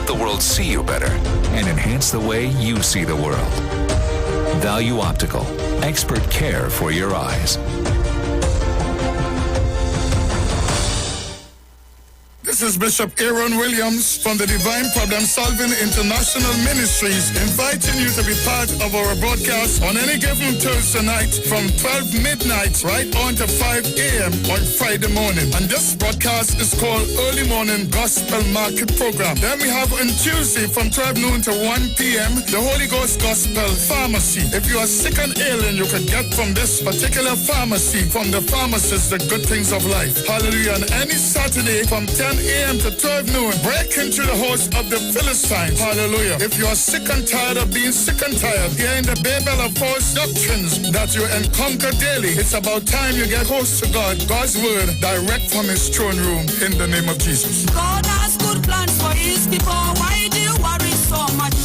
help the world see you better and enhance the way you see the world. Value Optical, expert care for your eyes. This is Bishop Aaron Williams from the Divine Problem Solving International Ministries, inviting you to be part of our broadcast on any given Thursday night from 12 midnight right on to 5 a.m. on Friday morning. And this broadcast is called Early Morning Gospel Market Program. Then we have on Tuesday from 12 noon to 1 p.m. the Holy Ghost Gospel Pharmacy. If you are sick and ailing, you can get from this particular pharmacy, from the pharmacist, the good things of life. Hallelujah. And any Saturday from 10 a.m. to 12 noon, break into the house of the Philistines. Hallelujah. If you are sick and tired of being sick and tired, hearing the babel of false doctrines that you encounter daily, it's about time you get close to God, God's word, direct from his throne room, in the name of Jesus. God has good plans for his people. Why do you worry so much?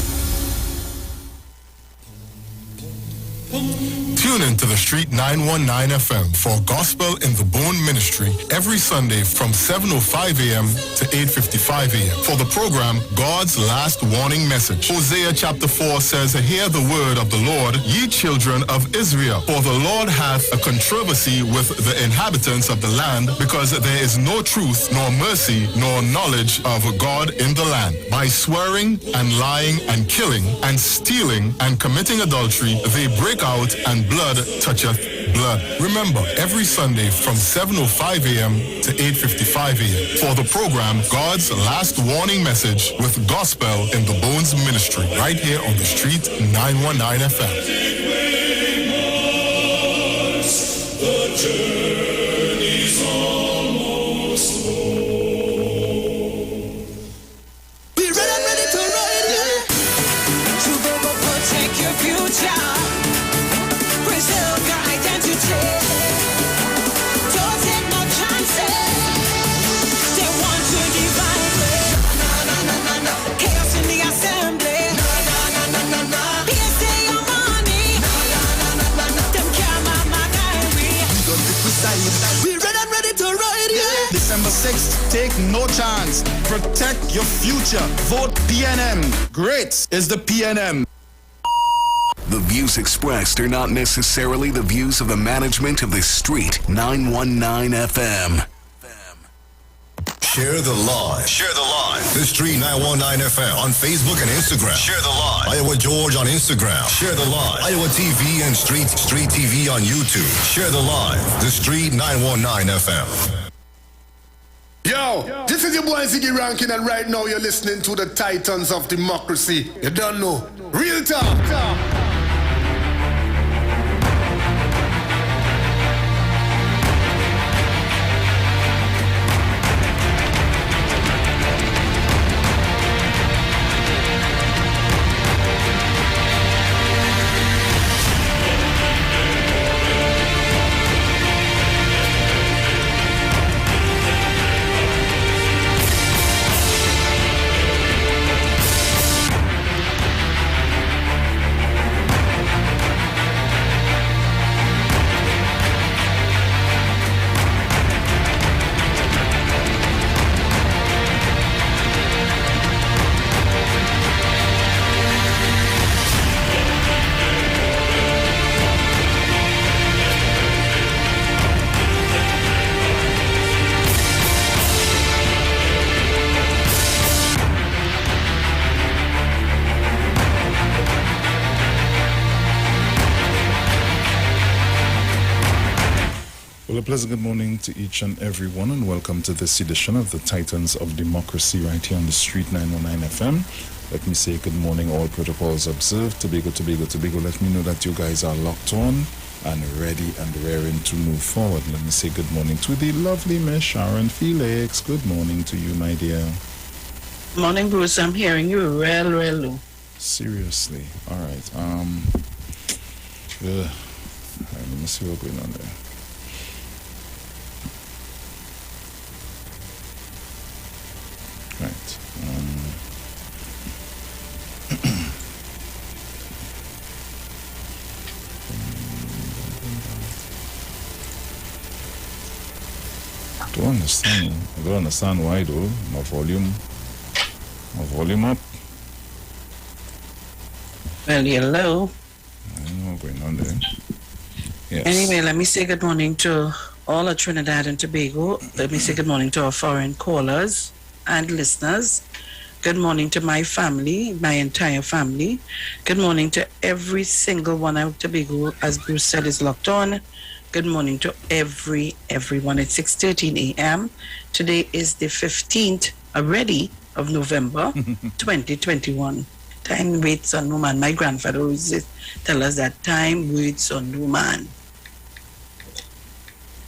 Tune in to the Street 919 FM for Gospel in the Bone Ministry every Sunday from 7:05 a.m. to 8:55 a.m. for the program God's Last Warning Message. Hosea chapter 4 says, "Hear the word of the Lord, ye children of Israel. For the Lord hath a controversy with the inhabitants of the land, because there is no truth, nor mercy, nor knowledge of God in the land. By swearing and lying and killing and stealing and committing adultery, they break out, and blood toucheth blood." Remember, every Sunday from 7:05 a.m. to 8:55 a.m. for the program God's Last Warning Message with Gospel in the Bones Ministry, right here on the Street 919 FM. The journey's almost home. We're ready to ride, yeah. To go protect your future. Preserve your identity. Don't take no chances. They want to divide it. No. Chaos in the assembly. No. Here say your money. No. Them can't my diary. We gon' pick the side. We're ready to ride, yeah. December 6th, take no chance. Protect your future. Vote PNM. Great is the PNM. The views expressed are not necessarily the views of the management of the Street 919 FM. Share the live. Share the live. The Street 919 FM on Facebook and Instagram. Share the live. Iowa George on Instagram. Share the live. Iowa TV and Street TV on YouTube. Share the live. The Street 919 FM. Yo, this is your boy Ziggy Rankin, and right now you're listening to the Titans of Democracy. You don't know. Real talk. A pleasant good morning to each and every one, and welcome to this edition of the Titans of Democracy right here on the Street 919 FM. Let me say good morning, all protocols observed. Tobago. Let me know that you guys are locked on and ready and raring to move forward. Let me say good morning to the lovely Miss Sharon Felix. Good morning to you, my dear. Morning, Bruce. I'm hearing you real low. Seriously. All right. Let me see what's going on there. Right. I don't understand why though. My volume volume up. Well, hello. I don't know what's going on there. Yes. Anyway, let me say good morning to all of Trinidad and Tobago. Let me say good morning to our foreign callers and listeners. Good morning to my family, my entire family. Good morning to every single one of Tobago, as Bruce said, is locked on. Good morning to everyone. It's 6:13 a.m. Today is the 15th already of November 2021. Time waits on no man. My grandfather always tell us that time waits on no man.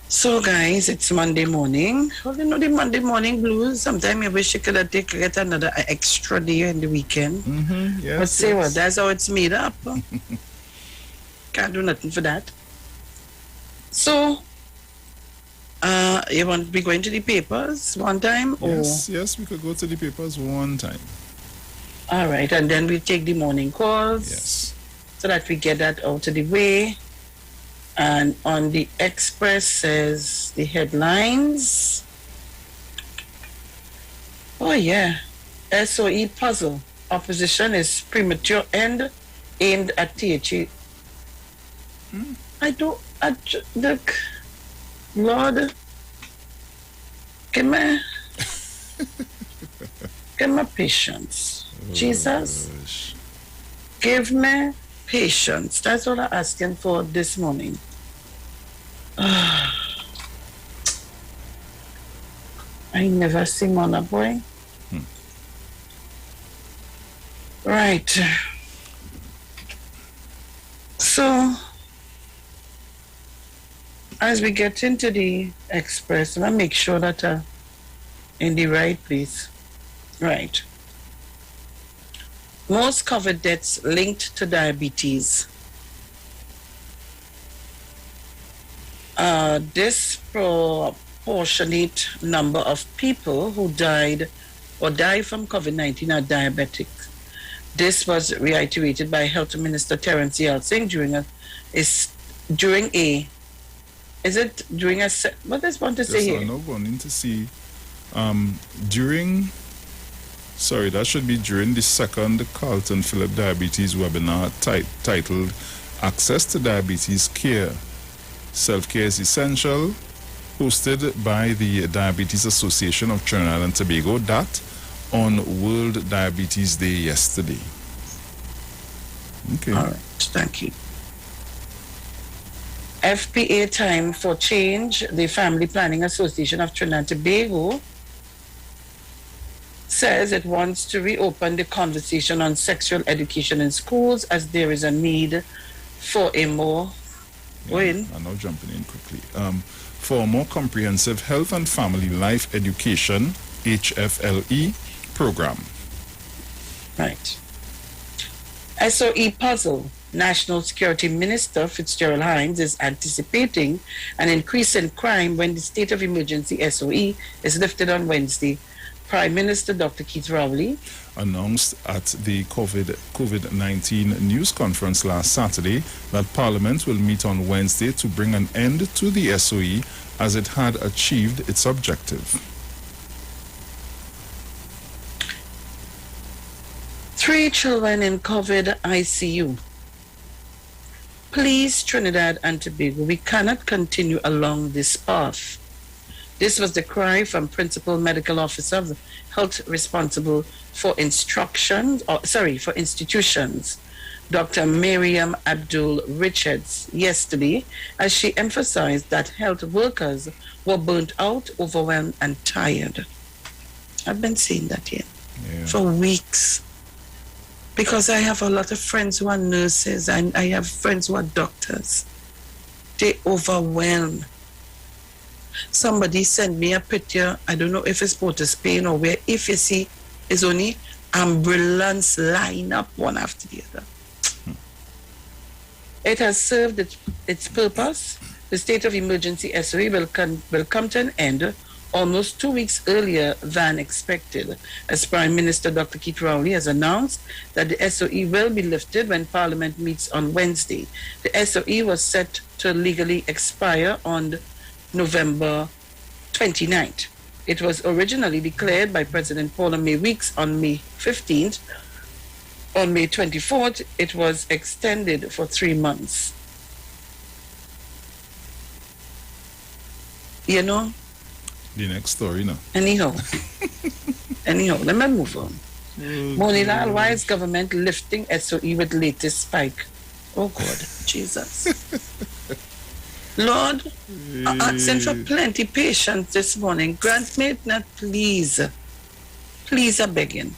So guys, it's Monday morning. Well, you know the Monday morning blues. Sometimes I wish you could have get another extra day in the weekend. Yes, but say what, that's how it's made up. Can't do nothing for that. So, you want to be going to the papers one time? Yes, we could go to the papers one time. All right, and then we take the morning calls. Yes. So that we get that out of the way. And on the Express says the headlines. Oh yeah, SOE puzzle. Opposition is premature end aimed at THE. Look, Lord, give me patience. Jesus, give me patience. That's what I'm asking for this morning. I never sing on a boy. Right. So, as we get into the Express, and I make sure that I'm in the right place. Right. Most COVID deaths linked to diabetes. Disproportionate number of people who died or die from COVID-19 are diabetic. This was reiterated by Health Minister Terence Yelsing what does one to say here? I'm not wanting to see that should be during the second Carlton Phillip Diabetes webinar titled Access to Diabetes Care. Self-Care is Essential, hosted by the Diabetes Association of Trinidad and Tobago, that on World Diabetes Day yesterday. Okay. All right, thank you. FPA Time for Change, the Family Planning Association of Trinidad and Tobago, says it wants to reopen the conversation on sexual education in schools as there is a need for a more... I'm now jumping in quickly. For a more comprehensive health and family life education, HFLE, program. Right. SOE puzzle. National Security Minister Fitzgerald Hines is anticipating an increase in crime when the state of emergency SOE is lifted on Wednesday. Prime Minister Dr. Keith Rowley announced at the COVID-19 news conference last Saturday that Parliament will meet on Wednesday to bring an end to the SOE as it had achieved its objective. 3 children in COVID ICU. Please, Trinidad and Tobago, we cannot continue along this path. This was the cry from Principal Medical Officer of the Health responsible for institutions, Dr. Miriam Abdul Richards, yesterday, as she emphasized that health workers were burnt out, overwhelmed, and tired. I've been saying that here for weeks. Because I have a lot of friends who are nurses and I have friends who are doctors. They overwhelm. Somebody sent me a picture, I don't know if it's Port of Spain or where, if you see, it's only ambulance line up one after the other. It has served its purpose. The state of emergency SOE will come to an end almost 2 weeks earlier than expected, as Prime Minister Dr. Keith Rowley has announced that the SOE will be lifted when Parliament meets on Wednesday. The SOE was set to legally expire on November 29th. It was originally declared by President Paula May Weeks on May 15th. On May 24th, it was extended for 3 months. You know? The next story now. Anyhow, let me move on. Monilal, why is government lifting SOE with latest spike? Oh God, Jesus. Lord, asking for plenty patience this morning. Grant me it not, please. Please, I'm begging.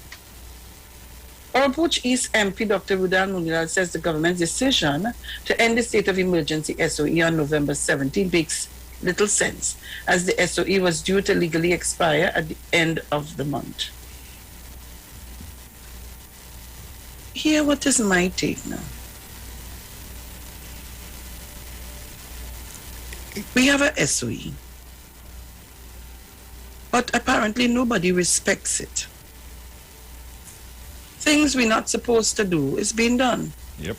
Oropouche East MP Dr. Rudan Monilal says the government's decision to end the state of emergency SOE on November 17 makes little sense, as the SOE was due to legally expire at the end of the month. Here, what is my take now? We have a SOE, but apparently nobody respects it. Things we're not supposed to do is being done. Yep.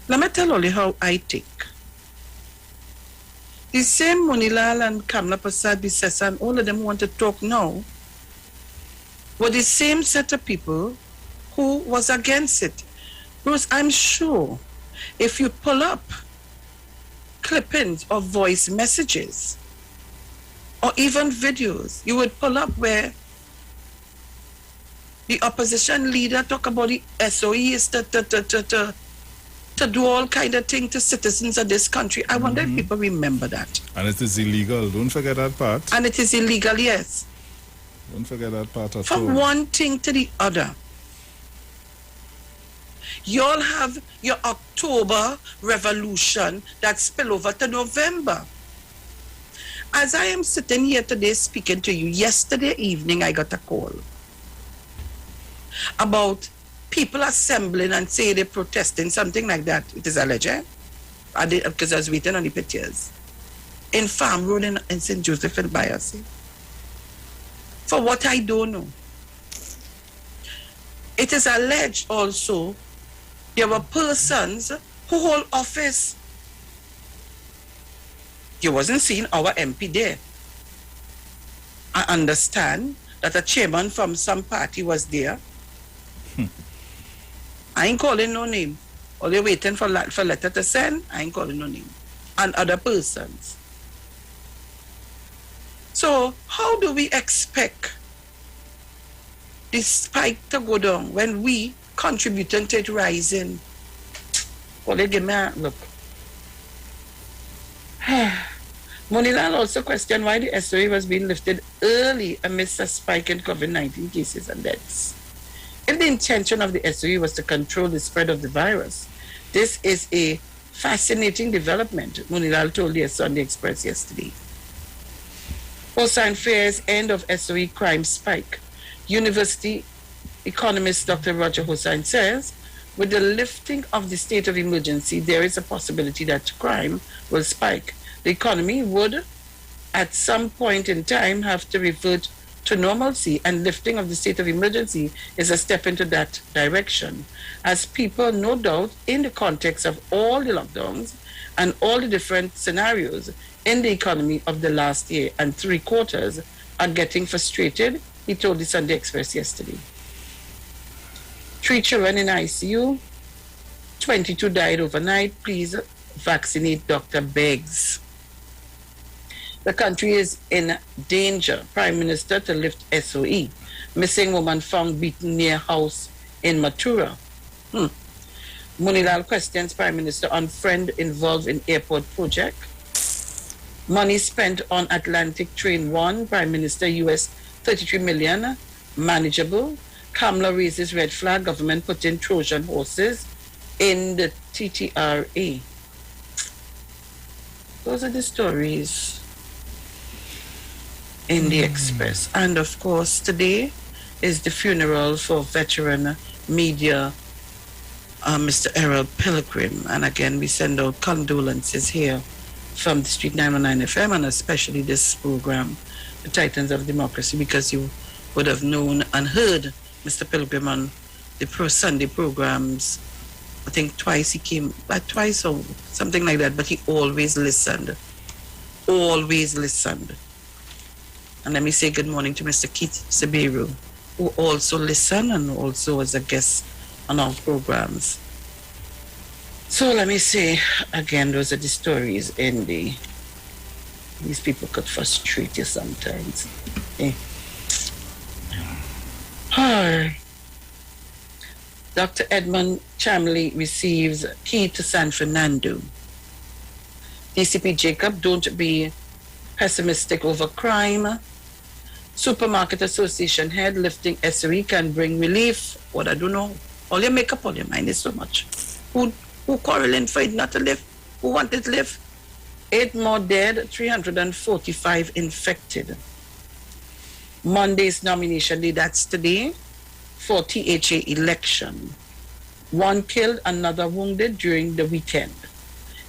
Let me tell you how I think. The same Monilal and Kamla Prasad Bisesa and all of them want to talk now were the same set of people who was against it. Bruce, I'm sure if you pull up clippings of voice messages or even videos, you would pull up where the opposition leader talk about the SOE is to do all kind of things to citizens of this country. I wonder if people remember that. And it is illegal. Don't forget that part. And it is illegal, yes. Don't forget that part at From all. one thing to the other. You'll have your October revolution that spill over to November. As I am sitting here today speaking to you, yesterday evening I got a call about people assembling and say they're protesting, something like that. It is alleged. Because I was waiting on the pictures. In Farm Road in St. Joseph in Biase. For what I don't know. It is alleged also there were persons who hold office. You wasn't seeing our MP there. I understand that a chairman from some party was there. I ain't calling no name. Only waiting for letter to send. I ain't calling no name. And other persons. So how do we expect this spike to go down when we contributing to it rising? Well, they give me a look. Monilal also questioned why the SOE was being lifted early amidst a spike in COVID-19 cases and deaths. If the intention of the SOE was to control the spread of the virus, this is a fascinating development, Monilal told the Sunday Express yesterday. Hossain Fair's end of SOE crime spike. University economist Dr. Roger Hossain says, with the lifting of the state of emergency, there is a possibility that crime will spike. The economy would, at some point in time, have to revert to normalcy, and lifting of the state of emergency is a step into that direction. As people, no doubt, in the context of all the lockdowns and all the different scenarios in the economy of the last year and 3 quarters, are getting frustrated, he told the Sunday Express yesterday. 3 children in ICU, 22 died overnight. Please vaccinate, doctor begs. The country is in danger. Prime Minister to lift SOE. Missing woman found beaten near house in Matura. Monilal questions Prime Minister on friend involved in airport project. Money spent on Atlantic Train 1. Prime Minister US 33 million. Manageable. Kamla raises red flag. Government put in Trojan horses in the TTRA. Those are the stories in the Express. And of course, today is the funeral for veteran media, Mr. Errol Pilgrim. And again, we send out condolences here from the Street 919 FM, and especially this program, the Titans of Democracy, because you would have known and heard Mr. Pilgrim on the Sunday programs. I think twice he came, twice or something like that, but he always listened. Always listened. And let me say good morning to Mr. Keith Sibiru, who also listen and also as a guest on our programs. So let me say again, those are the stories in these people could frustrate you sometimes. Hi. Dr. Edmund Chamley receives key to San Fernando. DCP Jacob, don't be pessimistic over crime. Supermarket Association head lifting SRE can bring relief. What I don't know. All your makeup, all your mind is so much. Who quarreling for it not to live? Who wanted to live? 8 more dead, 345 infected. Monday's nomination day, that's today, for THA election. 1 killed, another wounded during the weekend.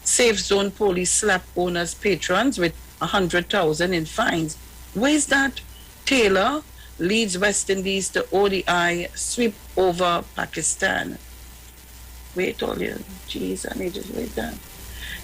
Safe Zone police slap owners' patrons with 100,000 in fines. Where is that? Taylor leads West Indies to ODI sweep over Pakistan. Wait all you. Jeez, I need to wait down.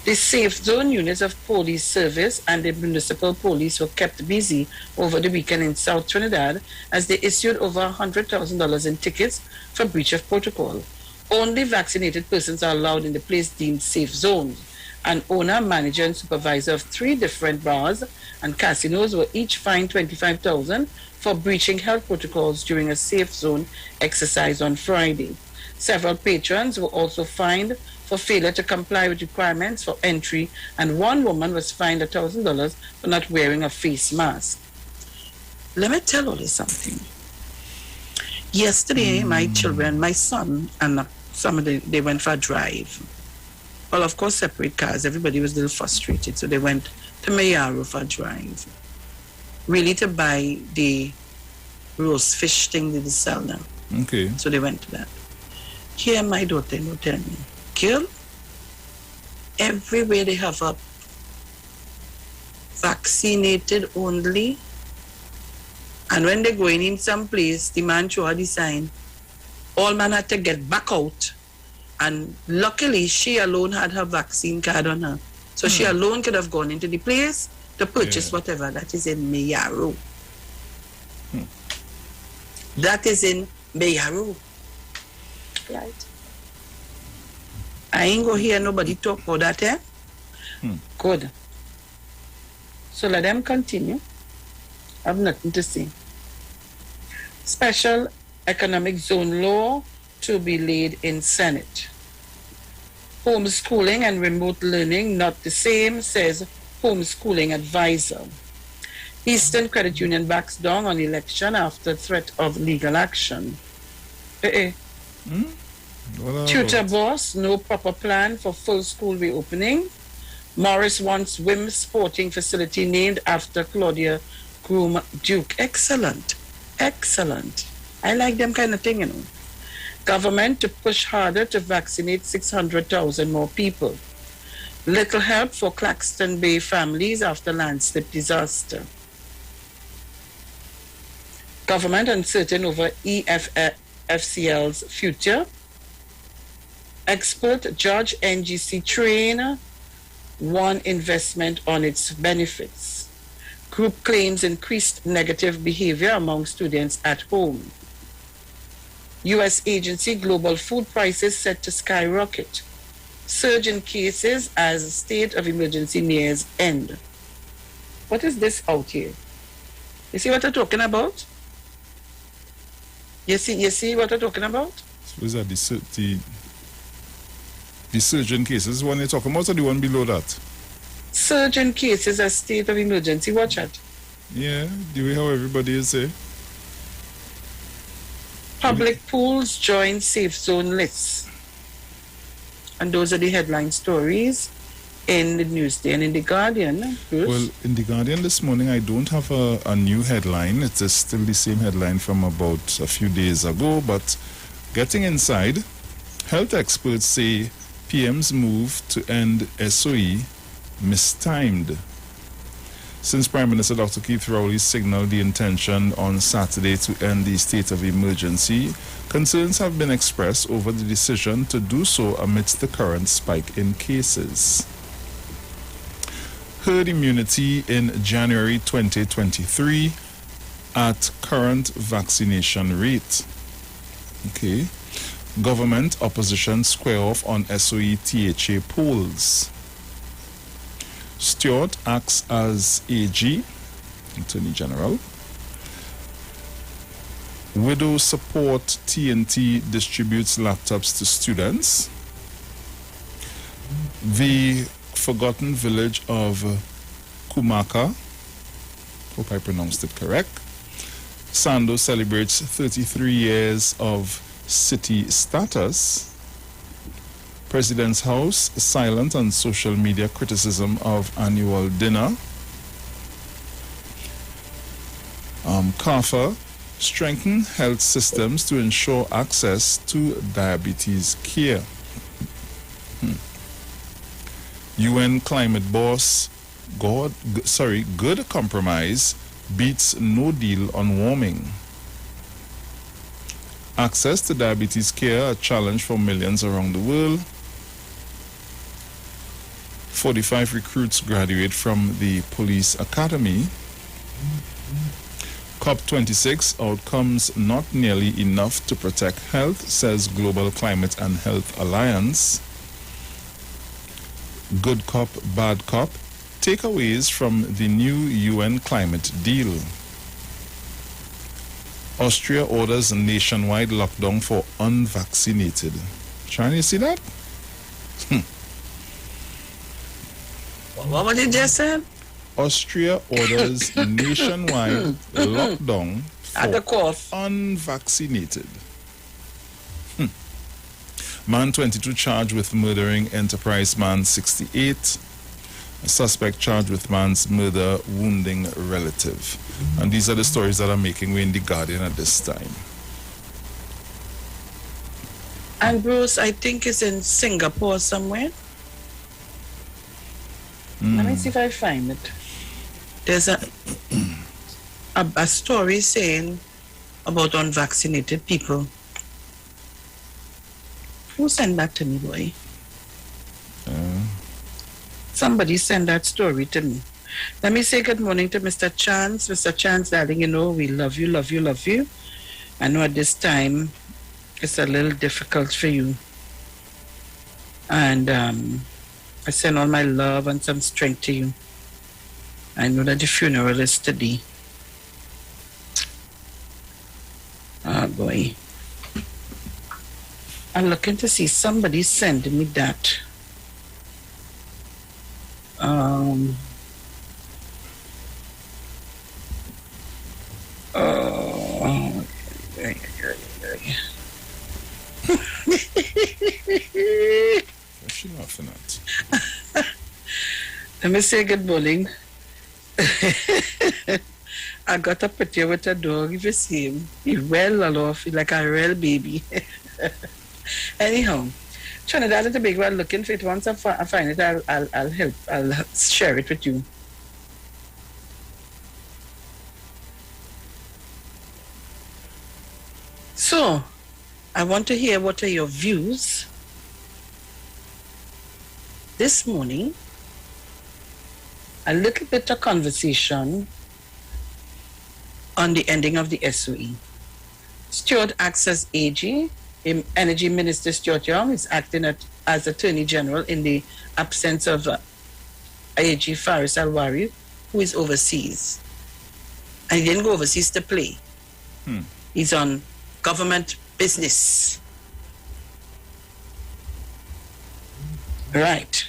The Safe Zone units of police service and the municipal police were kept busy over the weekend in South Trinidad as they issued over $100,000 in tickets for breach of protocol. Only vaccinated persons are allowed in the place deemed safe zones. An owner, manager, and supervisor of 3 different bars and casinos were each fined $25,000 for breaching health protocols during a safe zone exercise on Friday. Several patrons were also fined for failure to comply with requirements for entry, and 1 woman was fined $1,000 for not wearing a face mask. Let me tell you something. Yesterday, my children, my son, and they went for a drive. Well, of course, separate cars. Everybody was a little frustrated, so they went to Mayaro for a drive. Really to buy the roast fish thing they sell now. Okay. So they went to that. Here, my daughter, no tell me, girl, everywhere they have a vaccinated only, and when they're going in some place, the man show her the sign, all man had to get back out, and luckily she alone had her vaccine card on her, so she alone could have gone into the place to purchase whatever that is in Mayaro. That is in Mayaro. Right. I ain't go hear nobody talk about that, eh? Good. So let them continue. I have nothing to say. Special economic zone law to be laid in Senate. Homeschooling and remote learning not the same, says homeschooling advisor. Eastern Credit Union backs down on election after threat of legal action. Tutor boss, no proper plan for full school reopening. Morris wants women's sporting facility named after Claudia Groom Duke. Excellent. Excellent. I like them kind of thing, you know. Government to push harder to vaccinate 600,000 more people. Little help for Claxton Bay families after landslip disaster. Government uncertain over EFCL's future. Expert judge NGC train warn investment on its benefits. Group claims increased negative behavior among students at home. U.S. agency global food prices set to skyrocket. Surge in cases as state of emergency nears end. What is this out here? You see what I'm talking about? You see what I'm talking about? So is that the surge in cases one you're talking about, or the one below that? Surge in cases as state of emergency. Watch it. Yeah, the way how everybody is say. Public pools join safe zone lists. And those are the headline stories in the Newsday and in the Guardian. Bruce? Well, in the Guardian this morning, I don't have a new headline. It is still the same headline from about a few days ago. But getting inside, health experts say PM's move to end SOE mistimed. Since Prime Minister Dr. Keith Rowley signaled the intention on Saturday to end the state of emergency, concerns have been expressed over the decision to do so amidst the current spike in cases. Herd immunity in January 2023 at current vaccination rate. Okay. Government opposition square off on SOE THA polls. Stewart acts as AG, Attorney General. Widow support TNT distributes laptops to students. The forgotten village of Kumaka, hope I pronounced it correct. Sando celebrates 33 years of city status. President's House silent on social media criticism of annual dinner. CAFA strengthen health systems to ensure access to diabetes care. UN climate boss, good compromise beats no deal on warming. Access to diabetes care, a challenge for millions around the world. 45 recruits graduate from the police academy. COP26 outcomes not nearly enough to protect health, says Global Climate and Health Alliance. Good cop, bad cop. Takeaways from the new UN climate deal. Austria orders a nationwide lockdown for unvaccinated. Trying to see that? What did you say? Austria orders nationwide lockdown for unvaccinated. Man 22 charged with murdering Enterprise man 68. A suspect charged with man's murder, wounding relative. And these are the stories that are making way in The Guardian at this time. And Bruce, I think it's in Singapore somewhere. Let me see if I find it. There's a story saying about unvaccinated people. Who sent that to me, boy? Somebody sent that story to me. Let me say good morning to Mr. Chance. Mr. Chance, darling, you know, we love you, love you, love you. I know at this time it's a little difficult for you. And I send all my love and some strength to you. I know that the funeral is today. Oh boy. I'm looking to see somebody send me that. What's she laughing at? Let me say good morning. I got a picture with a dog. If you see him, he's well aloft, like a real baby. Anyhow, Trinidad and Tobago are looking for it. Once I find it, I'll help. I'll share it with you. So, I want to hear what are your views this morning. A little bit of conversation on the ending of the SOE. Stewart acts as AG. Energy Minister Stuart Young is acting as Attorney General in the absence of AG Faris Alwari, who is overseas. And he didn't go overseas to play. He's on government business. Right.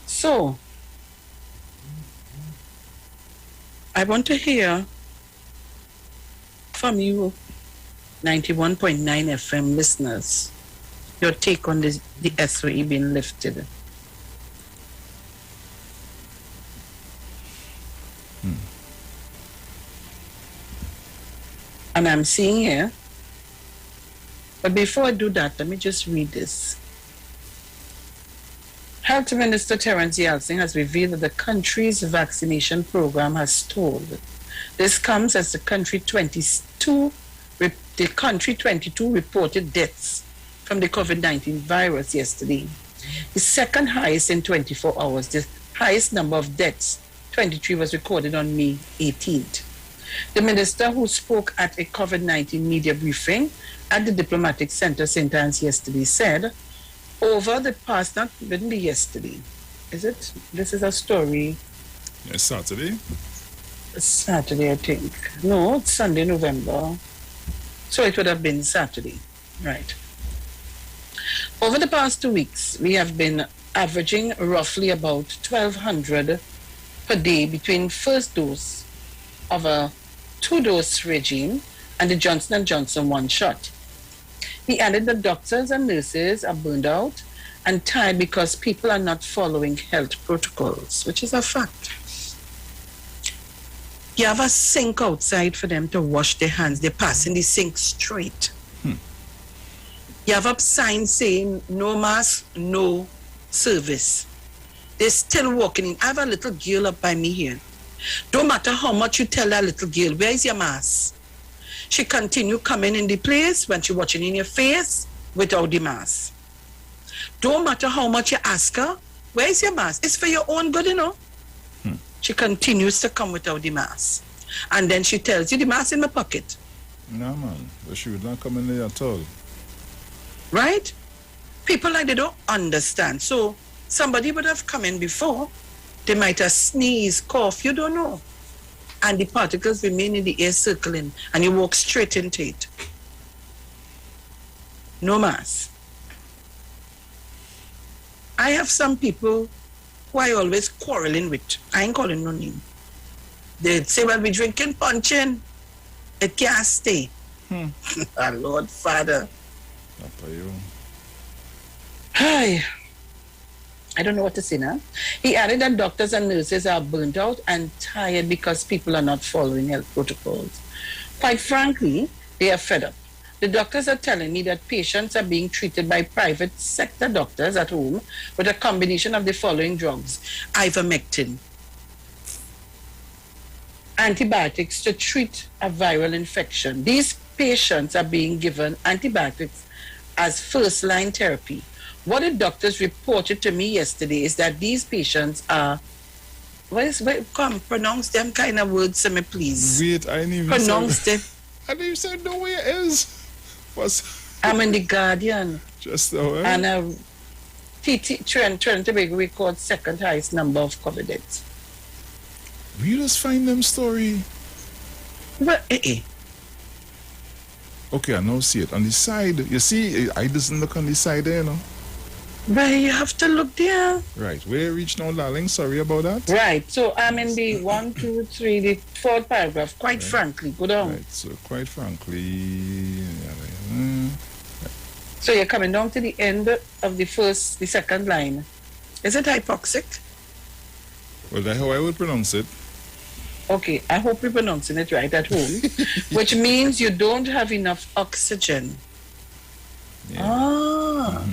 So, I want to hear from you 91.9 FM listeners, your take on the SOE being lifted. And I'm seeing here, but before I do that, let me just read this. Health Minister Terence Yeltsin has revealed that the country's vaccination program has stalled. This comes as the country 22 reported deaths from the COVID-19 virus yesterday. The second highest in 24 hours. The highest number of deaths, 23, was recorded on May 18th. The minister who spoke at a COVID-19 media briefing at the Diplomatic Center, St. Anne's yesterday said, over the past, not wouldn't be yesterday, is it? This is a story. It's Saturday. Saturday, I think. No, it's Sunday, November. So it would have been Saturday, right? Over the past 2 weeks, we have been averaging roughly about 1,200 per day between first dose of a 2-dose regime and the Johnson & Johnson 1 shot. He added that doctors and nurses are burned out and tired because people are not following health protocols, which is a fact. You have a sink outside for them to wash their hands. They're passing the sink straight. You have a sign saying no mask, no service. They're still walking in. I have a little girl up by me here. Don't matter how much you tell that little girl, where is your mask? She continue coming in the place when she watching in your face without the mask. Don't matter how much you ask her, where is your mask? It's for your own good, you know. She continues to come without the mask. And then she tells you the mask in my pocket. No, man. But she would not come in there at all. Right? People like they don't understand. So somebody would have come in before. They might have sneezed, cough, you don't know. And the particles remain in the air circling and you walk straight into it. No mask. I have some people who I always quarreling with. I ain't calling no name. They'd say, well, we're drinking punching. It can't stay. Our Lord Father. Hi. I don't know what to say now. He added that doctors and nurses are burnt out and tired because people are not following health protocols. Quite frankly, they are fed up. The doctors are telling me that patients are being treated by private sector doctors at home with a combination of the following drugs: ivermectin, antibiotics to treat a viral infection. These patients are being given antibiotics as first-line therapy. What the doctors reported to me yesterday is that these patients are, come, pronounce them kind of words to me, please. Wait, I didn't even pronounce them. I didn't even say know where it is. I'm in the Guardian. Just now, eh? And Trinidad Tobago records second highest number of COVID deaths. We just find them story. But, Okay, I now see it. On the side, you see, I doesn't look on the side there, you know. But you have to look there. Right, where you reach now, darling? Sorry about that. Right, so I'm in the 1, 2, 3, the fourth paragraph. Quite frankly, go down. Right, so quite frankly, So you're coming down to the end of the second line. Is it hypoxic? Well, that's how I would pronounce it. Okay, I hope you're pronouncing it right at home, which means you don't have enough oxygen. Yeah.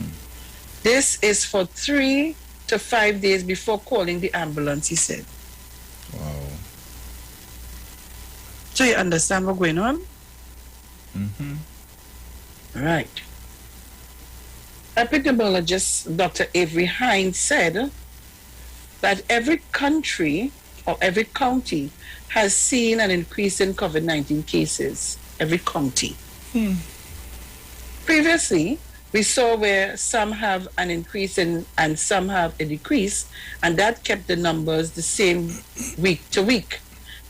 This is for 3 to 5 days before calling the ambulance, he said. Wow. So you understand what's going on? Right. Epidemiologist Dr. Avery Hines said that every country or every county has seen an increase in COVID-19 cases. Every county. Previously, we saw where some have an increase and some have a decrease, and that kept the numbers the same week to week.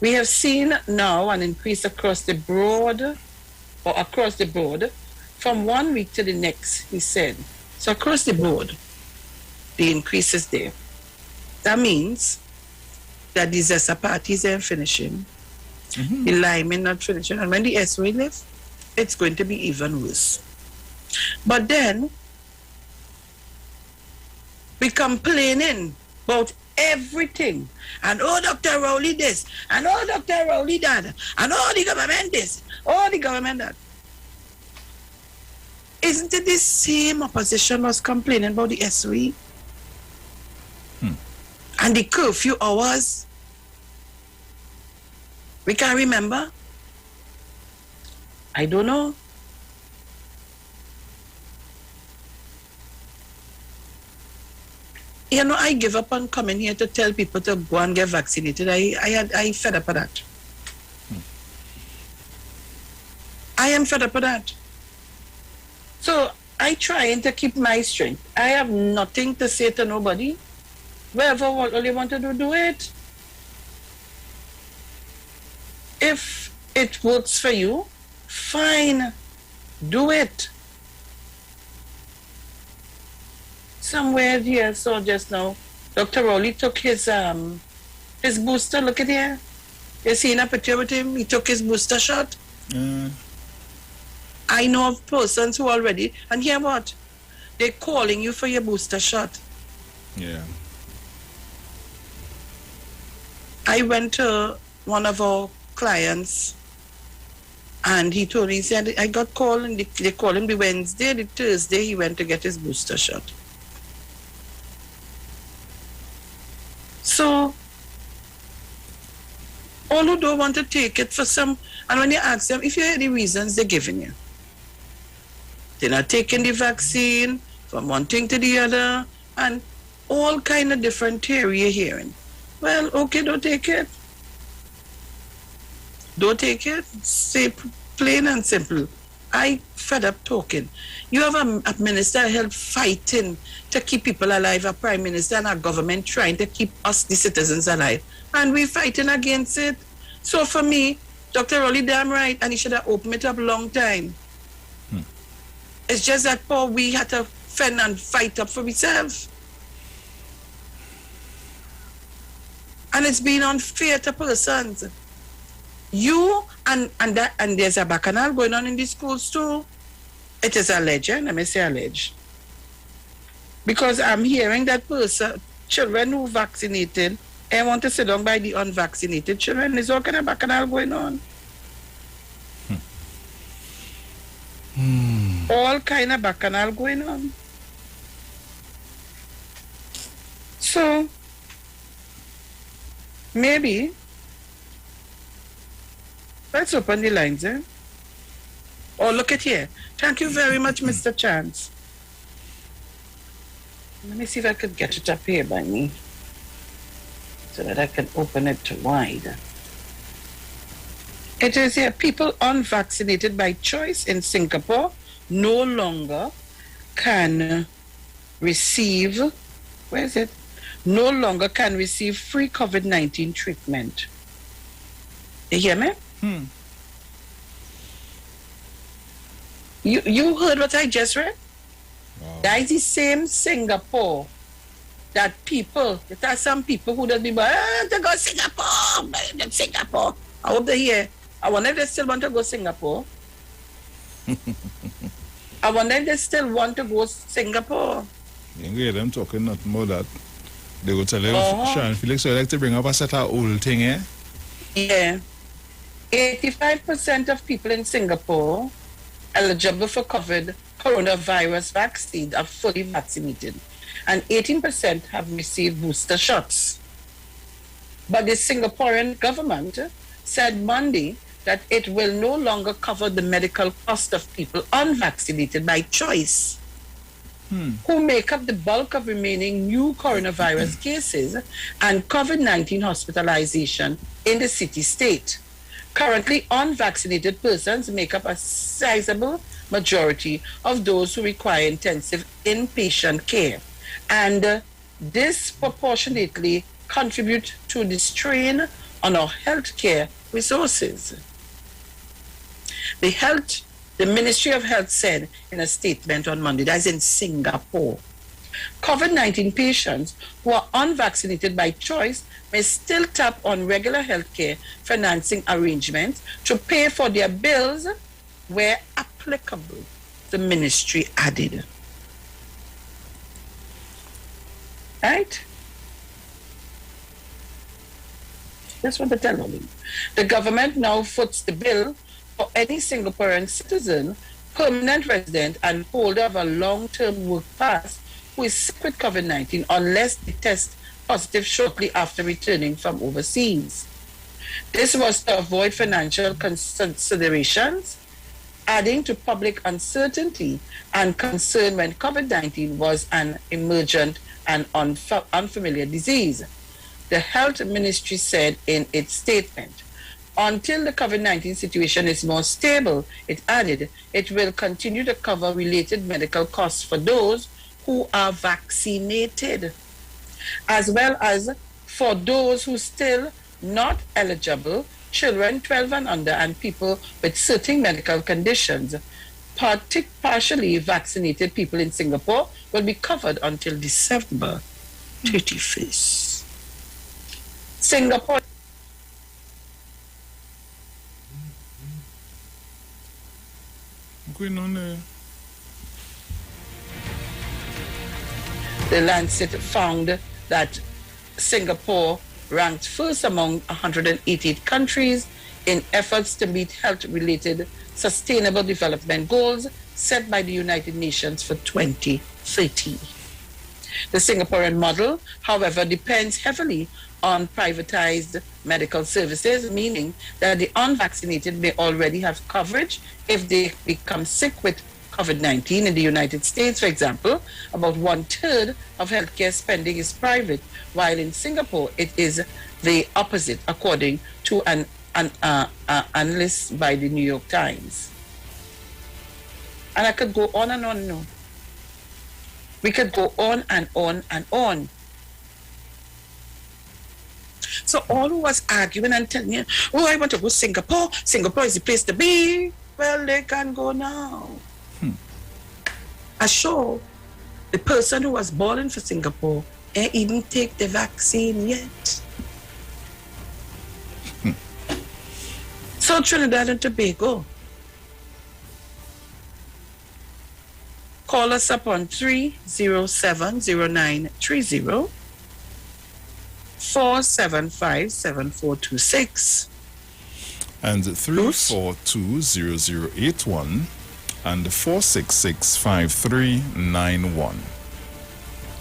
We have seen now an increase across the board from 1 week to the next, he said. So across the board, the increase is there. That means that the Zessa parties are finishing, the Lyman not finishing, and when the SOE live, it's going to be even worse. But then, we complaining about everything. And oh, Dr. Rowley this, and oh, Dr. Rowley that, and oh, the government this, oh, the government that. Isn't it the same opposition was complaining about the SOE? And the curfew hours? We can remember? I don't know. You know, I give up on coming here to tell people to go and get vaccinated. I fed up of that. I am fed up with that. So I trying to keep my strength. I have nothing to say to nobody. Wherever all you want to do it. If it works for you, fine. Do it. Somewhere here, so just now, Dr. Rowley took his booster. Look at here. You seen a picture with him? He took his booster shot. I know of persons who already, and hear what? They're calling you for your booster shot. Yeah. I went to one of our clients, and he told me, he said, I got called, and they called him the Wednesday, the Thursday, he went to get his booster shot. So, all who don't want to take it for some, and when you ask them, if you hear the reasons they're giving you, they're not taking the vaccine from one thing to the other, and all kind of different theory you're hearing. Well, okay, don't take it. Don't take it. Say plain and simple. I fed up talking. You have a minister of health fighting to keep people alive, a prime minister and a government trying to keep us, the citizens, alive. And we're fighting against it. So for me, Dr. Rowley damn right, and he should have opened it up a long time. It's just that we had to fend and fight up for ourselves. And it's been unfair to persons. You and there's a bacchanal going on in the schools too. It is alleged, let me say alleged. Because I'm hearing that children who vaccinated and want to sit down by the unvaccinated children. There's all kind of bacchanal going on. All kind of bacchanal going on. So, maybe, let's open the lines, eh? Oh, look at here. Thank you very much, Mr. Chance. Let me see if I could get it up here by me so that I can open it wide. It is here. People unvaccinated by choice in Singapore no longer can receive, where is it? No longer can receive free COVID-19 treatment. You hear me? You heard what I just read? Wow. That is the same Singapore that people, there are some people who don't be, to go Singapore. I hope they hear. I wonder if they still want to go Singapore. I wonder if they still want to go Singapore. You hear them talking nothing more that. They will tell you, Sean Felix, so I like to bring up a set of old thing, eh? Yeah. 85% of people in Singapore eligible for coronavirus vaccine are fully vaccinated, and 18% have received booster shots. But the Singaporean government said Monday that it will no longer cover the medical cost of people unvaccinated by choice, who make up the bulk of remaining new coronavirus cases and COVID-19 hospitalization in the city-state. Currently, unvaccinated persons make up a sizable majority of those who require intensive inpatient care, and disproportionately contribute to the strain on our healthcare resources. The Ministry of Health said in a statement on Monday, that's in Singapore, COVID-19 patients who are unvaccinated by choice may still tap on regular healthcare financing arrangements to pay for their bills where applicable, the ministry added. Right? That's what they tell me. The government now foots the bill for any Singaporean citizen, permanent resident, and holder of a long-term work pass who is sick with COVID-19 unless they test positive shortly after returning from overseas. This was to avoid financial considerations, adding to public uncertainty and concern when COVID-19 was an emergent and unfamiliar disease. The Health Ministry said in its statement, Until the COVID-19 situation is more stable, it added, it will continue to cover related medical costs for those who are vaccinated, as well as for those who still not eligible, children 12 and under, and people with certain medical conditions. Partially vaccinated people in Singapore will be covered until December 31st. Singapore. What's going on there? The Lancet found that Singapore ranked first among 188 countries in efforts to meet health-related sustainable development goals set by the United Nations for 2030. The Singaporean model, however, depends heavily on privatized medical services, meaning that the unvaccinated may already have coverage if they become sick with COVID-19. In the United States, for example, about 1/3 of healthcare spending is private, while in Singapore it is the opposite, according to an analyst by the New York Times. And I could go on and on. No. We could go on and on and on. So all who was arguing and telling you, oh, I want to go to Singapore. Singapore is the place to be. Well, they can go now. I sure the person who was born for Singapore ain't even take the vaccine yet. So Trinidad and Tobago, call us up on 307-0930 475-7426 and 342-0081 and 466-5391.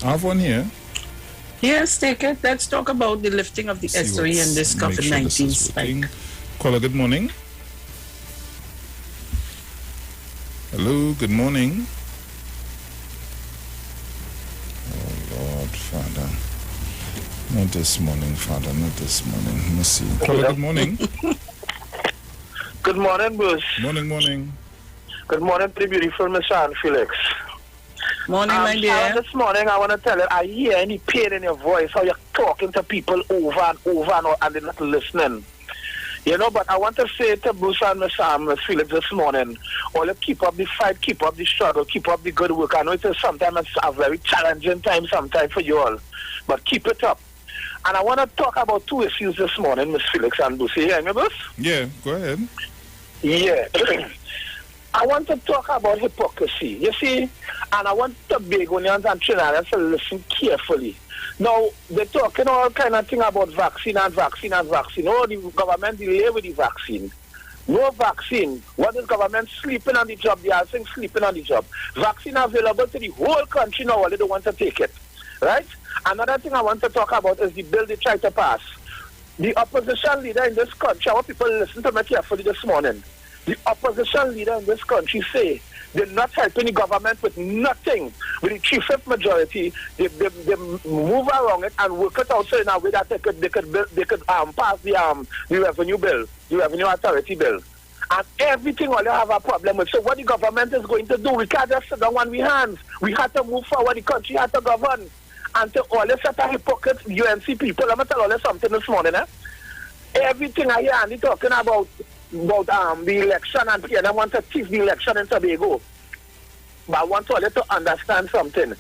I have one here. Yes, take it. Let's talk about the lifting of the SOE and this COVID-19 spike. Caller, good morning. Hello, good morning. Oh, Lord, Father. Not this morning, Father, not this morning. Let me see. Caller, good morning. Good morning, Bruce. Morning. Good morning to the beautiful Miss Anne Felix. Morning, my dear. This morning, I want to tell you, I hear any pain in your voice, how you're talking to people over and they're not listening. You know, but I want to say to Bruce and Miss Felix this morning, all you keep up the fight, keep up the struggle, keep up the good work. I know it is sometimes a very challenging time sometimes for you all, but keep it up. And I want to talk about two issues this morning, Miss Felix and Bruce. You hear me, Bruce? Yeah, go ahead. Yeah. I want to talk about hypocrisy, you see, and I want the Begonians and Trinidadians to listen carefully. Now, they're talking all kind of thing about vaccine. Oh, the government delay with the vaccine. No vaccine. What is government sleeping on the job? They are saying sleeping on the job. Vaccine available to the whole country now, they don't want to take it. Right? Another thing I want to talk about is the bill they try to pass. The opposition leader in this country, I want people to listen to me carefully this morning. The opposition leader in this country say they're not helping the government with nothing. With the 3/5 majority, they move around it and work it out so in a way that they could pass the revenue bill, the revenue authority bill. And everything all they have a problem with. So what the government is going to do, we can't just sit down on we hands. We have to move forward. The country has to govern. And to all the set of hypocrites, UNC people, I'm going to tell you something this morning. Everything I hear Andy talking about the election and I want to teach the election in Tobago. But I want all you to understand something.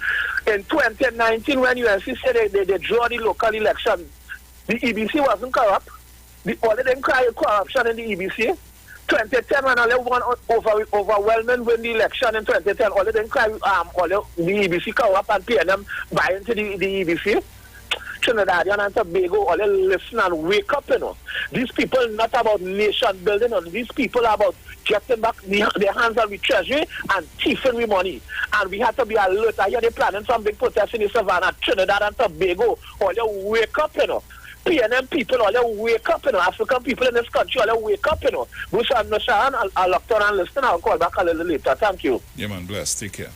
In 2019, when UNC said they draw the local election, the EBC wasn't corrupt. All they didn't cry corruption in the EBC. 2010, when all they won overwhelming win the election in 2010, all they didn't cry the EBC corrupt and PNM buy into the EBC. Trinidadian and Tobago, all they listen and wake up, you know. These people not about nation building, and these people are about getting back their hands on the treasury and thieving with money. And we have to be alert. I hear they're planning some big protest in the savannah, Trinidad and Tobago, all they wake up, you know. PNM people, all they wake up, you know. African people in this country, all they wake up, you know. Bush and Nashan, I'll lock down and listen. I'll call back a little later. Thank you. Yeah, man, bless. Take care.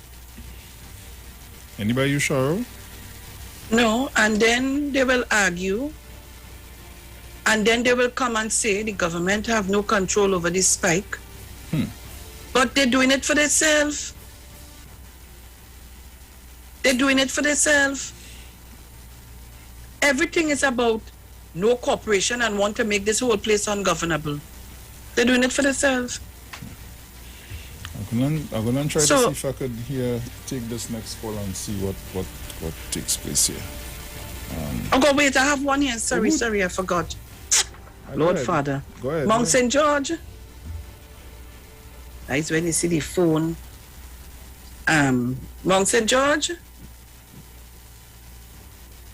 Anybody you sure? No, and then they will argue And then they will come and say the government have no control over this spike. But they're doing it for themselves. They're doing it for themselves. Everything is about no cooperation and want to make this whole place ungovernable. They're doing it for themselves. I'm gonna try to see if I could take this next call and see what takes place here. Wait, I have one here. Sorry, I forgot. Lord Father. Go ahead. Mount St. George. That's when you see the phone. Mount St. George.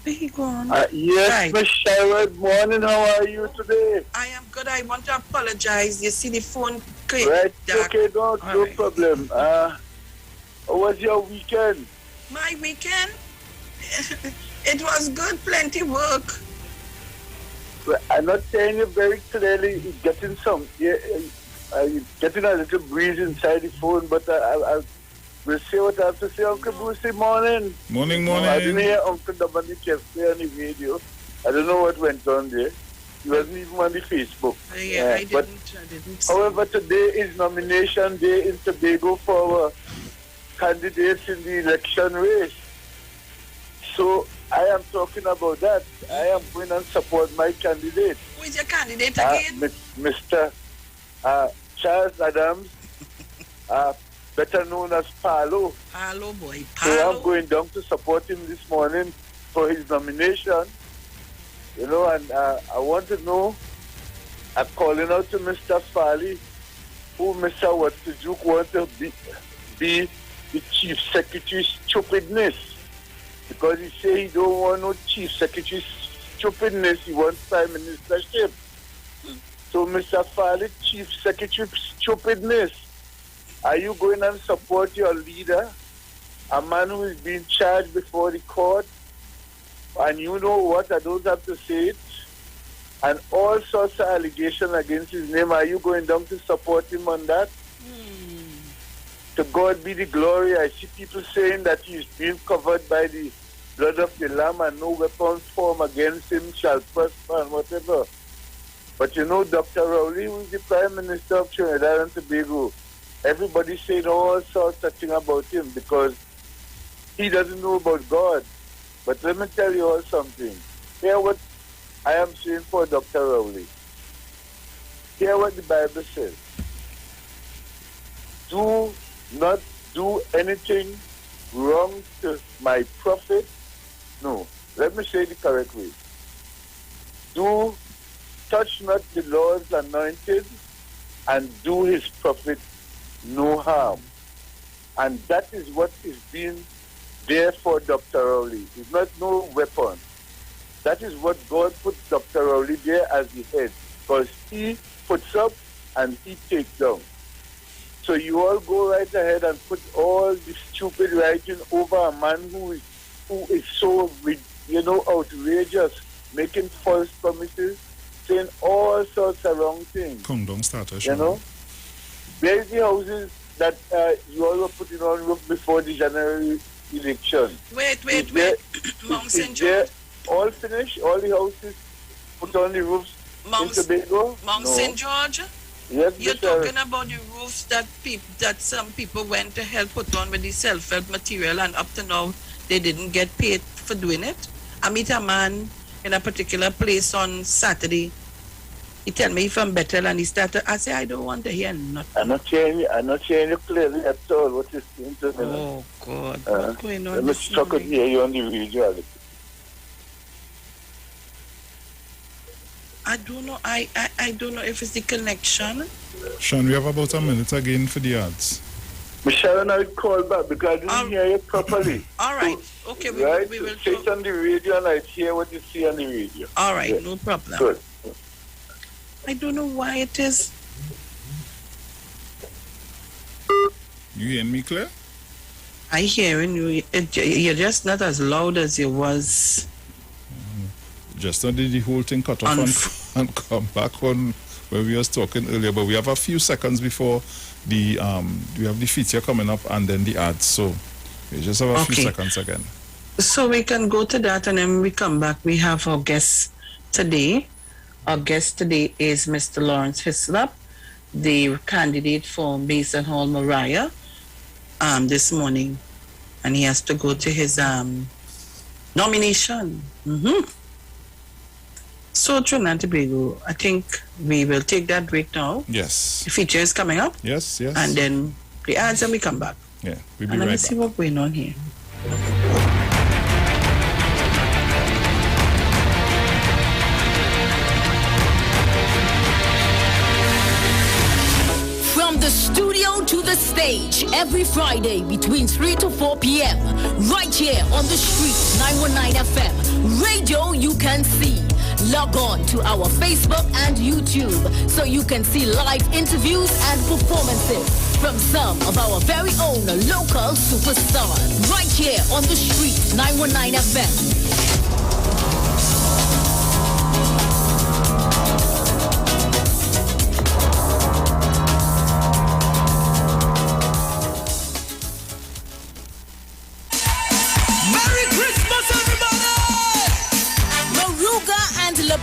Where he gone? Yes, right. Miss Sharon, morning. How are you today? I am good. I want to apologize. You see the phone. Right, okay, no problem. How was your weekend? My weekend? It was good. Plenty work. Well, I'm not saying it very clearly. It's getting getting a little breeze inside the phone, but I will say what I have to say. Uncle Brucey, morning. Morning. I didn't hear Uncle Dominic yesterday on the radio. I don't know what went on there. He wasn't even on the Facebook. I didn't. However, today is nomination day in Tobago for our candidates in the election race. So I am talking about that. I am going to support my candidate. Who is your candidate again? Mr. Charles Adams, better known as Palo. Palo, boy. So I'm going down to support him this morning for his nomination. And I want to know, I'm calling out to Mr. Farley, who Mr. What's the Duke wants to be the Chief Secretary's stupidness. Because he say he don't want no Chief Secretary's stupidness, he wants Prime Ministership. So Mr. Farley, Chief Secretary stupidness, are you going to support your leader, a man who is being charged before the court? And you know what, I don't have to say it. And all sorts of allegations against his name. Are you going down to support him on that? To God be the glory. I see people saying that he's being covered by the blood of the Lamb and no weapon formed against him shall prosper and whatever. But Dr. Rowley, who is the Prime Minister of Trinidad and Tobago, everybody's saying all sorts of things about him because he doesn't know about God. But let me tell you all something. Hear what I am saying for Dr. Rowley. Hear what the Bible says. Do not do anything wrong to my prophet. No, let me say the correct way. Do touch not the Lord's anointed and do his prophet no harm. And that is what is being there for Dr. Rowley. It's not no weapon. That is what God put Dr. Rowley there as the head. Because he puts up and he takes down. So you all go right ahead and put all the stupid writing over a man who is so, outrageous, making false promises, saying all sorts of wrong things. Come down, start a show. Where's the houses that you all were putting on roof before the January election? Wait. Mount St. George? All finished? All the houses put on the roofs in Tobago? Mount St. George? Yes, you're talking about the roofs that some people went to help put on with the self-help material, and up to now they didn't get paid for doing it. I meet a man in a particular place on Saturday. He tell me from Bethel, and he started. I say, I don't want to hear nothing. I'm not hearing you clearly at all. What is going to me? Oh God, what's going on? Let me talk and hear you on the radio. I don't know. I don't know if it's the connection. Sean, we have about a minute again for the ads. Michelle and I will call back because I didn't hear you properly. All right. So, okay, we will say it on the radio and I hear what you see on the radio. All right, yes. No problem. Good. I don't know why it is. You hearing me clear? I hearing you. You're just not as loud as you was. Just not did the whole thing cut off and come back on where we was talking earlier, but we have a few seconds before the we have the feature coming up and then the ads, so we just have a few seconds again. So we can go to that and then we come back. We have our guest today, Our guest today is Mr. Lawrence Hislop, the candidate for Mason Hall Moriah this morning. And he has to go to his nomination. So, Trinidad and Tobago, I think we will take that break now. Yes. The feature is coming up. Yes, yes. And then the ads and we come back. Yeah, we'll be and right let me back. see what's going on here. From the studio to the stage, every Friday between 3 to 4 p.m. Right here on the street, 919 FM. Radio you can see. Log on to our Facebook and YouTube so you can see live interviews and performances from some of our very own local superstars. Right here on the street, 919 FM.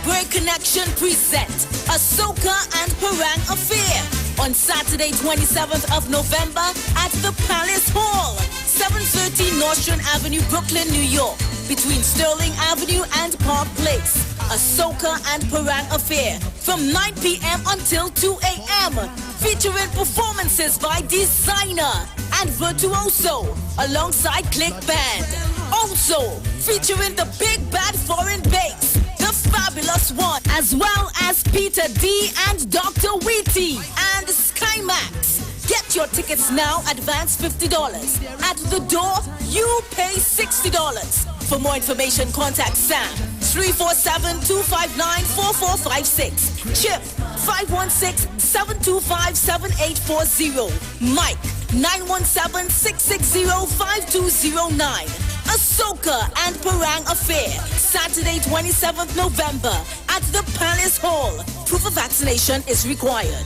Break Connection present a Soca and Parang Affair on Saturday 27th of November at the Palace Hall, 730 Nostrand Avenue, Brooklyn, New York, between Sterling Avenue and Park Place. A Soca and Parang Affair from 9 p.m. until 2 a.m. featuring performances by Designer and Virtuoso alongside Click Band. Also featuring the Big Bad Foreign Bass, the Fabulous One, as well as Peter D and Dr. Wheaty and Skymax. Get your tickets now, advance $50. At the door, you pay $60. For more information, contact Sam, 347-259-4456. Chip, 516-725-7840. Mike, 917-660-5209. A Soca and Parang Affair, Saturday 27th November at the Palace Hall. Proof of vaccination is required.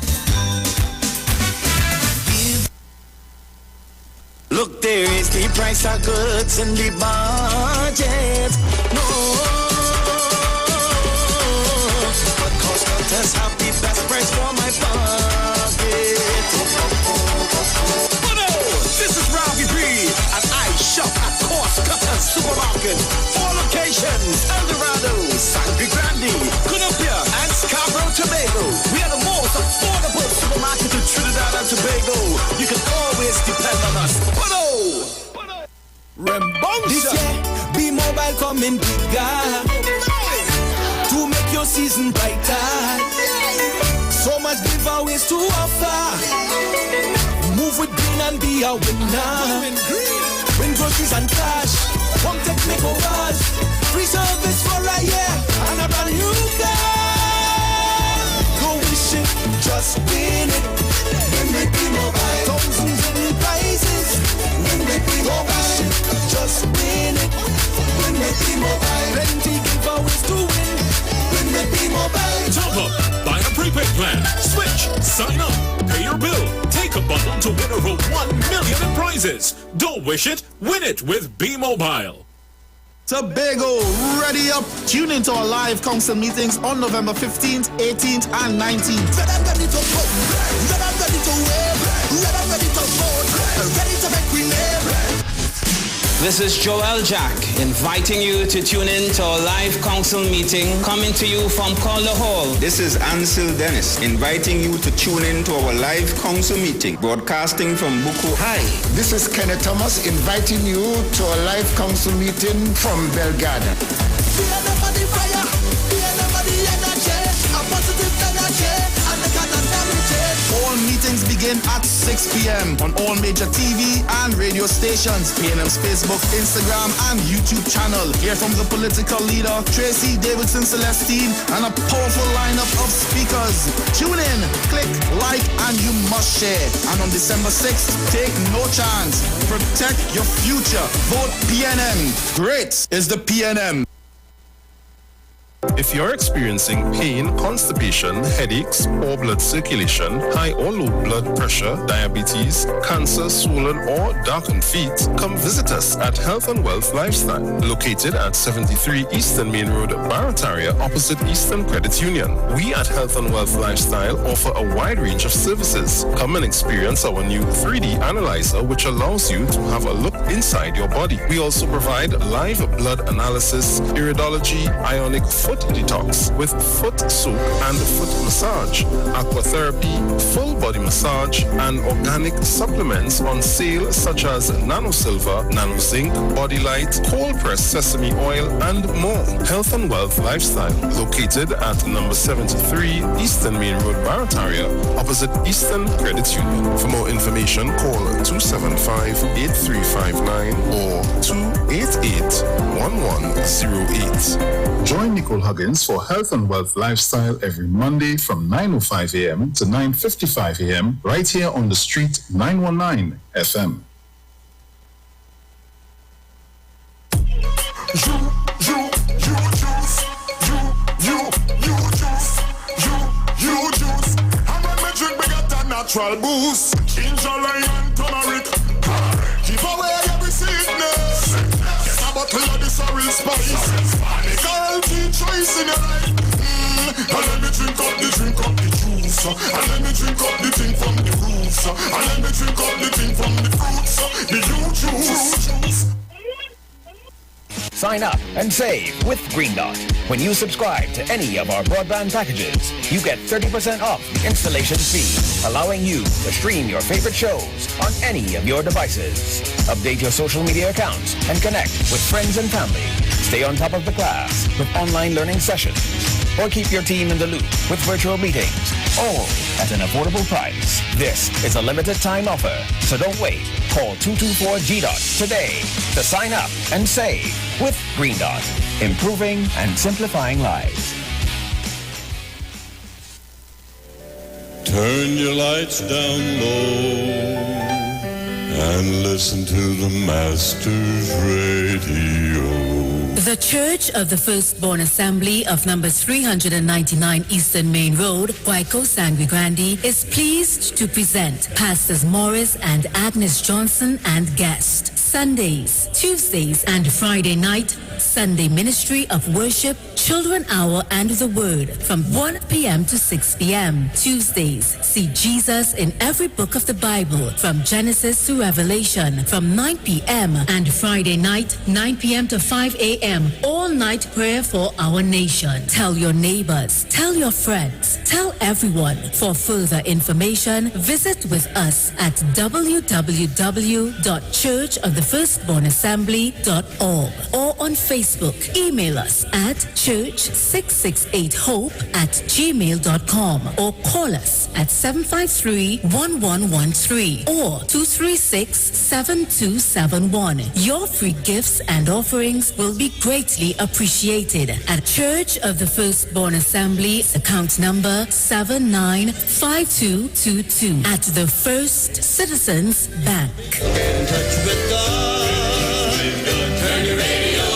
Look, there is the price of goods in the budget. No, but cost cutters have the best price for my pocket. This is Robbie B, and I shop at Cost Cutters Supermarket. All locations: El Dorado, Sangre Grande, Columbia, and Scarborough, Tobago. We are the most affordable supermarket in Trinidad and Tobago. You can always depend on us. This year, B-Mobile coming bigger to make your season brighter. So much giveaways to offer. Move with green and be a winner. Win groceries and cash. Come take makeovers. Free service for a year and a brand new car. Go wish it, just win it. Win with B-Mobile. Thousands in prizes. Win with B-Mobile. Just win it. Win with B-Mobile. Plenty giveaways to win. Win with B-Mobile. Top up, buy a prepaid plan, switch, sign up, pay your bill, take a bundle to win over 1 million in prizes. Don't wish it, win it with B-Mobile. Tobago, ready up. Tune into our live council meetings on November 15th, 18th, and 19th. Ready to vote, ready to wave, ready to vote, ready to make we live. This is Joel Jack inviting you to tune in to our live council meeting coming to you from Calder Hall. This is Ansel Dennis inviting you to tune in to our live council meeting broadcasting from Buku. Hi, this is Kenneth Thomas inviting you to a live council meeting from Belgrade. All meetings begin at 6 p.m. on all major TV and radio stations, PNM's Facebook, Instagram, and YouTube channel. Hear from the political leader, Tracy Davidson Celestine, and a powerful lineup of speakers. Tune in, click, like, and you must share. And on December 6th, take no chance. Protect your future. Vote PNM. Great is the PNM. If you're experiencing pain, constipation, headaches, poor blood circulation, high or low blood pressure, diabetes, cancer, swollen or darkened feet, come visit us at Health and Wealth Lifestyle, located at 73 Eastern Main Road, Barataria, opposite Eastern Credit Union. We at Health and Wealth Lifestyle offer a wide range of services. Come and experience our new 3D analyzer, which allows you to have a look inside your body. We also provide live blood analysis, iridology, ionic foot detox with foot soak and foot massage, aquatherapy, full body massage, and organic supplements on sale such as Nano Silver, Nano Zinc, Body Light, cold pressed sesame oil, and more. Health and Wealth Lifestyle, located at number 73 Eastern Main Road, Barataria, opposite Eastern Credit Union. For more information, call 275-8359 or 288-1108. Join Nicole Huggins for Health and Wealth Lifestyle every Monday from 9:05 a.m. to 9:55 a.m. right here on the street 919 FM. Natural boost, ginger, lion, turmeric. Give away every sickness. Get a bottle of this real spice. Guaranteed choice in your life. And let me drink up the juice. And let me drink up the thing from the roots. And let me drink up the thing from the fruits. The new juice. Sign up and save with Green Dot. When you subscribe to any of our broadband packages, you get 30% off the installation fee, allowing you to stream your favorite shows on any of your devices. Update your social media accounts and connect with friends and family. Stay on top of the class with online learning sessions, or keep your team in the loop with virtual meetings, all at an affordable price. This is a limited time offer, so don't wait. Call 224-GDOT today to sign up and save with Green Dot, improving and simplifying lives. Turn your lights down low and listen to the Master's Radio. The Church of the Firstborn Assembly of number 399 Eastern Main Road, Waiko Sangre Grande, is pleased to present Pastors Morris and Agnes Johnson and guest. Sundays, Tuesdays, and Friday night, Sunday Ministry of Worship, Children Hour and the Word from 1 p.m. to 6 p.m. Tuesdays, see Jesus in every book of the Bible from Genesis to Revelation from 9 p.m. and Friday night, 9 p.m. to 5 a.m. All night prayer for our nation. Tell your neighbors, tell your friends, tell everyone. For further information, visit with us at www.churchofthefirstbornassembly.org or on Facebook. Email us at church668hope@gmail.com or call us at 753-1113 or 236-7271. Your free gifts and offerings will be greatly appreciated at Church of the Firstborn Assembly, account number 795222 at the First Citizens Bank. Get in touch with God. Turn your radio on.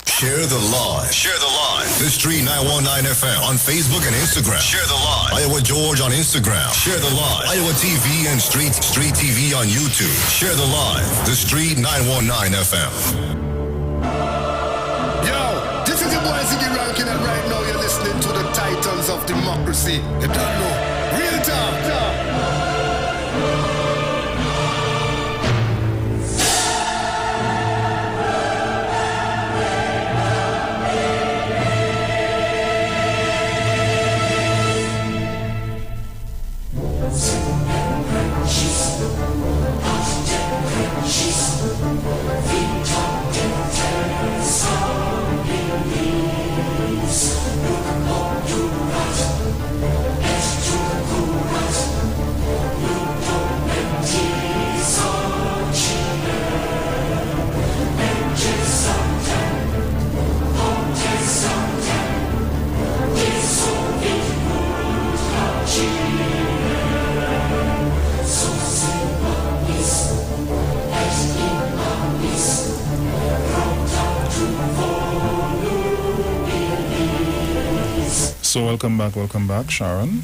Share the live. Share the live. The Street 919 FM on Facebook and Instagram. Share the live. Iowa George on Instagram. Share the live. Iowa TV and Street TV on YouTube. Share the live. The Street 919 FM. Yo, this is your boy Ziggy Rankin, and right now you're listening to the Titans of Democracy. You don't know. Real talk. So welcome back, Sharon.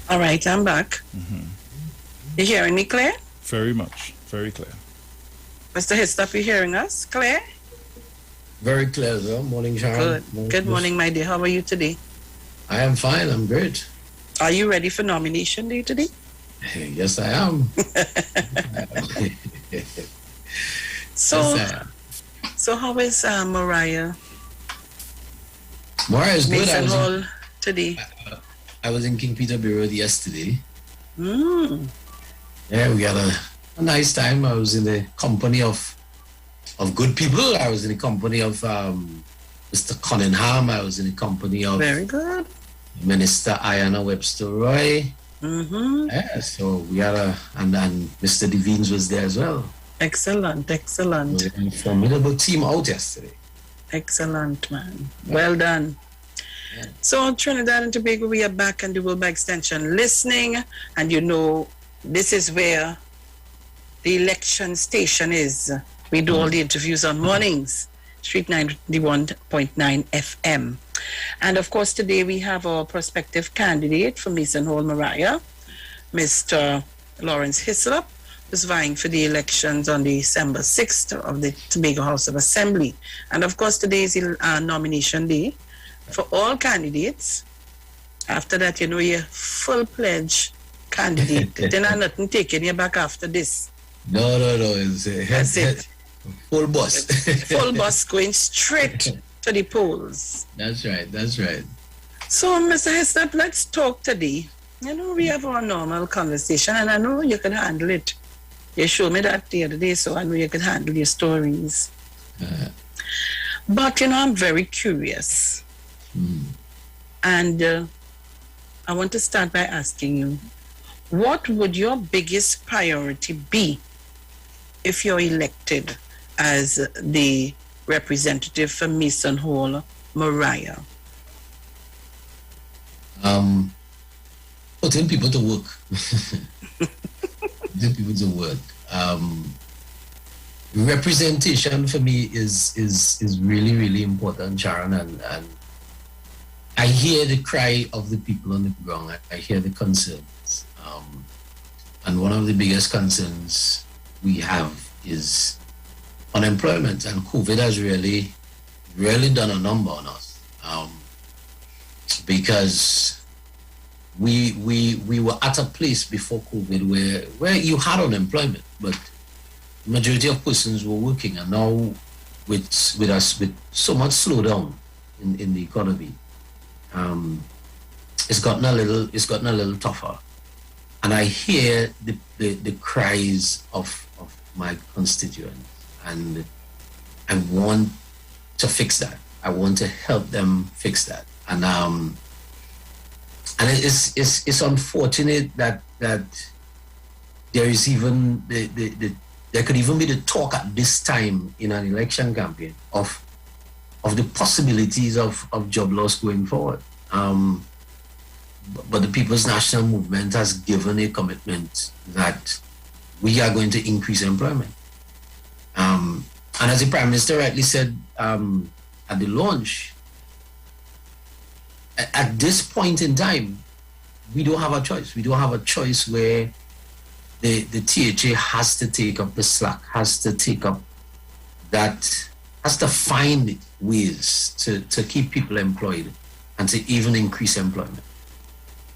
All right, I'm back. You hearing me, Claire? Very much, very clear. Mr. Hislop, you hearing us, Claire? Very clear, though. Morning, Sharon. Good. Good morning, my dear. How are you today? I am fine. I'm great. Are you ready for nomination day today? Yes, I am. So, Yes, I am. so how is Mariah? Mariah is good. Mason Hall today. I was in King Peter Road yesterday. Mm. Yeah, we had a nice time. I was in the company of good people. I was in the company of Mr. Cunningham. I was in the company of Very good. Minister Ayanna Webster Roy. Mm-hmm. Yeah, so we had and Mr. Devines was there as well. Excellent, excellent. We had a formidable team out yesterday. Excellent, man. Well done. So Trinidad and Tobago, we are back on the World by Extension listening, and you know this is where the election station is. We do all the interviews on mornings, Street 91.9 FM. And of course today we have our prospective candidate for Mason Hall Mariah, Mr. Lawrence Hislop, who's vying for the elections on December 6th of the Tobago House of Assembly. And of course today is nomination day for all candidates. After that, you know, you're full-pledged candidate. Then I'm nothing taking you back after this. No. That's it. Full bus. Full bus going straight to the polls. That's right. So, Mr. Hislop, let's talk today. You know, we have our normal conversation, and I know you can handle it. You showed me that the other day, so I know you can handle your stories. But, you know, I'm very curious. And I want to start by asking you, what would your biggest priority be if you're elected as the representative for Mason Hall Mariah? Putting people to work. Putting people to work. Representation for me is really, really important, Sharon, and I hear the cry of the people on the ground. I hear the concerns. And one of the biggest concerns we have is unemployment, and COVID has really done a number on us. Because we were at a place before COVID where you had unemployment, but the majority of persons were working, and now with so much slowdown in the economy, it's gotten a little tougher. And I hear the cries of my constituents, and I want to fix that. I want to help them fix that. And it's unfortunate that there is even there could even be the talk at this time in an election campaign of the possibilities of job loss going forward. But the People's National Movement has given a commitment that we are going to increase employment. And as the Prime Minister rightly said at the launch, at this point in time, we don't have a choice. We don't have a choice where the THA has to take up the slack, has to find ways to keep people employed and to even increase employment.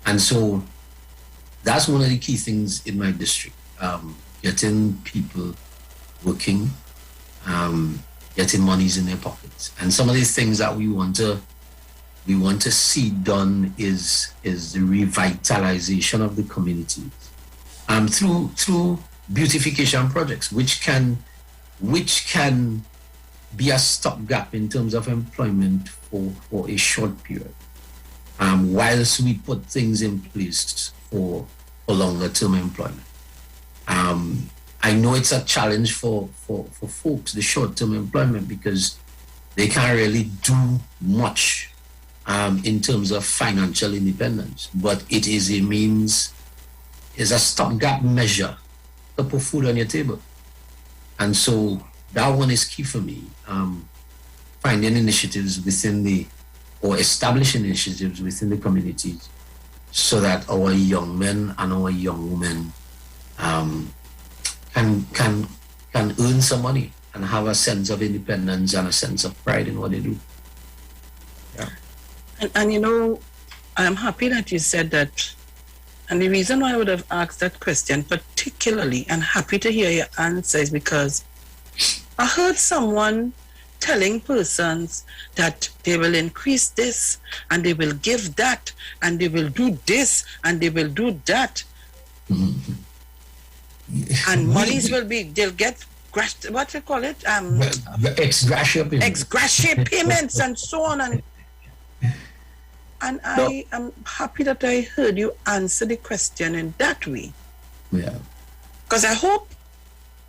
And so that's one of the key things in my district, getting people working, getting monies in their pockets. And some of these things that we want to see done is the revitalization of the communities through beautification projects, which can be a stopgap in terms of employment for a short period, whilst we put things in place for longer term employment. I know it's a challenge for folks, the short term employment, because they can't really do much in terms of financial independence, but it is a stopgap measure to put food on your table. And so that one is key for me. Finding initiatives within the or establish initiatives within the communities so that our young men and our young women can earn some money and have a sense of independence and a sense of pride in what they do. Yeah. And you know, I'm happy that you said that. And the reason why I would have asked that question particularly, and happy to hear your answer, is because I heard someone telling persons that they will increase this and they will give that and they will do this and they will do that. Mm-hmm. And monies will be, they'll get, what you call it? Ex gratia payments. Ex gratia payments and so on. And I am happy that I heard you answer the question in that way. Yeah. Because I hope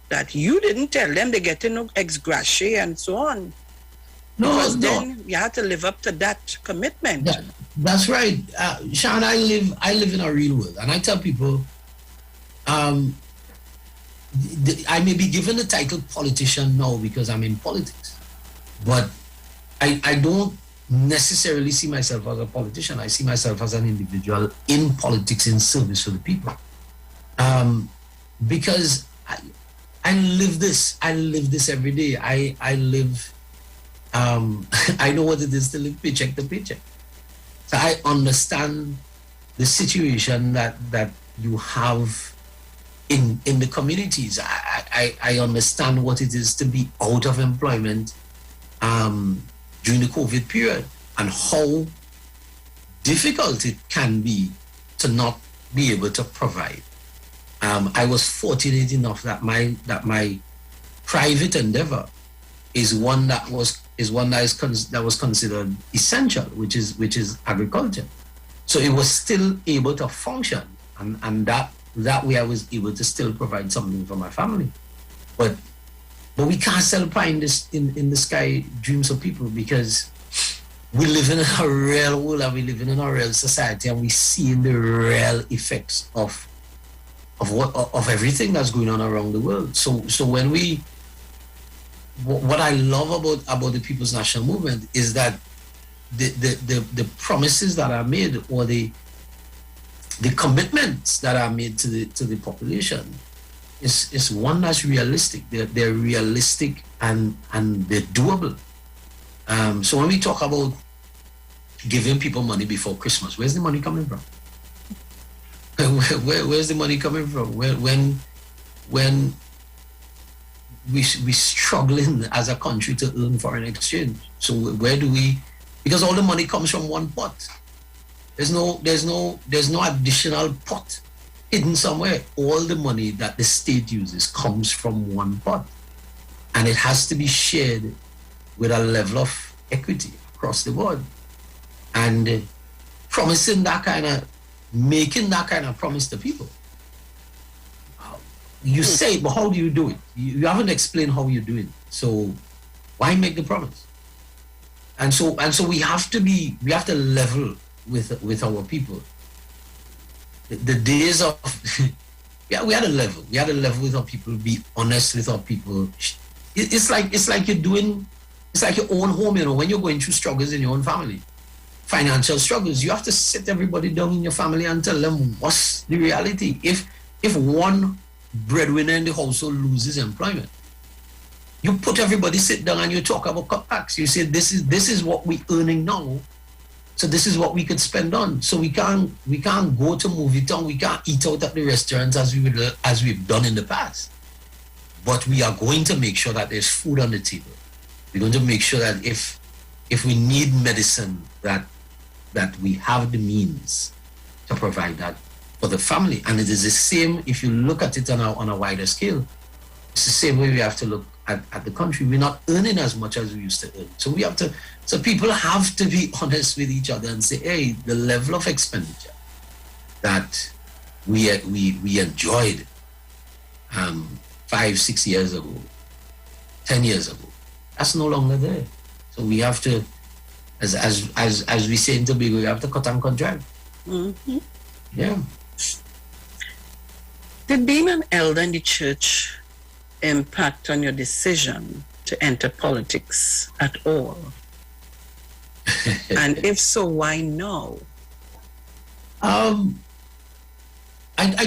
that you didn't tell them they're getting ex gratia and so on. Because then you have to live up to that commitment. That's right. Sean, I live in a real world. And I tell people, I may be given the title politician now because I'm in politics. But I don't necessarily see myself as a politician. I see myself as an individual in politics in service for the people. Because I live this. I live this every day. I live, I know what it is to live paycheck to paycheck. So I understand the situation that you have in the communities. I understand what it is to be out of employment during the COVID period and how difficult it can be to not be able to provide. I was fortunate enough that my private endeavor is one that was considered essential, which is agriculture. So it was still able to function, and that way I was able to still provide something for my family. But we can't sell pie in the sky dreams of people, because we live in a real world and we live in a real society, and we see the real effects of everything that's going on around the world. So when what I love about the People's National Movement is that the promises that are made, or the commitments that are made to the population is one that's realistic. They're realistic and they're doable. So when we talk about giving people money before Christmas, where's the money coming from? Where's the money coming from? When we struggling as a country to earn foreign exchange. So where do we? Because all the money comes from one pot. There's no additional pot hidden somewhere. All the money that the state uses comes from one pot, and it has to be shared with a level of equity across the board. And making that kind of promise to people. You say it, but how do you do it? You haven't explained how you do it. So why make the promise? And so we have to level with our people. The days of we had a level with our people, be honest with our people. It's like your own home, when you're going through struggles in your own family, financial struggles, you have to sit everybody down in your family and tell them what's the reality. If one breadwinner in the household loses employment, you put everybody sit down and you talk about cutbacks. You say this is what we're earning now, so this is what we could spend on. So we can't go to movie town, we can't eat out at the restaurants as we've done in the past. But we are going to make sure that there's food on the table. We're going to make sure that if we need medicine, that we have the means to provide that for the family. And it is the same if you look at it on a wider scale. It's the same way we have to look at the country. We're not earning as much as we used to earn. So people have to be honest with each other and say, hey, the level of expenditure that we enjoyed 5-6 years ago, 10 years ago, that's no longer there. So we have to, as we say in Tobago, we have to cut and contract. Mm-hmm. Yeah. Did being an elder in the church impact on your decision to enter politics at all? And if so, why now? I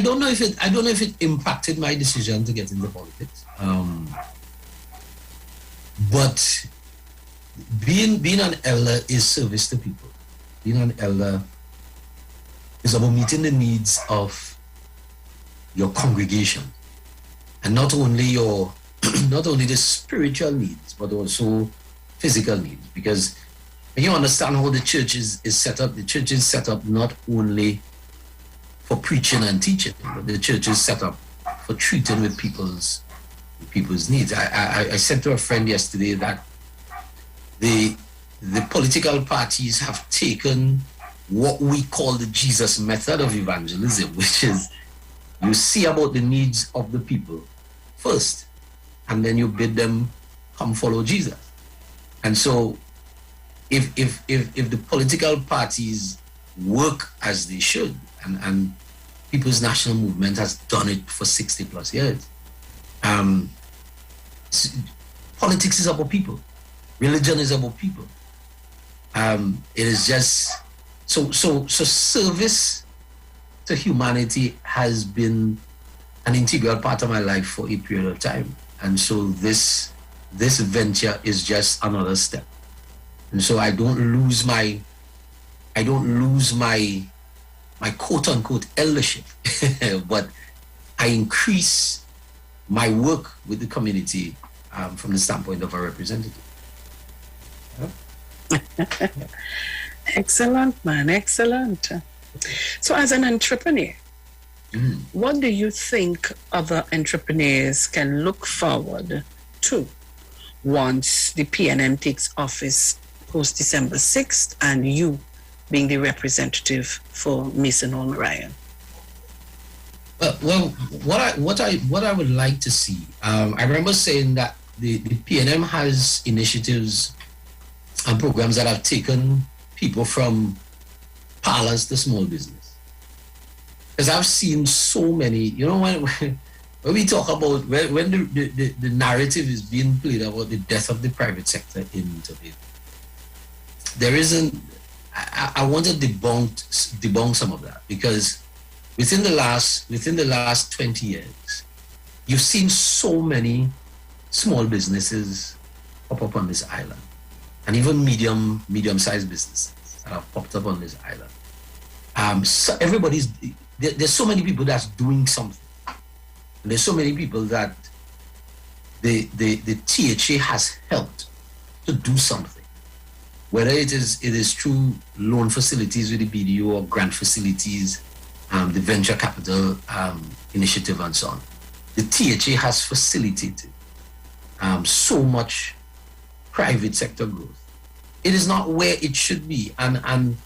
don't know if it impacted my decision to get into politics. But being an elder is service to people. Being an elder is about meeting the needs of your congregation, and not only the spiritual needs, but also physical needs. Because when you understand how the church is set up, the church is set up not only for preaching and teaching, but the church is set up for treating with people's needs. I said to a friend yesterday that the political parties have taken what we call the Jesus method of evangelism, which is you see about the needs of the people first, and then you bid them come follow Jesus. And so if the political parties work as they should, and People's National Movement has done it for 60 plus years, politics is about people. Religion is about people. It is just so service to humanity has been an integral part of my life for a period of time, and so this venture is just another step. And so I don't lose my quote unquote eldership, but I increase my work with the community from the standpoint of a representative. Excellent, man, excellent. So as an entrepreneur, what do you think other entrepreneurs can look forward to once the PNM takes office post December 6th and you being the representative for Mason Hall Ryan? Well, what I would like to see, I remember saying that the PNM has initiatives and programs that have taken people from parlors to small business. Because I've seen so many, when we talk about, when the narrative is being played about the death of the private sector in Tobago, there isn't, I want to debunk some of that, because within the last 20 years, you've seen so many small businesses pop up on this island, and even medium-sized businesses that have popped up on this island. So there's so many people that's doing something, and there's so many people that the THA has helped to do something. Whether it is through loan facilities with the BDO or grant facilities, the venture capital initiative and so on. The THA has facilitated so much private sector growth. It is not where it should be, and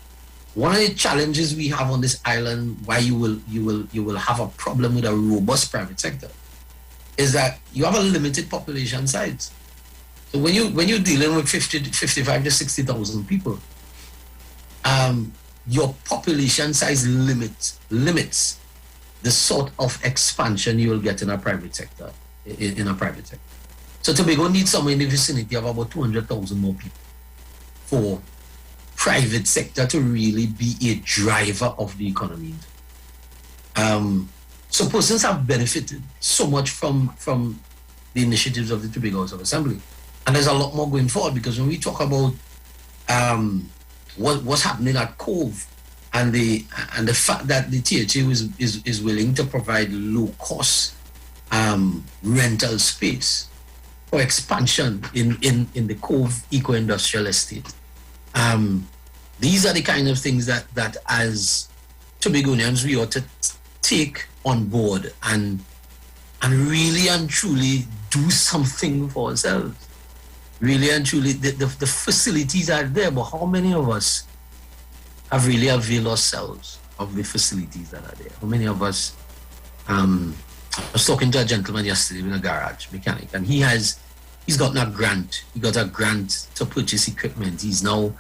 one of the challenges we have on this island, why you will have a problem with a robust private sector, is that you have a limited population size. So when you're dealing with 55 to 60,000 people, your population size limits the sort of expansion you will get in a private sector. So Tobago needs somewhere in the vicinity of about 200,000 more people for private sector to really be a driver of the economy. So persons have benefited so much from the initiatives of the Tobago House of Assembly. And there's a lot more going forward, because when we talk about what's happening at Cove and the fact that the THA is willing to provide low cost rental space for expansion in the Cove Eco-Industrial Estate. These are the kind of things that as Tobagonians we ought to take on board and really and truly do something for ourselves. Really and truly, the facilities are there, but how many of us have really availed ourselves of the facilities that are there? How many of us, I was talking to a gentleman yesterday in a garage mechanic, and he's gotten a grant. He got a grant to purchase equipment. He's now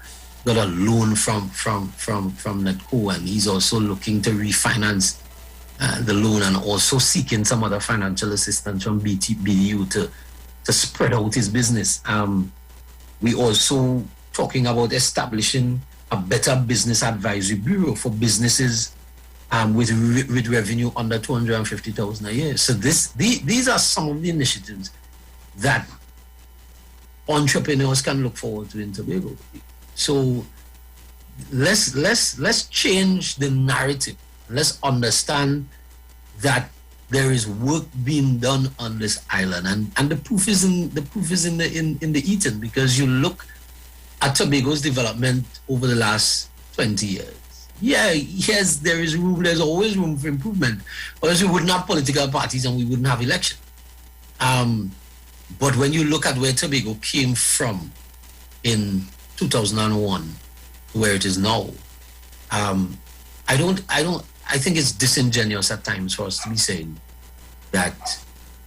got a loan from Netco, and he's also looking to refinance the loan, and also seeking some other financial assistance from BDU to spread out his business. We also talking about establishing a better business advisory bureau for businesses with revenue under 250,000 a year. So these are some of the initiatives that entrepreneurs can look forward to in Tobago. So let's change the narrative. Let's understand that there is work being done on this island, and the proof is in the eating, because you look at Tobago's development over the last 20 years. Yeah, yes, there is room. There's always room for improvement, or else we wouldn't have political parties and we wouldn't have election. But when you look at where Tobago came from in 2001, where it is now, I think it's disingenuous at times for us to be saying that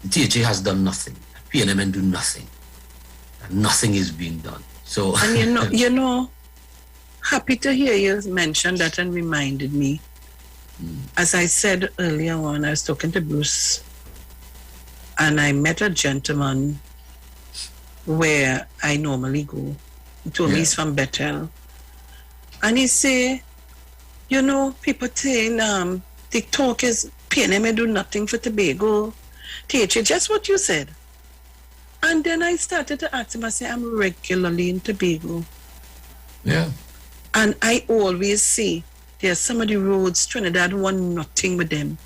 the THA has done nothing, PNMN do nothing, and nothing is being done. So, and you know, happy to hear you mention that, and reminded me. As I said earlier on, I was talking to Bruce, and I met a gentleman where I normally go. He told me he's from Bethel, and he say, you know, people saying the talk is PNM do nothing for Tobago. THA, just what you said. And then I started to ask him, I say, I'm regularly in Tobago. Yeah. And I always see there's some of the roads, Trinidad want nothing with them.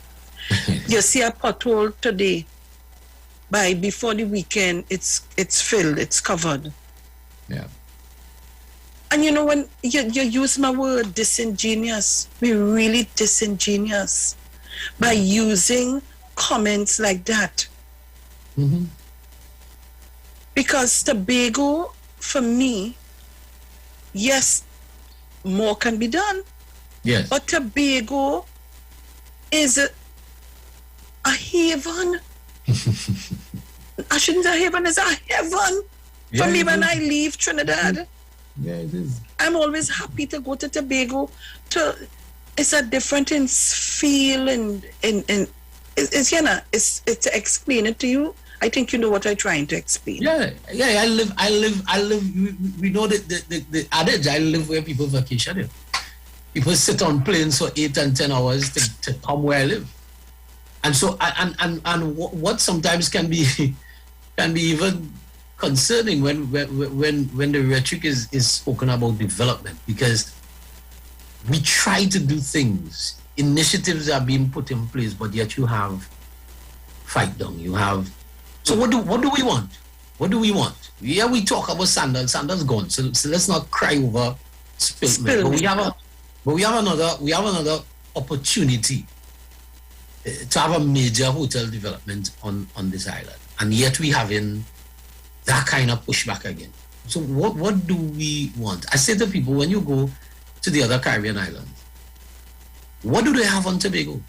You see a pothole today, before the weekend, it's filled, it's covered. Yeah. And you know, when you use my word disingenuous, we're really disingenuous by using comments like that. Mm-hmm. Because Tobago, for me, yes, more can be done. Yes. But Tobago is a haven. I shouldn't say haven, it's a heaven for me when I leave Trinidad. Yeah, it is. I'm always happy to go to Tobago. It's a different feel and it's you know, it's to explain it to you. I think you know what I'm trying to explain. Yeah. I live. We know the adage. I live where people vacation. Here. People sit on planes for 8 and 10 hours to come where I live, and so and what sometimes can be even concerning when the rhetoric is spoken about development, because we try to do things, initiatives are being put in place, but yet you have fight down. You have. So what do we want? What do we want? Yeah, we talk about Sandals. Sandals gone. So let's not cry over spilt milk. But we have another opportunity to have a major hotel development on this island, and yet we having that kind of pushback again. So what do we want? I say to people, when you go to the other Caribbean islands, what do they have on Tobago?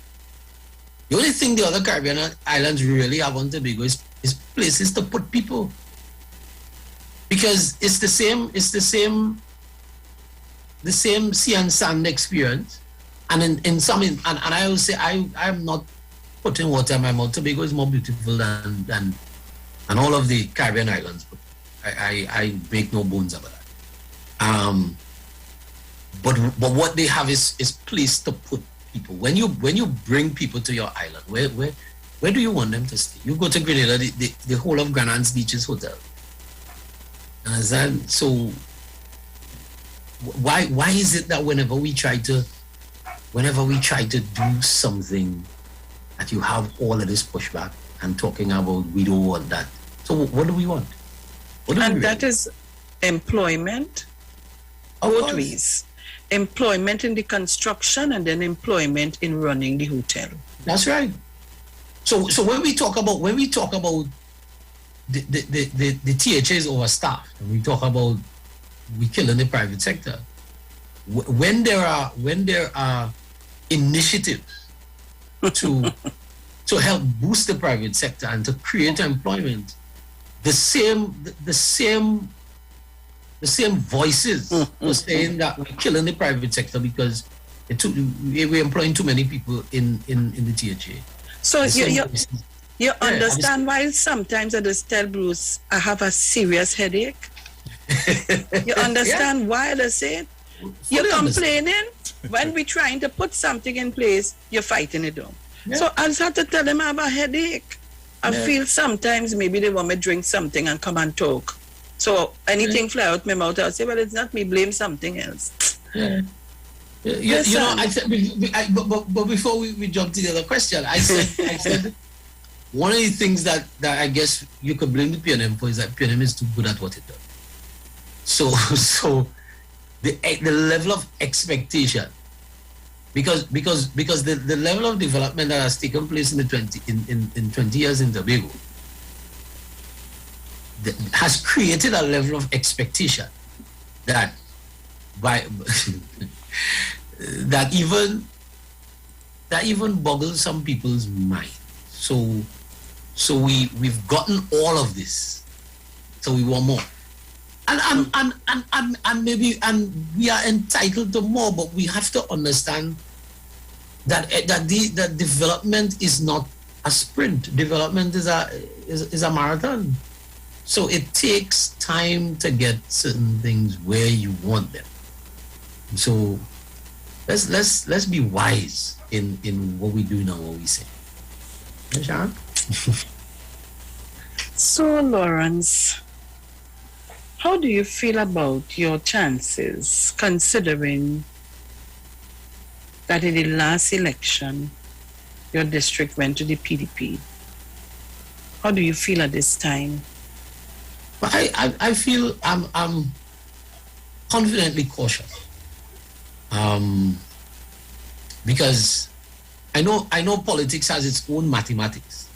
The only thing the other Caribbean islands really have on Tobago is places to put people, because it's the same sea and sand experience, and in some and I will say I'm not putting water in my mouth. Tobago is more beautiful than all of the Caribbean islands, but I make no bones about that. But what they have is place to put people. When you bring people to your island, where do you want them to stay? You go to Grenada, the whole of Granan's Beach is hotel. So why is it that whenever we try to do something, that you have all of this pushback and talking about we don't want that? So what do we want? That is employment, both ways. Employment in the construction and then employment in running the hotel. That's right. So when we talk about the THA is overstaffed, and we talk about we killing the private sector, when there are initiatives to help boost the private sector and to create employment, the same voices are saying that we're killing the private sector because we're employing too many people in the THA. So you understand why sometimes I just tell Bruce I have a serious headache You understand why they say it? You're complaining when we're trying to put something in place, you're fighting it down. Yeah. So I just have to tell them I have a headache. I feel sometimes maybe they want me to drink something and come and talk. So anything fly out my mouth, I'll say, well, it's not me, blame something else. Yeah. You know, I said, but before we jump to the other question, I said, one of the things that I guess you could blame the PNM for is that PNM is too good at what it does. So the level of expectation, because the level of development that has taken place in 20 years in Tobago has created a level of expectation that that even boggles some people's mind. So we've gotten all of this, so we want more. And maybe we are entitled to more, but we have to understand that development is not a sprint. Development is a marathon. So it takes time to get certain things where you want them. So let's be wise in what we do now, what we say. Sharon? So Lawrence, how do you feel about your chances, considering that in the last election, your district went to the PDP? How do you feel at this time? I feel I'm confidently cautious, because I know politics has its own mathematics,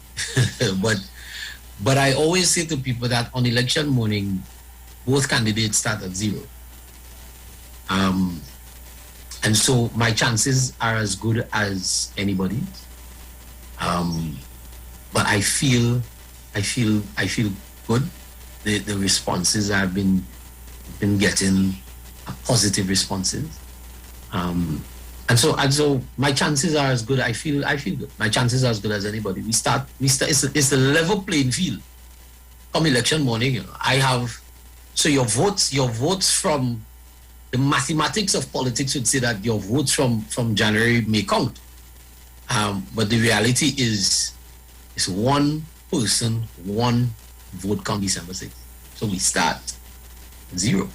but I always say to people that on election morning, both candidates start at zero. And so my chances are as good as anybody's. But I feel good. The responses I've been getting are positive responses. And so my chances are as good. I feel good. My chances are as good as anybody. We start. It's a level playing field. Come election morning, you know, I have. So your votes from the mathematics of politics would say that your votes from January may count. But the reality is one person, one vote come December 6th. So we start zero.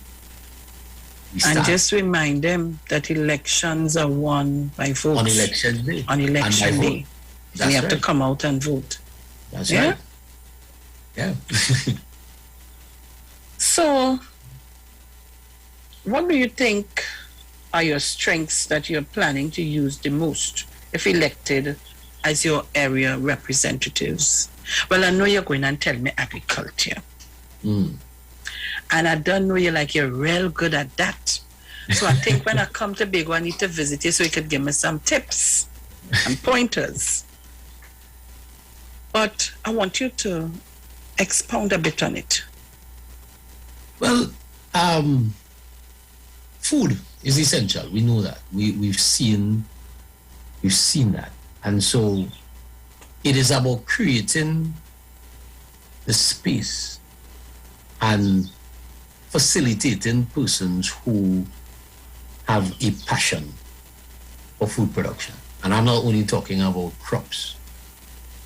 And just remind them that elections are won by votes. On election day. On election day. That's we have to right. come out and vote. That's right. Yeah. So, what do you think are your strengths that you're planning to use the most if elected as your area representatives? Well, I know you're going and tell me agriculture. And I don't know you're real good at that. So I think when I come to Tobago, I need to visit you so you could give me some tips and pointers. But I want you to expound a bit on it. Well, food is essential. We know that. We've seen that. And so it is about creating the space and facilitating persons who have a passion for food production. And I'm not only talking about crops,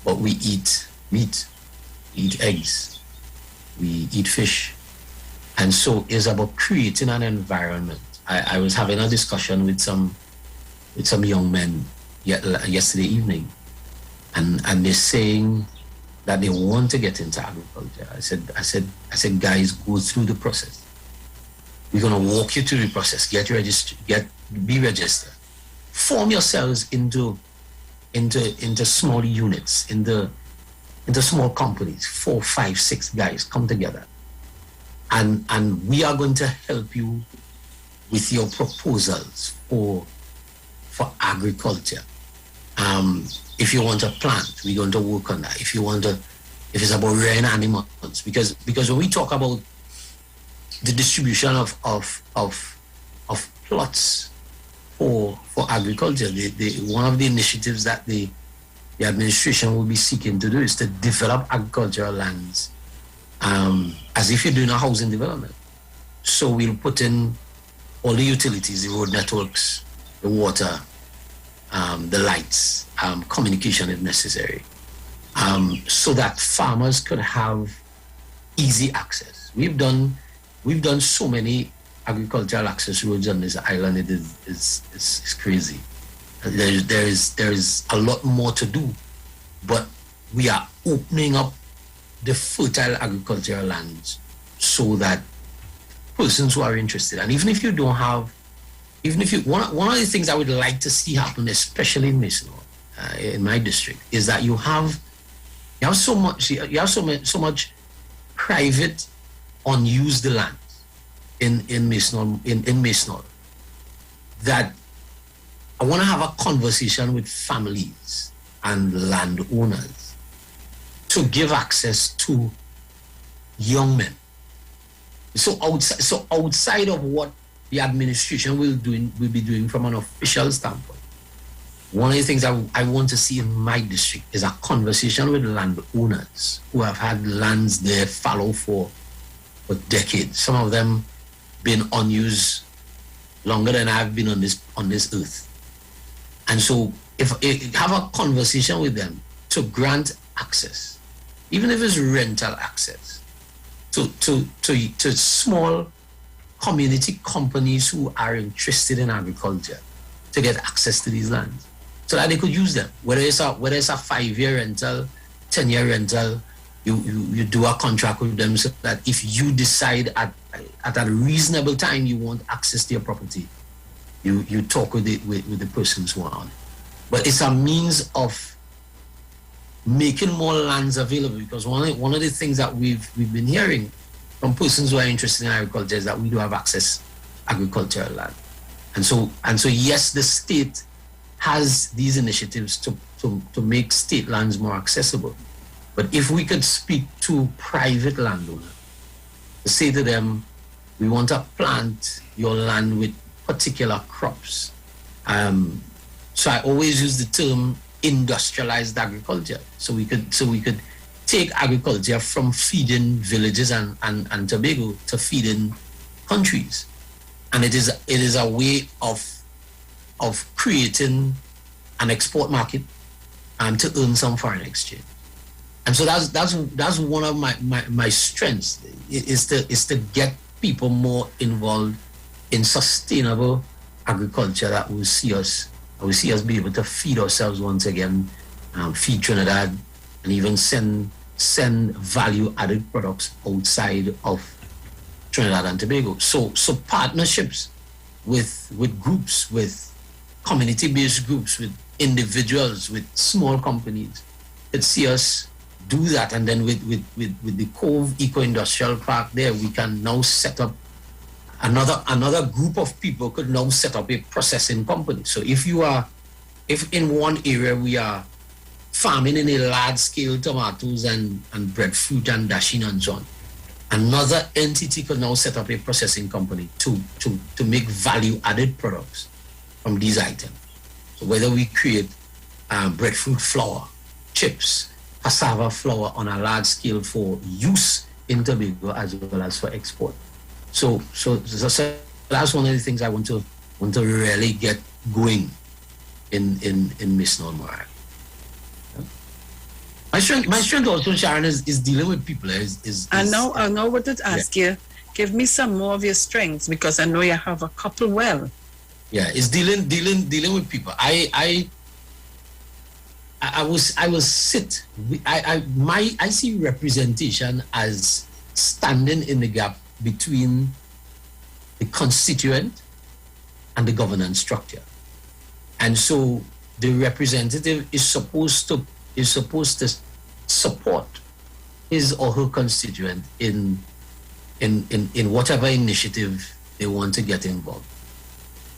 but we eat meat, we eat eggs, we eat fish. And so it's about creating an environment. I was having a discussion with some young men yesterday evening, and they're saying that they want to get into agriculture. I said, guys, go through the process. We're gonna walk you through the process. Get registered. Be registered. Form yourselves into small units, into small companies. 4, 5, 6 guys come together, and we are going to help you with your proposals for agriculture. If you want to plant, we're going to work on that. If it's about rearing animals, because when we talk about the distribution of plots for agriculture, one of the initiatives that the administration will be seeking to do is to develop agricultural lands as if you're doing a housing development. So we'll put in all the utilities, the road networks, the water, the lights, communication if necessary, so that farmers could have easy access. We've done so many agricultural access roads on this island. It is crazy. There is a lot more to do, but we are opening up the fertile agricultural lands so that persons who are interested, and even if you don't have, one of the things I would like to see happen, especially in Mason, in my district, is that you have so much private unused lands in Mason that I want to have a conversation with families and landowners to give access to young men. So outside of what the administration will be doing from an official standpoint, one of the things I want to see in my district is a conversation with landowners who have had lands there fallow for decades. Some of them been unused longer than I've been on this earth. And so if have a conversation with them to grant access, even if it's rental access, to small community companies who are interested in agriculture to get access to these lands so that they could use them. Whether it's a 5-year rental, 10-year rental, you do a contract with them so that if you decide at a reasonable time you want access to your property, you talk with the persons who are on it. But it's a means of making more lands available, because one of the things that we've been hearing from persons who are interested in agriculture is that we do have access agricultural land. And so yes, the state has these initiatives to make state lands more accessible. But if we could speak to private landowners, to say to them, we want to plant your land with particular crops. So I always use the term industrialized agriculture. So we could take agriculture from feeding villages and Tobago to feeding countries. And it is a way of creating an export market to earn some foreign exchange. And so that's one of my strengths is to get people more involved in sustainable agriculture that will see us be able to feed ourselves once again, feed Trinidad, and even send value-added products outside of Trinidad and Tobago. So partnerships with groups, with community-based groups, with individuals, with small companies, that see us do that. And then with the Cove Eco-Industrial Park there, we can now set up another group of people could now set up a processing company. So if in one area we are farming in a large scale tomatoes and breadfruit and dasheen and so on, another entity could now set up a processing company to make value added products from these items. So whether we create breadfruit flour, chips, cassava flour on a large scale for use in Tobago as well as for export. So that's one of the things I want to really get going in Miss Normal. My strength also, Sharon, is dealing with people. I know what to ask you. Give me some more of your strengths, because I know you have a couple well. Yeah, it's dealing with people. I see representation as standing in the gap between the constituent and the governance structure. And so the representative is supposed to support his or her constituent in whatever initiative they want to get involved.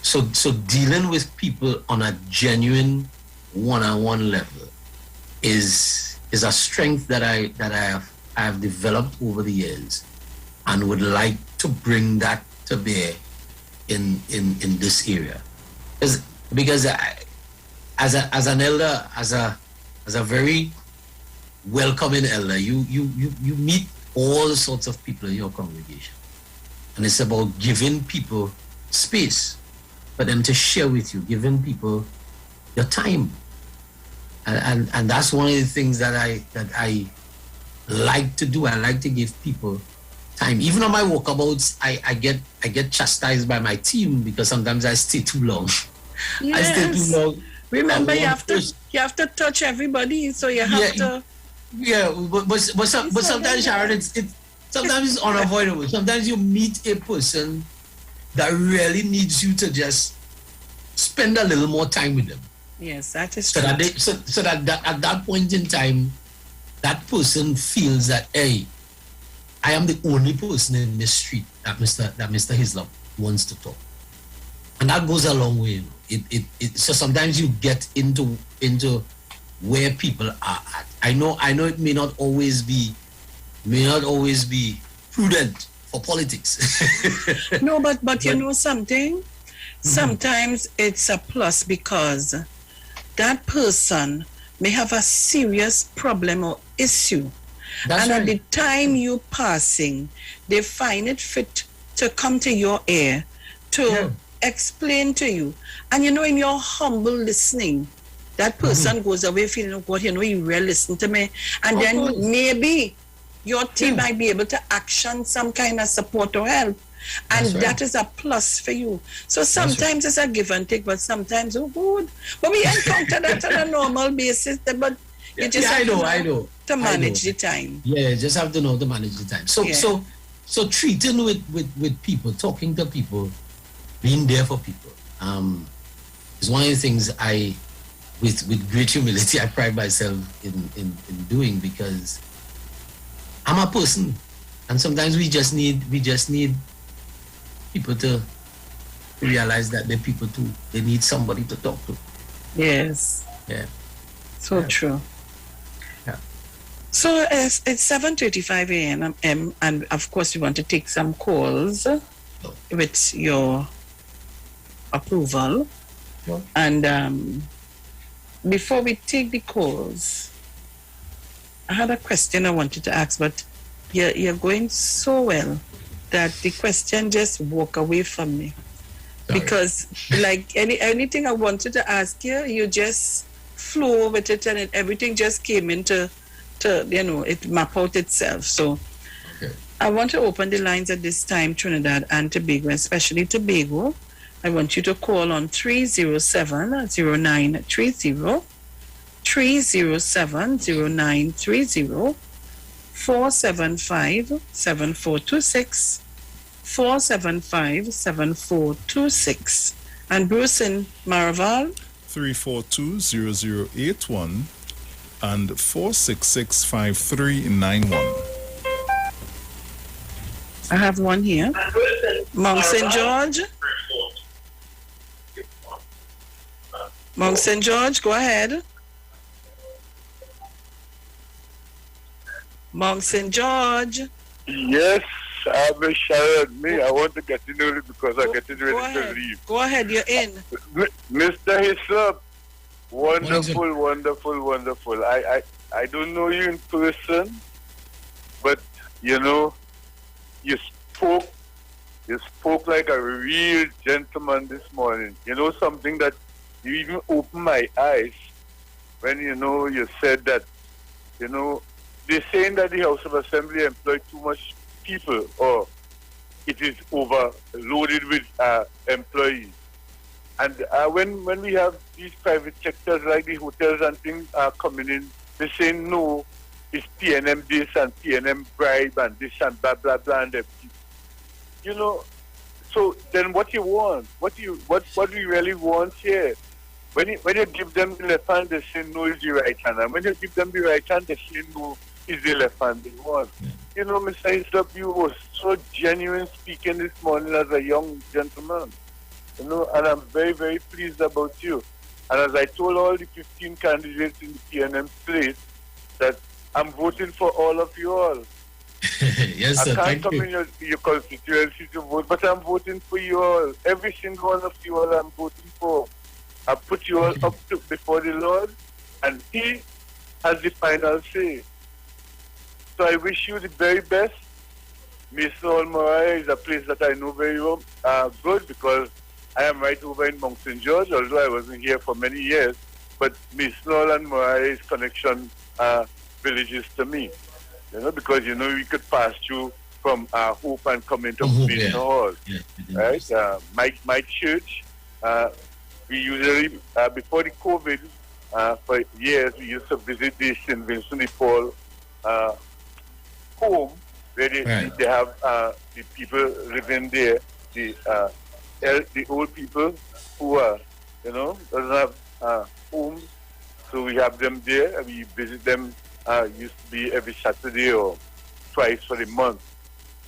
So dealing with people on a genuine one-on-one level is a strength that I have developed over the years, and would like to bring that to bear in this area, because as an elder, as a very welcoming elder, you meet all sorts of people in your congregation, And it's about giving people space for them to share with you, giving people your time. And that's one of the things that I like to do. I like to give people time. Even on my walkabouts, I get chastised by my team because sometimes I stay too long. Yes. I stay too long. Remember, you have to touch everybody, so you have to. Yeah, but sometimes, Sharon, it's sometimes it's unavoidable. Sometimes you meet a person that really needs you to just spend a little more time with them. Yes, that is so true. That at that point in time, that person feels that, hey, I am the only person in this street that Mr. Hislop wants to talk, and that goes a long way. So sometimes you get into where people are at. I know it may not always be prudent for politics. No, but you know something? Sometimes it's a plus because that person may have a serious problem or issue. That's and right. at the time you passing, they find it fit to come to your ear to explain to you. And you know, in your humble listening, that person goes away feeling, oh God, you know, you really listen to me. And Of then course. maybe your team might be able to action some kind of support or help. And That's right. that is a plus for you. So sometimes it's a give and take, but sometimes, oh good. But we encounter that on a normal basis. But you just have I know. to manage the time. Yeah, you just have to know to manage the time. So treating with people, talking to people, being there for people, is one of the things I, with great humility, I pride myself in doing, because I'm a person, and sometimes we just need people to realize that they're people too. They need somebody to talk to. Yes. Yeah. So true. Yeah. So it's 7:35 a.m. and of course we want to take some calls with your approval. Sure. And before we take the calls, I had a question I wanted to ask, but you're going so well that the question just walk away from me. Sorry. Because like anything I wanted to ask you, you just flew with it, and everything just came into it map out itself. So okay. I want to open the lines at this time, Trinidad and Tobago, especially Tobago. I want you to call on 307-0930, 307-0930, 475-7426, 475-7426. And Bruce in Maraval, 342-0081 and 466-5391. I have one here. Mount St. George. Mount St. George, go ahead. Mount St. George. Yes, Miss Sharon. I want to get in early because I'm getting ready to leave. Go ahead, you're in. Mr. Hislop, wonderful, wonderful. I don't know you in person, but you know, you spoke like a real gentleman this morning. You know, something that you even opened my eyes when, you know, you said that, you know, they're saying that the House of Assembly employed too much people, or it is overloaded with employees. And when we have these private sectors like the hotels and things are coming in, they're saying no, it's PNM this and PNM bribe and this and blah blah blah and everything. You know, so then what you want? What we really want here? When you give them the left hand, they say no is the right hand, and when you give them the right hand, they say no is the left hand they want. You know, Mr. Hislop, you were so genuine speaking this morning as a young gentleman. You know, and I'm very, very pleased about you. And as I told all the 15 candidates in the PNM slate, that I'm voting for all of you all. Yes, sir. I can't come in your constituency to vote, but I'm voting for you all. Every single one of you all I'm voting for. I put you all up before the Lord, and He has the final say. So I wish you the very best. Mason Moriah is a place that I know very well, good, because I am right over in Mount St. George, although I wasn't here for many years. But Mason and Moriah is connection villages to me, because we could pass through from Hope and come into Mason Hall, right? My church, we usually before the COVID, for years we used to visit the St. Vincent de Paul home, where they have the people living there, the old people who doesn't have homes, so we have them there and we visit them. Used to be every Saturday or twice for the month.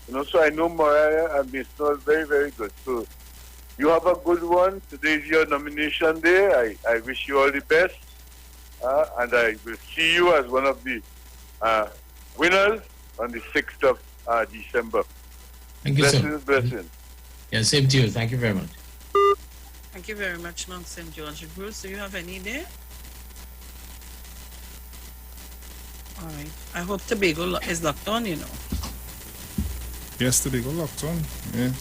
So I know Mariah and Mason very, very good. So you have a good one. Today's your nomination day. I wish you all the best, and I will see you as one of the winners on the 6th of December. Thank you, sir. Blessings. Yeah, same to you. Thank you very much. Thank you very much, Mount St. George. Bruce, do you have any there? All right. I hope Tobago is locked on, Yes, Tobago locked on. Yeah.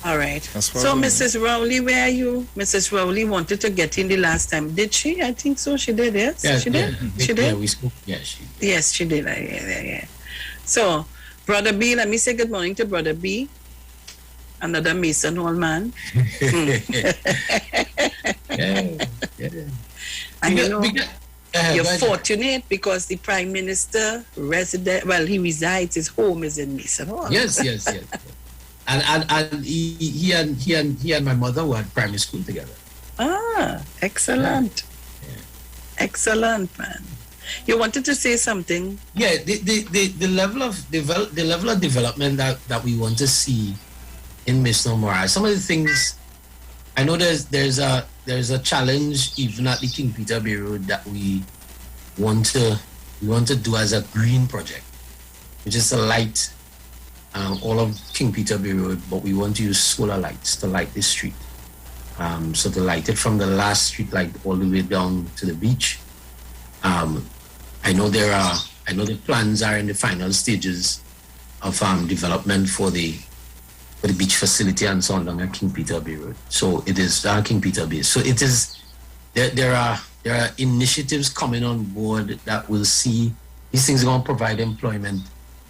All right. So, Mrs. Rowley, where are you? Mrs. Rowley wanted to get in the last time. Did she? I think so. She did, yes? Yeah, she did? She did? Yeah, we spoke. Yeah, she did. Yes, she did. Yeah. So, Brother B, let me say good morning to Brother B. Another Mason Hall man. And you're fortunate because the Prime Minister he resides, his home is in Mason Hall. Yes. And he and my mother were at primary school together. Ah, excellent. Yeah. Excellent, man. You wanted to say something? Yeah, the level of development that we want to see in Mason Moriah. Some of the things I know there's a challenge even at the King Peter Bay Road that we want to do as a green project, which is to light all of King Peter Bay Road, but we want to use solar lights to light this street. So to light it from the last street light all the way down to the beach. I know the plans are in the final stages of development for the beach facility and so on along King Peter Bay Road. So it is King Peter Bay. So it is there are initiatives coming on board that will see these things are going to provide employment,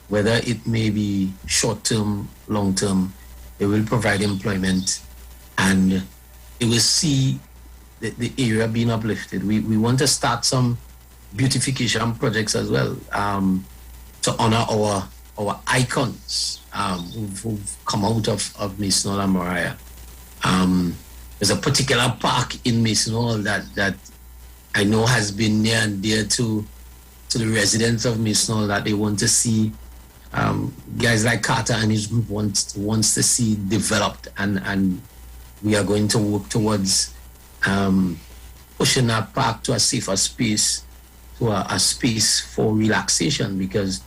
whether it may be short term, long term. It will provide employment, and it will see the area being uplifted. We want to start some beautification projects as well to honor our icons who've come out of Mason Hall and Moriah. There's a particular park in Mason Hall that I know has been near and dear to the residents of Mason Hall that they want to see. Guys like Carter and his group wants to see developed, and we are going to work towards pushing that park to a safer space, to a space for relaxation, because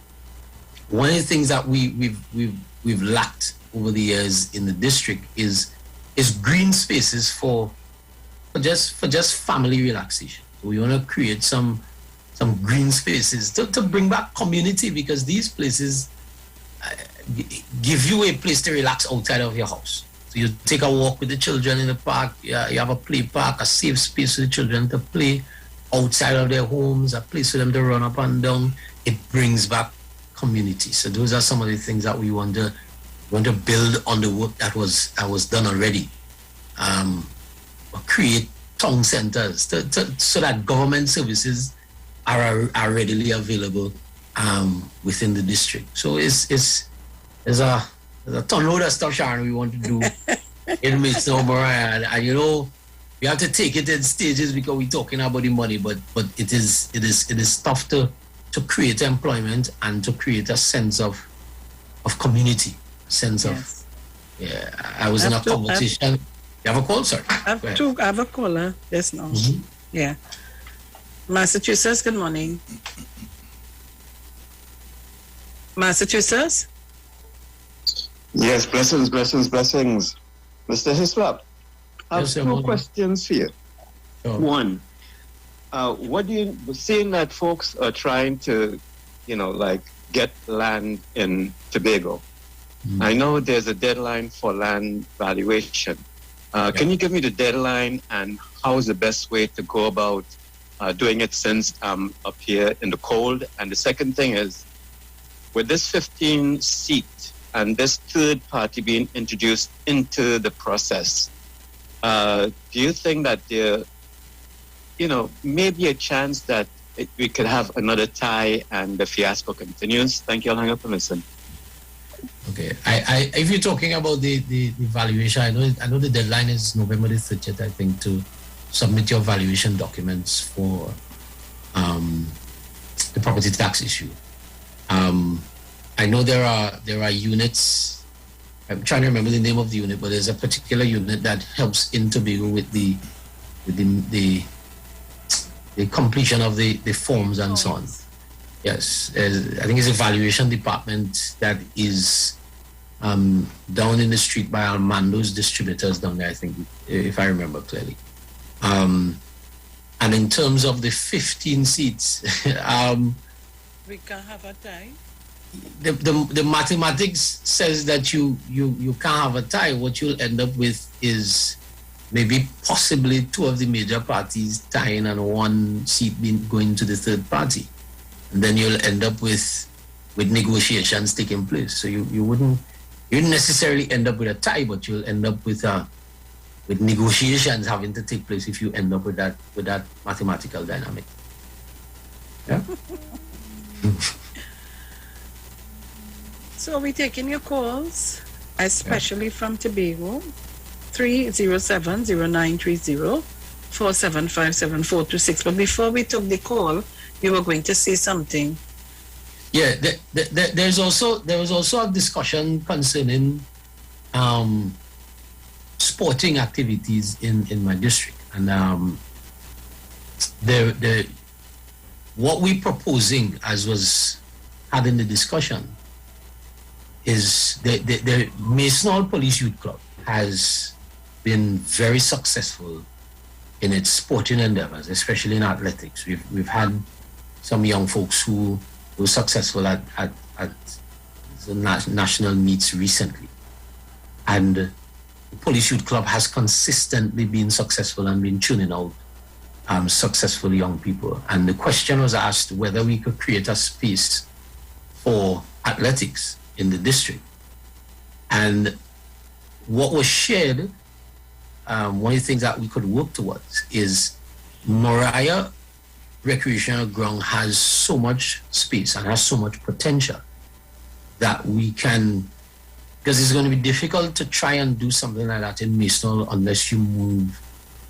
one of the things that we've lacked over the years in the district is green spaces for just family relaxation. We want to create some green spaces to bring back community, because these places give you a place to relax outside of your house. So you take a walk with the children in the park, you have a play park, a safe space for the children to play outside of their homes, a place for them to run up and down. It brings back community. So those are some of the things that we want to build on the work that was done already. Create town centers so that government services are readily available within the district. So there's a ton load of stuff, Sharon, we want to do in Mason Moriah, and we have to take it in stages because we're talking about the money, but it is tough to create employment and to create a sense of community, I was in a conversation. You have a call, sir? I have a caller. Yes, no. Mm-hmm. Yeah. Massachusetts, good morning. Massachusetts? Yes, blessings. Mr. Hislop, I have two questions for you. Oh. One, what do you, seeing that folks are trying to, get land in Tobago, I know there's a deadline for land valuation. Can you give me the deadline and how is the best way to go about doing it since I'm up here in the cold? And the second thing is, with this 15 seat and this third party being introduced into the process, do you think that there, maybe a chance that we could have another tie and the fiasco continues? Thank you. I'll hang up and listen. Okay. If you're talking about the valuation, I know the deadline is November the 30th, I think, to submit your valuation documents for the property tax issue. I know there are units. I'm trying to remember the name of the unit, but there's a particular unit that helps in Tobago with the completion of the forms and so on. Yes, I think it's a valuation department that is down in the street by Armando's distributors down there, I think, if I remember clearly. And in terms of the 15 seats, we can have a tie. The mathematics says that you can't have a tie. What you'll end up with is maybe possibly two of the major parties tying and one seat going to the third party. And then you'll end up with negotiations taking place. So you wouldn't necessarily end up with a tie, but you'll end up with negotiations having to take place if you end up with that mathematical dynamic. Yeah. So we're taking your calls, especially from Tobago, 307-0930, 4757-426. But before we took the call, you were going to say something. Yeah, there was also a discussion concerning sporting activities in my district, and what we're proposing, as was had in the discussion, is the Mason Police Youth Club has been very successful in its sporting endeavors, especially in athletics. We've had some young folks who were successful at the national meets recently, and the Police Youth Club has consistently been successful and been tuning out successful young people. And the question was asked whether we could create a space for athletics in the district. And what was shared, one of the things that we could work towards is Moriah Recreational Ground has so much space and has so much potential that we can, because it's going to be difficult to try and do something like that in Mason unless you move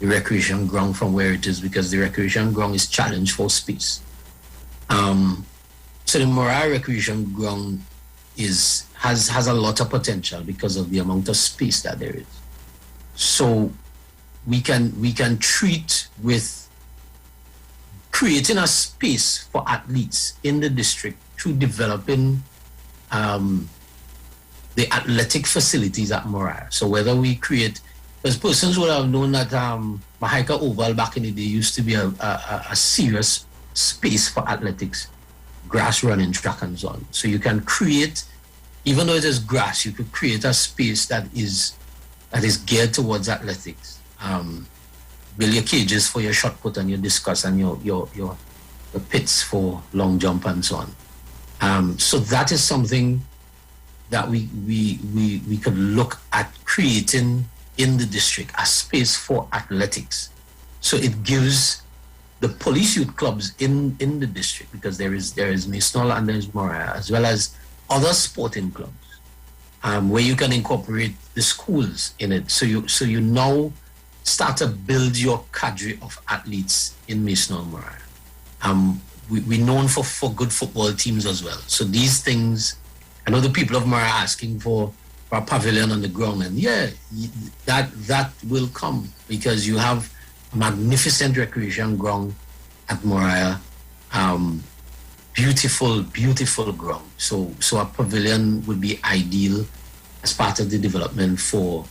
the recreation ground from where it is, because the recreation ground is challenged for space. So the Moriah Recreation Ground has a lot of potential because of the amount of space that there is. So we can treat with creating a space for athletes in the district through developing the athletic facilities at Moriah. So whether we create, because persons would have known that Mahika Oval back in the day used to be a serious space for athletics, grass running, track and so on. So you can create, even though it is grass, you could create a space that is geared towards athletics. Build your cages for your shot put and your discus and your pits for long jump and so on. So that is something that we could look at creating in the district, a space for athletics. So it gives the police youth clubs in the district, because there is Mason and there is Moriah, as well as other sporting clubs, where you can incorporate the schools in it. So you now start to build your cadre of athletes in Mason and Moriah. We're known for good football teams as well. So these things, I know the people of Moriah are asking for a pavilion on the ground, and yeah, that will come, because you have a magnificent recreation ground at Moriah. Beautiful ground. So a pavilion would be ideal as part of the development for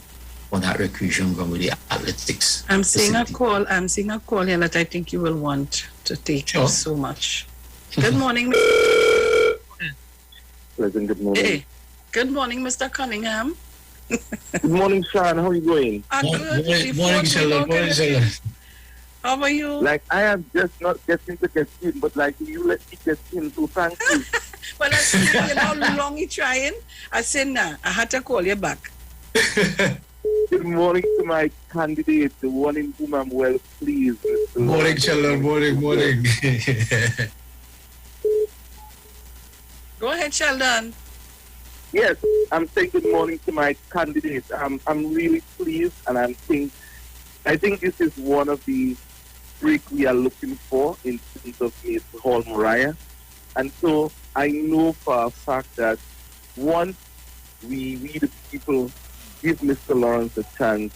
that recreation ground with the athletics. I'm seeing a call here that I think you will want to take. Sure. So much. Good morning. Pleasant good morning. Hey. Good morning, Mr. Cunningham. Good morning, Sean. How are you going? Morning, Sheldon. Morning, Sheldon. How are you? Like, I am just not getting to get in, but like, you let me get in, so thank you. Well, I see you know how long you trying. I said, nah, I had to call you back. Good morning to my candidate, the one in whom I'm well pleased. Morning, Sheldon. Morning. Go ahead, Sheldon. Yes, I'm saying good morning to my candidate. I'm really pleased, and I think this is one of the break we are looking for in terms of Mason Hall Moriah. And so I know for a fact that once we the people give Mr. Lawrence a chance,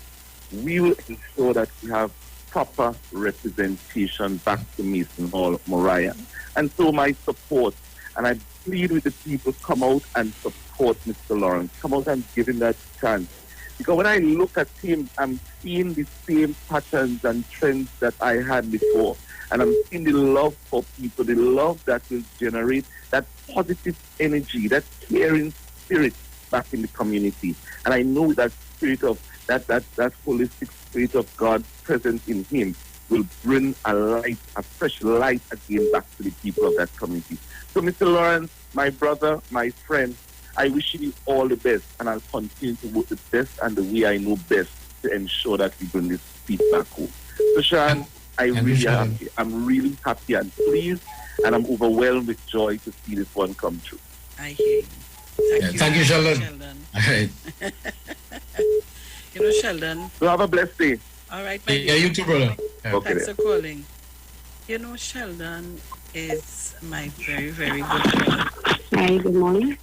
we will ensure that we have proper representation back to Mason Hall Moriah. And so my support, and I plead with the people, come out and support Mr. Lawrence. Come out and give him that chance. Because when I look at him, I'm seeing the same patterns and trends that I had before. And I'm seeing the love for people, the love that will generate that positive energy, that caring spirit back in the community. And I know that spirit of that holistic spirit of God present in him will bring a fresh light again back to the people of that community. So Mr. Lawrence, my brother, my friend, I wish you all the best, and I'll continue to work the best and the way I know best to ensure that we bring this peace back home. So Sean, I'm really happy and pleased, and I'm overwhelmed with joy to see this one come true. I hear you. Thank you, Sheldon. All right. You know, Sheldon. So have a blessed day. All right, you too, brother. Okay. Thanks for calling. You know, Sheldon is my very, very good friend. Hi, good morning.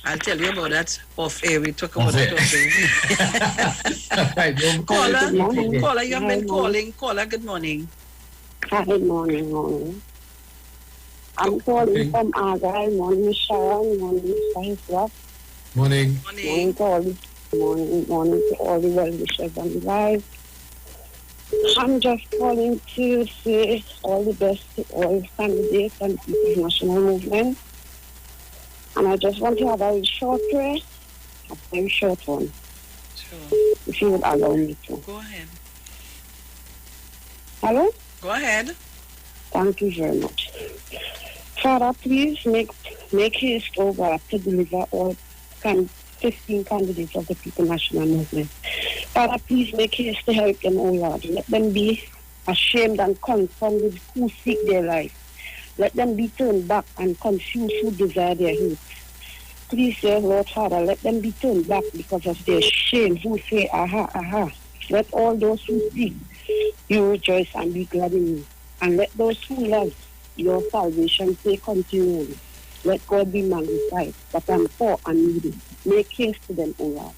I'll tell you about that off air. We talk about that off air. Caller, you have been calling. Caller, good morning. Hi, good morning. I'm calling from Argyle. Morning, Sharon. Morning, Mr. Hislop. Morning. Morning to all the well-wishers on the live. I'm just calling to say all the best to all candidates and the national movement. And I just want to have a very short prayer, a very short one. Sure. If you would allow me to. Go ahead. Hello? Go ahead. Thank you very much. Father, please make haste, oh God, to deliver all 15 candidates of the People National Movement. Father, please make haste to help them, oh Lord. Let them be ashamed and confounded who seek their life. Let them be turned back and confused who desire their hate. Please, dear Lord Father, let them be turned back because of their shame who say, aha, aha. Let all those who seek you rejoice and be glad in you. And let those who love your salvation say continually, let God be magnified, that I'm poor and needy. Make haste to them, O Lord.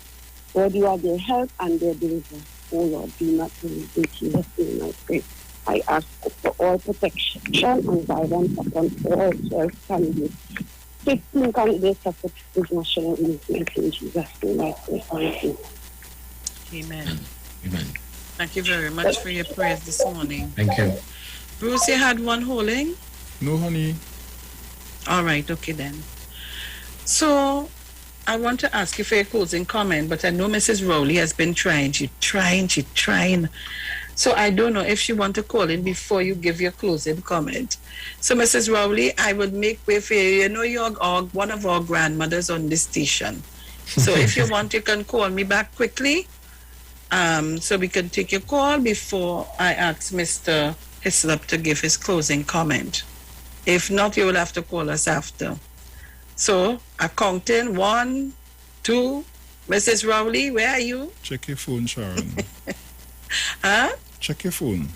Lord, you are their help and their deliverer. O Lord, do not leave in Jesus' name, I pray. I ask for all protection and guidance upon all 12 candidates, 15 candidates of the national movement in Jesus' name. I pray. Thank you. Amen. Amen. Thank you very much for your prayers this morning. Thank you. Bruce, you had one holding? No, honey. All right, okay then. So, I want to ask you for your closing comment, but I know Mrs. Rowley has been trying. She's trying. So I don't know if she want to call in before you give your closing comment. So Mrs. Rowley, I would make way for you. You know you're one of our grandmothers on this station. So if you want, you can call me back quickly. So we can take your call before I ask Mr. Hislop to give his closing comment. If not, you will have to call us after. So, accounting, 1, 2. Mrs. Rowley, where are you? Check your phone, Sharon. Huh? Check your phone.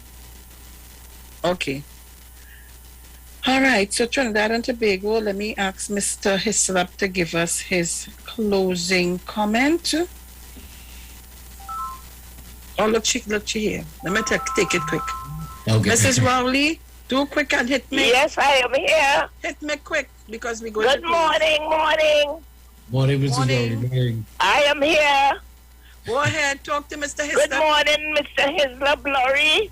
Okay. All right, so Trinidad and Tobago, let me ask Mr. Hislop to give us his closing comment. Oh, look, she here. Let me take it quick. Okay. Mrs. Rowley, do quick and hit me. Yes, I am here. Hit me quick because we go. Good morning. Morning, Mrs. Rowley. Morning. I am here. Go ahead, talk to Mr. Hislop. Good morning, Mr. Hislop Laurie.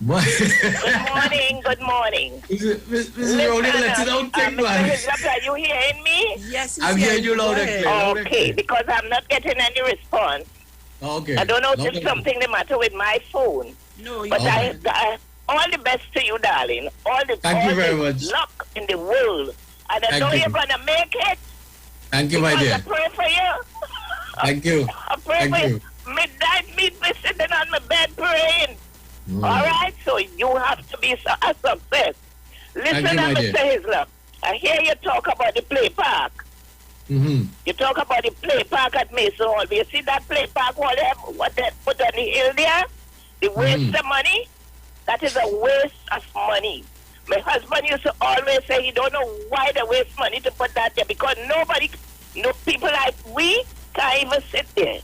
Good morning, good morning. Mr. Rowley, let it out, Mr. Hislop, are you hearing me? Yes, I'm hearing you loud and clear. Okay, because I'm not getting any response. Okay. I don't know if there's something the matter with my phone. No, but I all the best to you, darling. Thank you very much. Luck in the world. And I know you're gonna make it. Thank you, my dear. I pray for you. Thank you. I pray for you. Midnight meet me sitting on my bed praying. All right, so you have to be a success. Listen, Mr. Hislop, I hear you talk about the play park. Mm-hmm. You talk about the play park at Mason Hall. You see that play park, what they put on the hill there? The waste of money? That is a waste of money. My husband used to always say he don't know why they waste money to put that there, because people like we can't even sit there.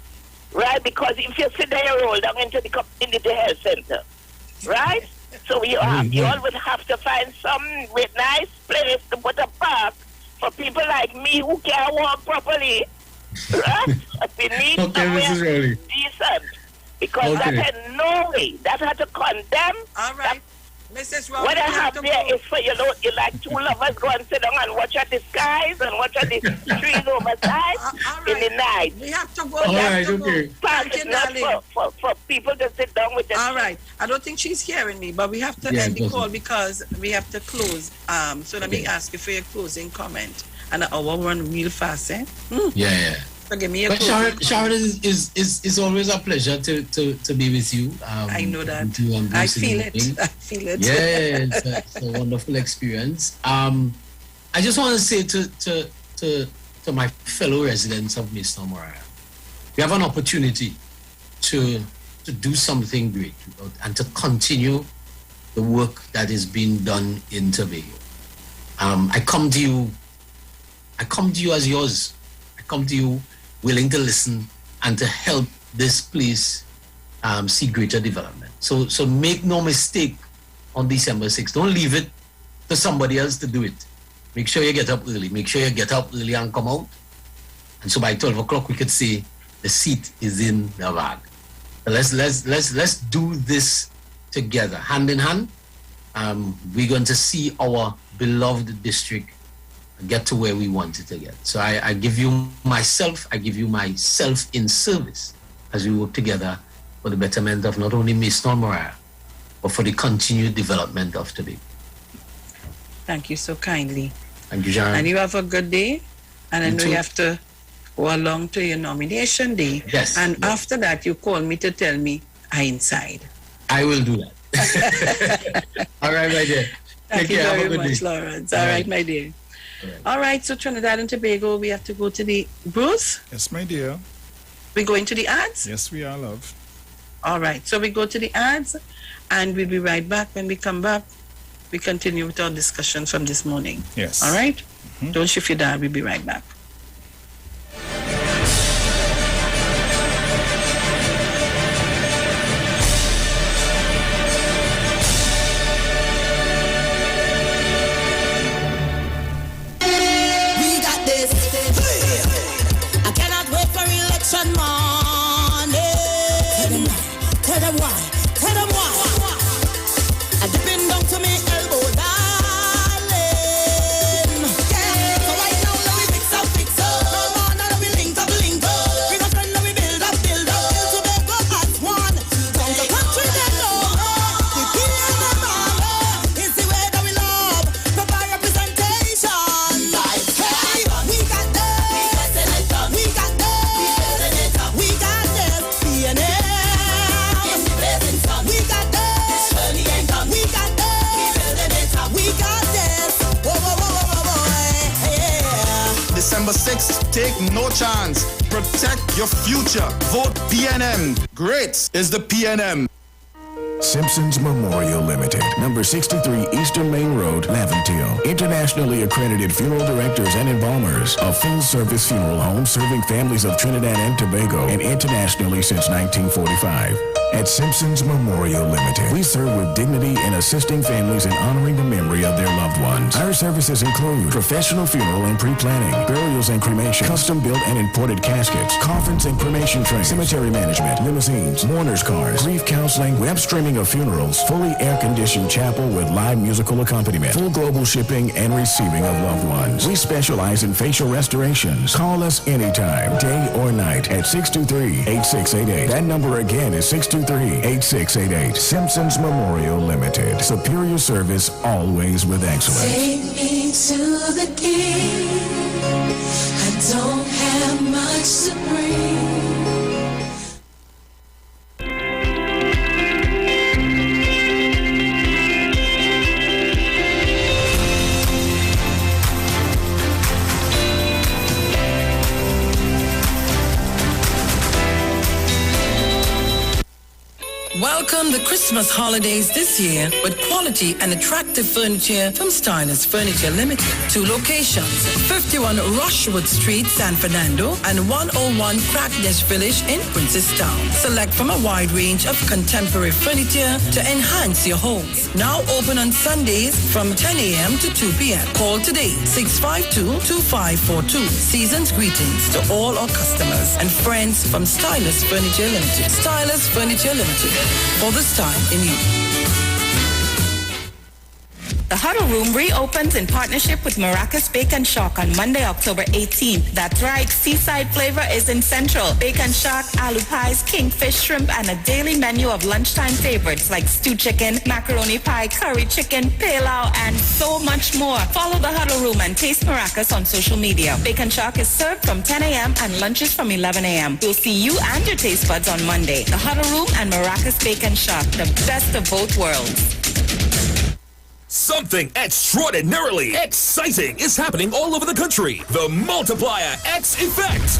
Right? Because if you sit there, you roll down into the community health center. Right? So you always have to find some nice place to put a park for people like me who can't walk properly. Right? But we need somewhere decent. Because that had no way. That had to condemn. All right. Mrs. Rowley, what I have there is for you like two lovers go and sit down and watch at the skies and watch at the trees overside in the night. We have to go. All right, okay. Park is not for people to sit down with. All right. I don't think she's hearing me, but we have to end the call because we have to close. So let me ask you for your closing comment. And the hour run real fast, eh? Yeah. So give me a but Sharon is always a pleasure to be with you. I know that. I feel it. Yeah, it's a wonderful experience. I just want to say to my fellow residents of Mr. Moriah, we have an opportunity to do something great and to continue the work that is being done in Tobago. I come to you as yours. I come to you willing to listen and to help this place see greater development. So make no mistake on December 6th. Don't leave it to somebody else to do it. Make sure you get up early. Make sure you get up early and come out. And so by 12 o'clock we could say the seat is in the bag. Let's do this together, hand in hand. We're going to see our beloved district get to where we want it to get. So I give you myself in service as we work together for the betterment of not only Mason Moriah, but for the continued development of Tobago. Thank you so kindly. Thank you, Sharon. And you have a good day. And I know too. you have to go along to your nomination day. Yes. And after that, you call me to tell me I inside. I will do that. All right, my dear. Thank you very much, Lawrence. All right, my dear. All right, so Trinidad and Tobago, we have to go to the... Bruce? Yes, my dear. We're going to the ads? Yes, we are, love. All right, so we go to the ads, and we'll be right back. When we come back, we continue with our discussion from this morning. Yes. All right? Don't shift your dial. We'll be right back. Tell them why. I depend down to me elbow, darling. Yeah, so right now let me fix up. Come on, now let me link up. Bring a friend, let me build up. Till Tobago as one. Down the country they know. The PNM is the way that we love. Provide representation. Hey, we got this. We got this. We got this. PNM. December 6th, take no chance. Protect your future. Vote PNM. Great is the PNM. Simpsons Memorial Limited, number 63 Eastern Main Road, Laventille. Internationally accredited funeral directors and embalmers. A full-service funeral home serving families of Trinidad and Tobago and internationally since 1945. At Simpson's Memorial Limited, we serve with dignity in assisting families in honoring the memory of their loved ones. Our services include professional funeral and pre-planning, burials and cremation, custom-built and imported caskets, coffins and cremation trays, cemetery management, limousines, mourners cars, grief counseling, web streaming of funerals, fully air-conditioned chapel with live musical accompaniment, full global shipping and receiving of loved ones. We specialize in facial restorations. Call us anytime, day or night, at 623-8688. That number again is 623-8688. Simpsons Memorial Limited. Superior service, always with excellence. Take me to the king. I don't have much to bring. Welcome the Christmas holidays this year with quality and attractive furniture from Stylist Furniture Limited. 2 locations, 51 Rushwood Street, San Fernando, and 101 Crackness Village in Princestown. Select from a wide range of contemporary furniture to enhance your homes. Now open on Sundays from 10 a.m. to 2 p.m. Call today, 652-2542. Season's greetings to all our customers and friends from Stylist Furniture Limited. Stylist Furniture Limited. For this time in you. The Huddle Room reopens in partnership with Maracas Bake and Shock on Monday, October 18th. That's right, seaside flavor is in Central. Bake and Shock, aloo pies, kingfish, shrimp, and a daily menu of lunchtime favorites like stew chicken, macaroni pie, curry chicken, pilau, and so much more. Follow The Huddle Room and taste Maracas on social media. Bake and Shock is served from 10 a.m. and lunches from 11 a.m. We'll see you and your taste buds on Monday. The Huddle Room and Maracas Bake and Shock, the best of both worlds. Something extraordinarily exciting is happening all over the country. The Multiplier X Effect.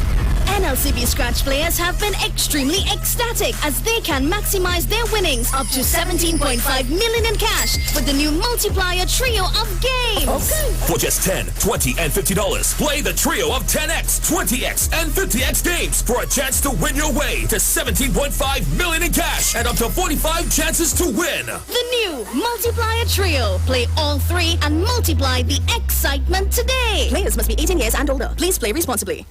NLCB Scratch players have been extremely ecstatic as they can maximize their winnings up to 17.5 million in cash with the new Multiplier Trio of Games. Okay. For just $10, $20, and $50, play the trio of 10X, 20X, and 50X games for a chance to win your way to 17.5 million in cash and up to 45 chances to win. The new Multiplier Trio. Play all 3 and multiply the excitement today. Players must be 18 years and older. Please play responsibly.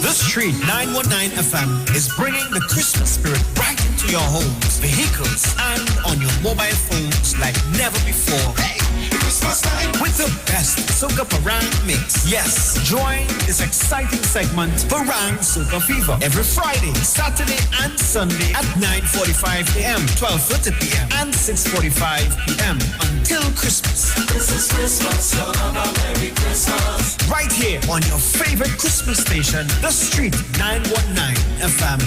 The Street 919 FM is bringing the Christmas spirit right into your homes, vehicles, and on your mobile phones like never before. Hey, Christmas time with the best Soca Parang mix. Yes, join this exciting segment, Parang Soca Fever, every Friday, Saturday, and Sunday at 9:45 a.m., 12:30 p.m., and 6:45 p.m. until Christmas. This is Christmas, so have a Merry Christmas. Right here on your favorite Christmas station, The Street 919 FM.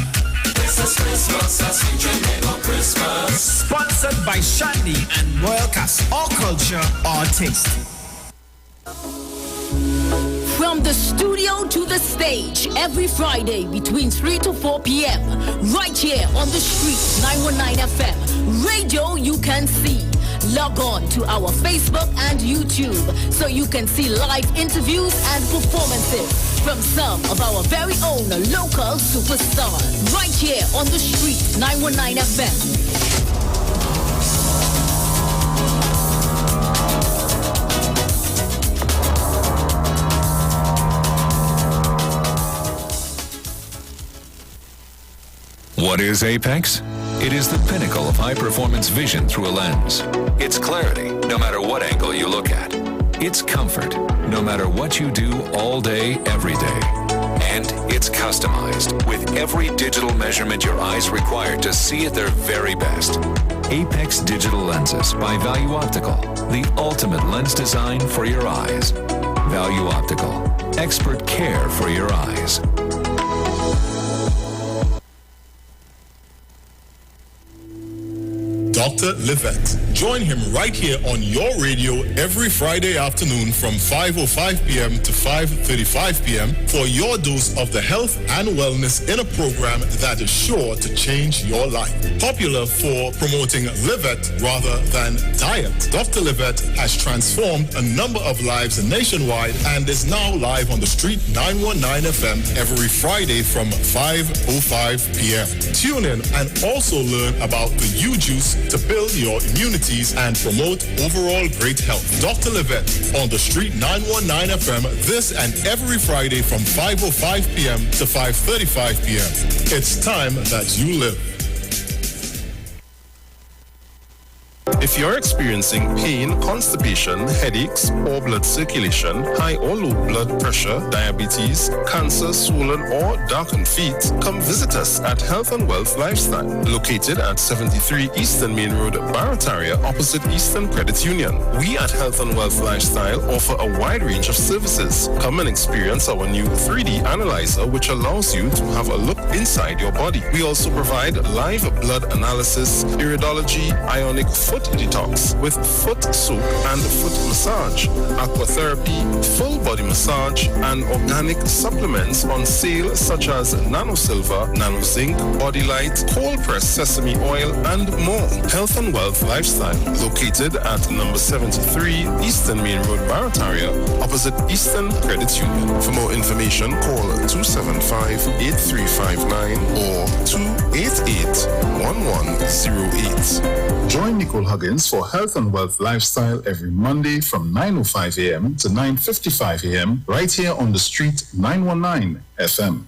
This is Christmas, as we dream of Christmas. Sponsored by Shandy and Royal Cast. Our culture, our taste. From the studio to the stage, every Friday between 3 to 4 p.m. Right here on The Street 919 FM. Radio you can see. Log on to our Facebook and YouTube so you can see live interviews and performances from some of our very own local superstars. Right here on The Street 919 FM. What is Apex? It is the pinnacle of high-performance vision through a lens. It's clarity, no matter what angle you look at. It's comfort, no matter what you do all day, every day. And it's customized with every digital measurement your eyes require to see at their very best. Apex Digital Lenses by Value Optical, the ultimate lens design for your eyes. Value Optical, expert care for your eyes. Dr. Livette. Join him right here on your radio every Friday afternoon from 5:05 p.m. to 5:35 p.m. for your dose of the health and wellness in a program that is sure to change your life. Popular for promoting Livette rather than diet, Dr. Livette has transformed a number of lives nationwide and is now live on the Street 919 FM every Friday from 5:05 p.m. Tune in and also learn about the U-Juice to build your immunities and promote overall great health. Dr. Livette on the Street 919 FM this and every Friday from 5:05 p.m. to 5:35 p.m. It's time that you live. If you're experiencing pain, constipation, headaches, poor blood circulation, high or low blood pressure, diabetes, cancer, swollen or darkened feet, come visit us at Health and Wealth Lifestyle, located at 73 Eastern Main Road, Barataria, opposite Eastern Credit Union. We at Health and Wealth Lifestyle offer a wide range of services. Come and experience our new 3D analyzer, which allows you to have a look inside your body. We also provide live blood analysis, iridology, ionic foot detox with foot soak and foot massage, aquatherapy, full body massage, and organic supplements on sale such as Nano Silver, Nano Zinc, Body Light, cold pressed sesame oil, and more. Health and Wealth Lifestyle, located at number 73 Eastern Main Road, Barataria, opposite Eastern Credit Union. For more information, call 275-8359 or 288-1108. Join Nicole Huggins for Health and Wealth Lifestyle every Monday from 9:05 a.m. to 9:55 a.m. right here on the Street 919 FM.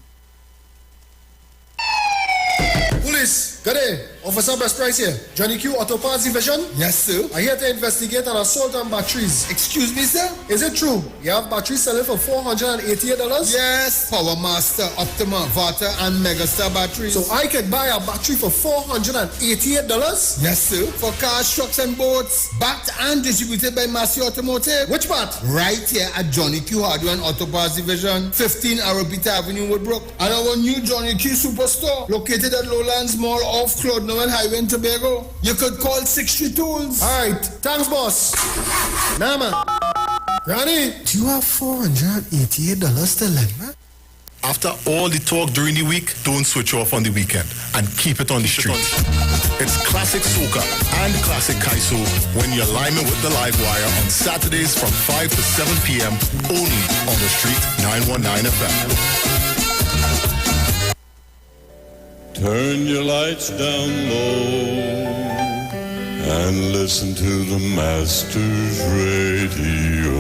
Police, good day. Officer Best Price here. Johnny Q Auto Parts Division? Yes, sir. I'm here to investigate an assault on batteries. Excuse me, sir? Is it true? You have batteries selling for $488? Yes. Power Master, Optima, Vata, and Megastar batteries. So I could buy a battery for $488? Yes, sir. For cars, trucks, and boats. Backed and distributed by Massey Automotive. Which part? Right here at Johnny Q Hardware and Auto Parts Division, 15 Arabita Avenue, Woodbrook. And our new Johnny Q Superstore, located at Lowlands Mall off Claude Noel Highway in Tobago. You could call 63 Tools. Alright, thanks boss. Nah man. Ronnie, do you have $488 to lend, man? After all the talk during the week, don't switch off on the weekend and keep it on the street. It's classic soca and classic kaiso when you're liming with the live wire on Saturdays from 5 to 7 p.m. only on the Street 919 FM. Turn your lights down low and listen to the Master's Radio.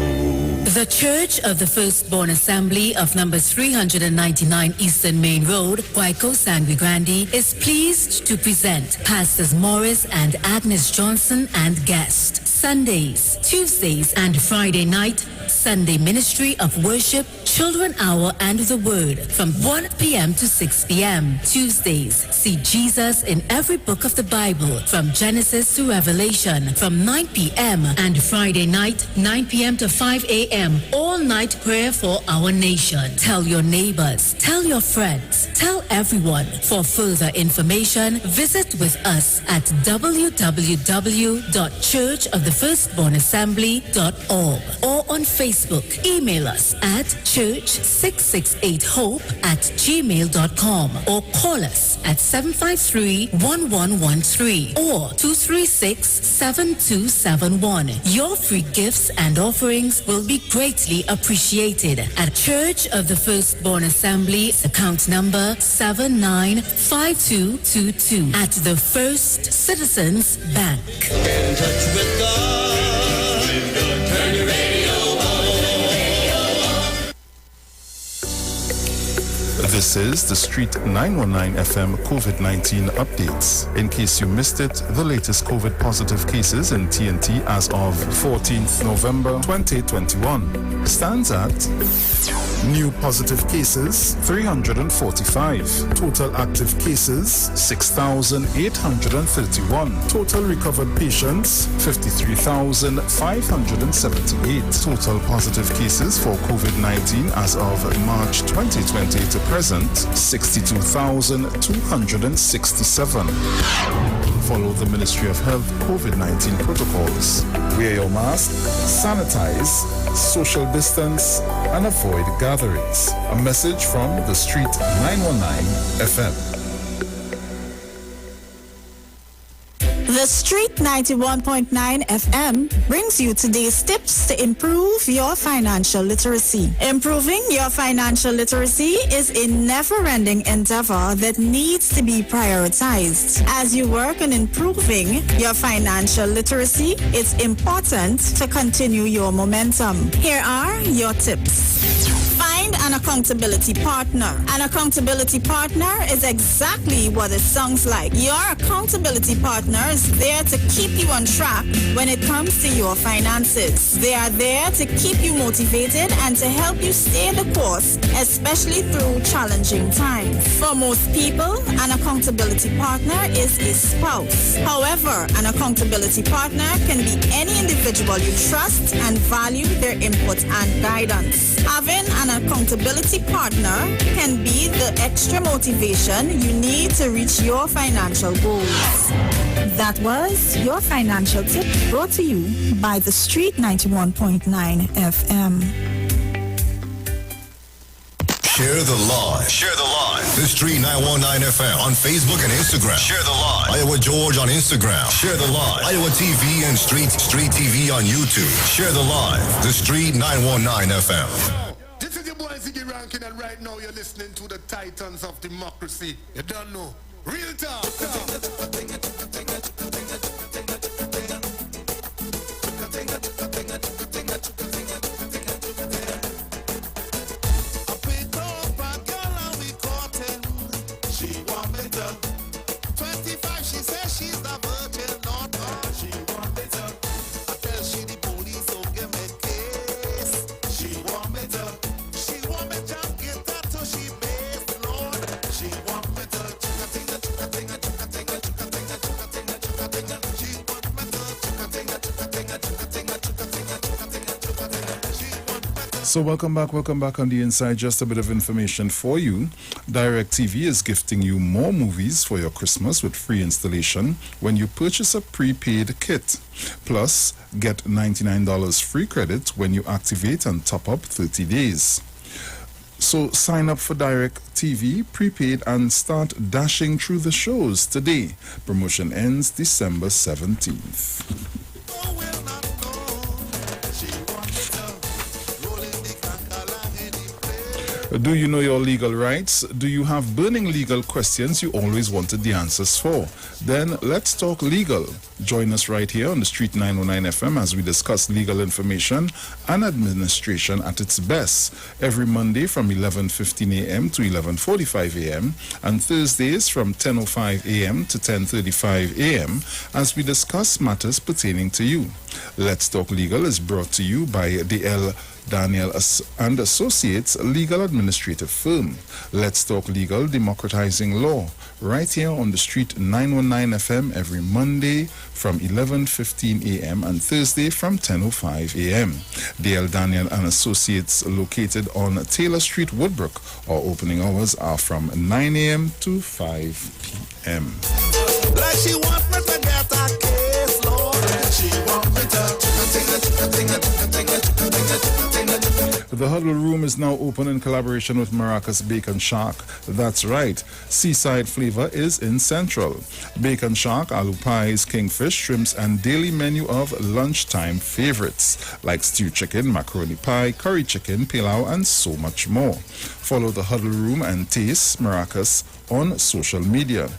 The Church of the Firstborn Assembly of number 399 Eastern Main Road, Waiko Sangre Grande, is pleased to present Pastors Morris and Agnes Johnson and guest. Sundays, Tuesdays, and Friday night, Sunday Ministry of Worship, Children Hour, and the Word from 1 p.m. to 6 p.m. Tuesdays, see Jesus in every book of the Bible from Genesis to Revelation from 9 p.m. and Friday night, 9 p.m. to 5 a.m. All night prayer for our nation. Tell your neighbors, tell your friends, tell everyone. For further information, visit with us at www.churchofthefirstbornassembly.org or on Facebook. Email us at church668hope@gmail.com or call us at 753-1113 or 236-7271. Your free gifts and offerings will be greatly appreciated at Church of the Firstborn Assembly, account number 795222 at the First Citizens Bank. In touch with God. Turn your radio on. This is the Street 919 FM COVID-19 updates. In case you missed it, the latest COVID positive cases in TNT as of 14th November 2021 stands at new positive cases 345, total active cases 6,831, total recovered patients 53,578, total positive cases for COVID-19 as of March 2020 to present present 62,267. Follow the Ministry of Health COVID-19 protocols. Wear your mask, sanitize, social distance, and avoid gatherings. A message from the Street 919 FM. The Street 91.9 FM brings you today's tips to improve your financial literacy. Improving your financial literacy is a never-ending endeavor that needs to be prioritized. As you work on improving your financial literacy, it's important to continue your momentum. Here are your tips. Find an accountability partner. An accountability partner is exactly what it sounds like. Your accountability partner is there to keep you on track when it comes to your finances. They are there to keep you motivated and to help you stay the course, especially through challenging times. For most people, an accountability partner is a spouse. However, an accountability partner can be any individual you trust and value their input and guidance. Having an accountability partner can be the extra motivation you need to reach your financial goals. That was your financial tip brought to you by the Street 91.9 FM. Share the live. Share the live. The Street 919 FM on Facebook and Instagram. Share the live. Iowa George on Instagram. Share the live. Iowa TV and Street TV on YouTube. Share the live. The Street 919 FM. This is your boy Ziggy Rankin, and right now you're listening to the Titans of Democracy. You don't know. Real talk. So welcome back on the inside. Just a bit of information for you. DirecTV is gifting you more movies for your Christmas with free installation when you purchase a prepaid kit. Plus, get $99 free credit when you activate and top up 30 days. So sign up for DirecTV prepaid and start dashing through the shows today. Promotion ends December 17th. Do you know your legal rights? Do you have burning legal questions you always wanted the answers for? Then let's talk legal. Join us right here on the Street 909 FM as we discuss legal information and administration at its best. Every Monday from 11:15 a.m. to 11:45 a.m. and Thursdays from 10:05 a.m. to 10:35 a.m. as we discuss matters pertaining to you. Let's Talk Legal is brought to you by D.L. Daniel and Associates Legal Administrative Firm. Let's Talk Legal, democratizing law, right here on the Street 919 FM every Monday from 11:15 a.m. and Thursday from 10:05 a.m. D.L. Daniel and Associates located on Taylor Street, Woodbrook. Our opening hours are from 9 a.m. to 5 p.m. Like she want me to get a case, Lord. She want me to The Huddle Room is now open in collaboration with Maracas Bacon Shack. That's right, seaside flavor is in Central. Bacon Shack, aloo pies, kingfish, shrimps, and daily menu of lunchtime favorites like stewed chicken, macaroni pie, curry chicken, pilau, and so much more. Follow The Huddle Room and taste Maracas on social media.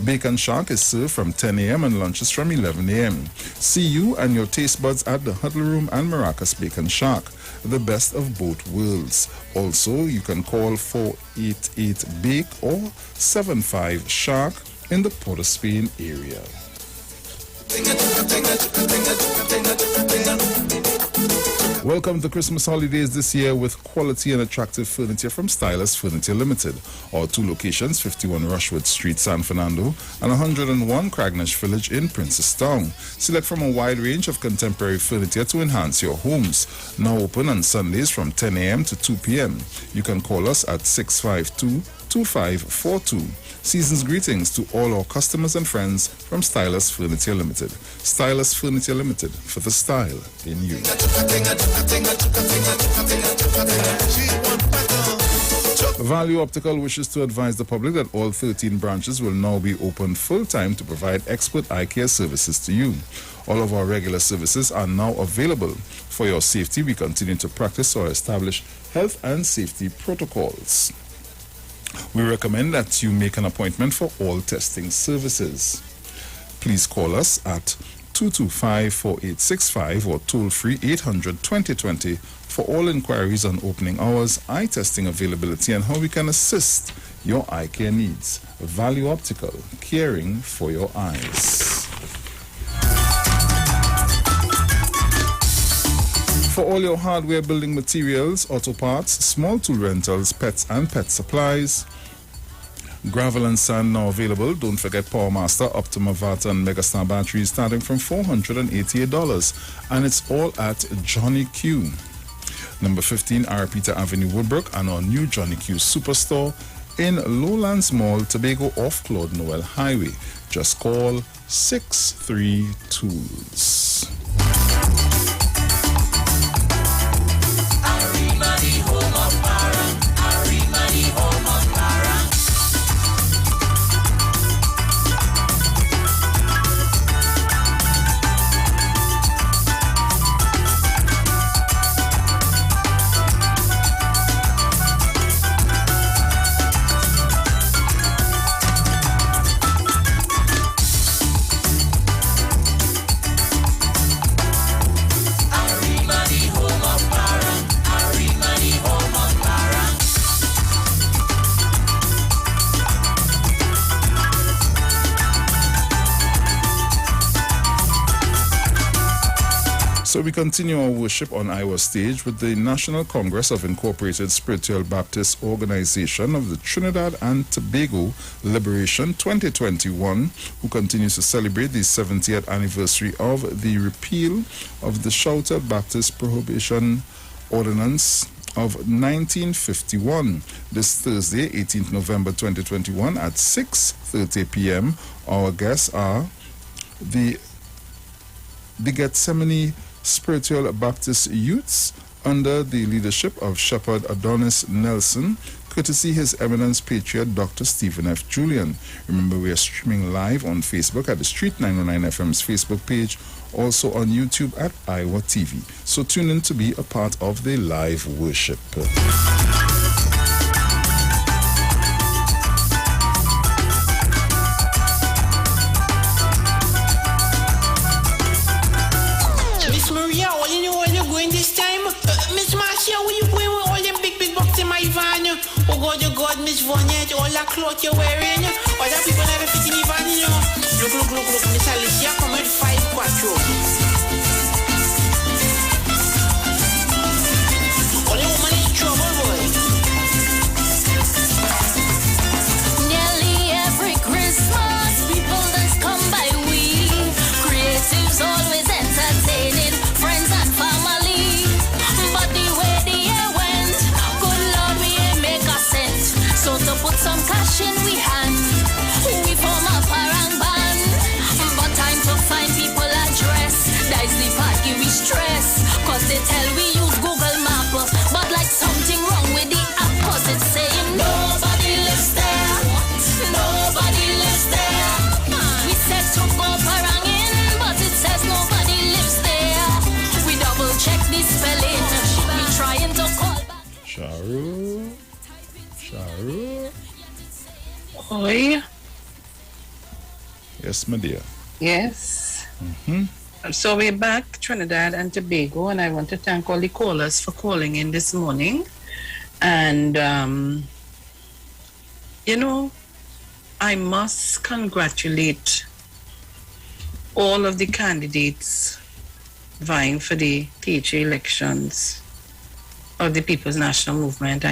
Bacon Shack is served from 10 a.m. and lunches from 11 a.m. See you and your taste buds at The Huddle Room and Maracas Bacon Shack, the best of both worlds. Also, you can call 488-BAKE or 75-SHARK in the Port of Spain area. Welcome to Christmas holidays this year with quality and attractive furniture from Stylus Furniture Limited. Our two locations, 51 Rushwood Street, San Fernando, and 101 Cragnish Village in Princestown. Select from a wide range of contemporary furniture to enhance your homes. Now open on Sundays from 10 a.m. to 2 p.m. You can call us at 652 2542. Season's greetings to all our customers and friends from Stylus Furniture Limited. Stylus Furniture Limited, for the style in you. Value Optical wishes to advise the public that all 13 branches will now be open full-time to provide expert eye care services to you. All of our regular services are now available. For your safety, we continue to practice or establish health and safety protocols. We recommend that you make an appointment for all testing services. Please call us at 225-4865 or toll-free 800-2020 for all inquiries on opening hours, eye testing availability, and how we can assist your eye care needs. Value Optical, caring for your eyes. For all your hardware, building materials, auto parts, small tool rentals, pets and pet supplies, gravel and sand now available. Don't forget PowerMaster, Optima Vata and Megastar batteries starting from $488, and it's all at Johnny Q. Number 15 Arapita Avenue, Woodbrook, and our new Johnny Q Superstore in Lowlands Mall, Tobago, off Claude Noel Highway. Just call 63-TOOLS. So we continue our worship on Iwer stage with the National Congress of Incorporated Spiritual Baptist Organization of the Trinidad and Tobago Liberation 2021, who continues to celebrate the 70th anniversary of the repeal of the Sheltered Baptist Prohibition Ordinance of 1951. This Thursday, 18th November 2021 at 6:30 p.m. Our guests are the Gethsemane Spiritual Baptist Youths under the leadership of Shepherd Adonis Nelson, courtesy His Eminence Patriot Dr. Stephen F. Julian. Remember, we are streaming live on Facebook at the Street 909 FM's Facebook page, also on YouTube at Iwer TV. So tune in to be a part of the live worship. Oh God, Miss Vonette, all that cloth you're wearing, all that people never fit in the van, you know. Look, Miss Alicia, come with 5 quattro. All the woman is trouble, boy. Nearly every Christmas, people just come by we. Creatives always entertaining friends and family. But the way the year went, good Lord, we ain't make a cent. So to put some cash in we hand, we form a parang band. But time to find people address, that's the part give we stress. Cause they tell we use Google Map, but like something wrong with the app, cause it's saying nobody lives there. Nobody lives there. We said to go parangin, but it says nobody lives there. We double check the spelling, we trying to call back. Sharu. Oi. Yes, my dear. Yes. So we're back, Trinidad and Tobago, and I want to thank all the callers for calling in this morning. And, you know, I must congratulate all of the candidates vying for the PHA elections of the People's National Movement.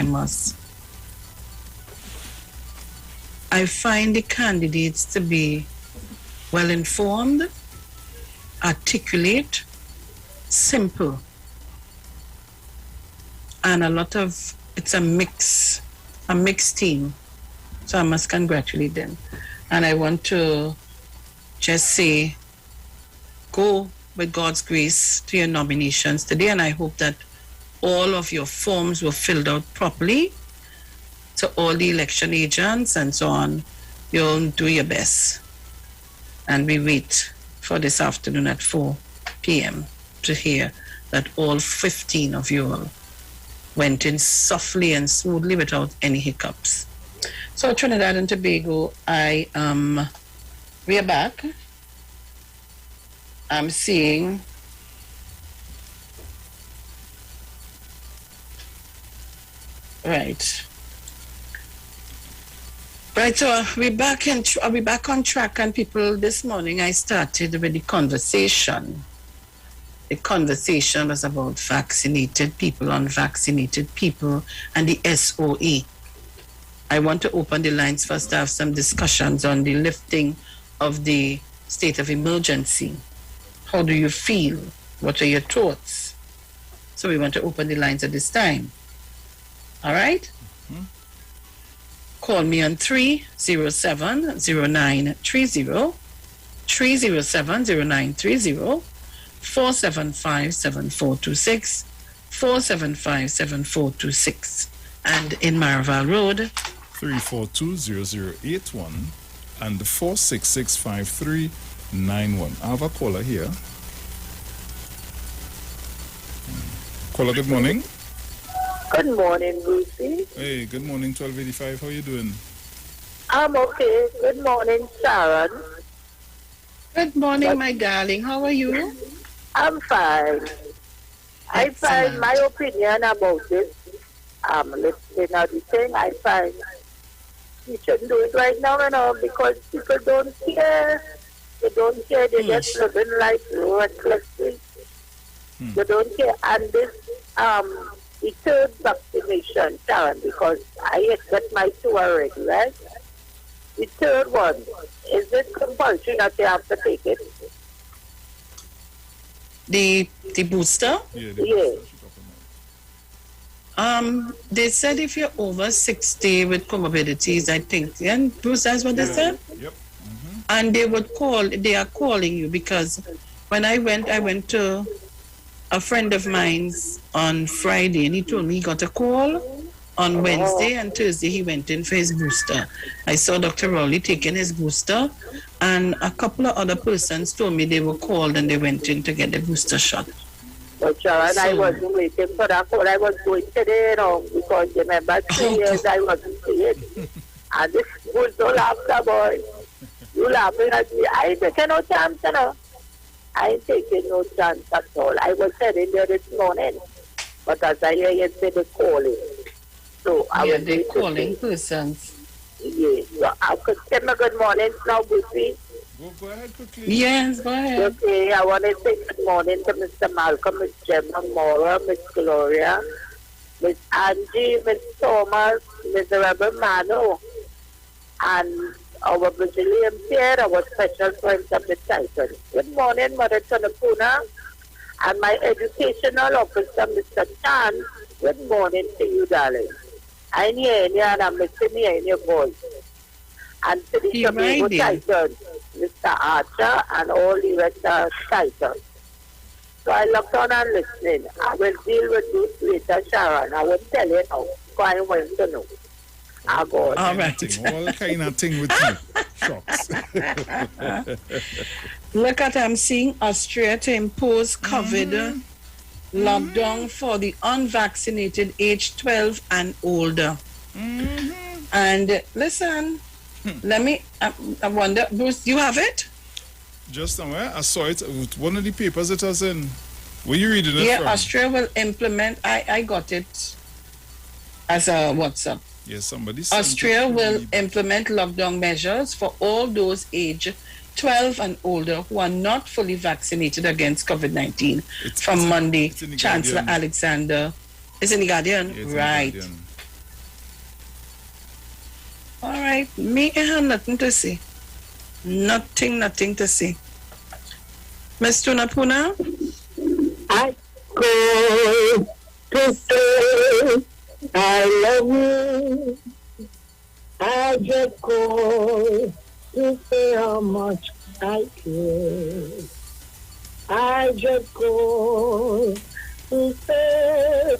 I find the candidates to be well informed, articulate, simple, and it's a mixed team. So I must congratulate them. And I want to just say, go with God's grace to your nominations today, and I hope that all of your forms were filled out properly. To all the election agents and so on, you'll do your best. And we wait for this afternoon at 4 p.m. to hear that all 15 of you all went in softly and smoothly without any hiccups. So Trinidad and Tobago, we are back. I'm seeing right, so we're back on track, and people, this morning I started with the conversation. The conversation was about vaccinated people, unvaccinated people, and the SOE. I want to open the lines first to have some discussions on the lifting of the state of emergency. How do you feel? What are your thoughts? So we want to open the lines at this time. All right? Mm-hmm. Call me on 307-0930, 307-0930, 475-7426, 475-7426, and in Marval Road, 342-0081 and 466-5391. I have a caller here. Caller, good morning. Good morning, Lucy. Hey, good morning, 1285. How you doing? I'm okay. Good morning, Sharon. Good morning, my darling. How are you? I'm fine. I find my opinion about this. I'm listening to the thing. I find we shouldn't do it right now, because people don't care. They don't care. They just living life recklessly. They don't care. And this, the third vaccination, Sharon, because I got my two already, right? The third one, is it compulsory that you have to take it? The booster? Yeah. They said if you're over 60 with comorbidities, I think, and Bruce, that's what they said? Yep. Mm-hmm. And they are calling you, because when I went to a friend of mine's on Friday, and he told me he got a call on Wednesday, and Thursday he went in for his booster. I saw Dr. Rowley taking his booster, and a couple of other persons told me they were called and they went in to get the booster shot. But Sharon, I wasn't waiting for that call. I was going today, because remember 3 years I wasn't seeing. And this was no laughter, boy. You laughing at me. I ain't taking no chance, I ain't taking no chance at all. I was heading there this morning, but as I hear you say, they're calling. So I was they're calling persons. Yes. So I could say my good morning now, Buffy. Go ahead quickly. Yes, go ahead. Okay, I want to say good morning to Mr. Malcolm, Miss Gemma Mora, Miss Gloria, Miss Angie, Miss Thomas, Mr. Rebel Mano, and our Brazilian peer, our special friends of the Titans. Good morning, Mother Tanapuna, and my educational officer, Mr. Chan. Good morning to you, darling. I'm here and I'm listening in your voice. And to the Tobago Titans, Mr. Archer, and all the rest of Titans. So I looked on and listening. I will deal with this later, Sharon. I will tell you now, so I want to know. I go on. All right. All kind of thing with you. Shocks. Look at, I'm seeing Austria to impose COVID lockdown for the unvaccinated age 12 and older. And listen, let me, I wonder, Bruce, you have it? Just somewhere, I saw it with one of the papers it was in. Were you reading it from? Austria will implement, I got it as a WhatsApp. Yes, somebody sent Austria it to will me. implement lockdown measures for all those age 12 and older who are not fully vaccinated against COVID-19 from Monday. Chancellor Guardian. Alexander. It's in the Guardian? Yeah, it's in right. the Guardian. All right. Me, I have nothing to say. Nothing to say. Ms. Tunapuna? I go to say I love you. I I just call to say how much I care. I just call to say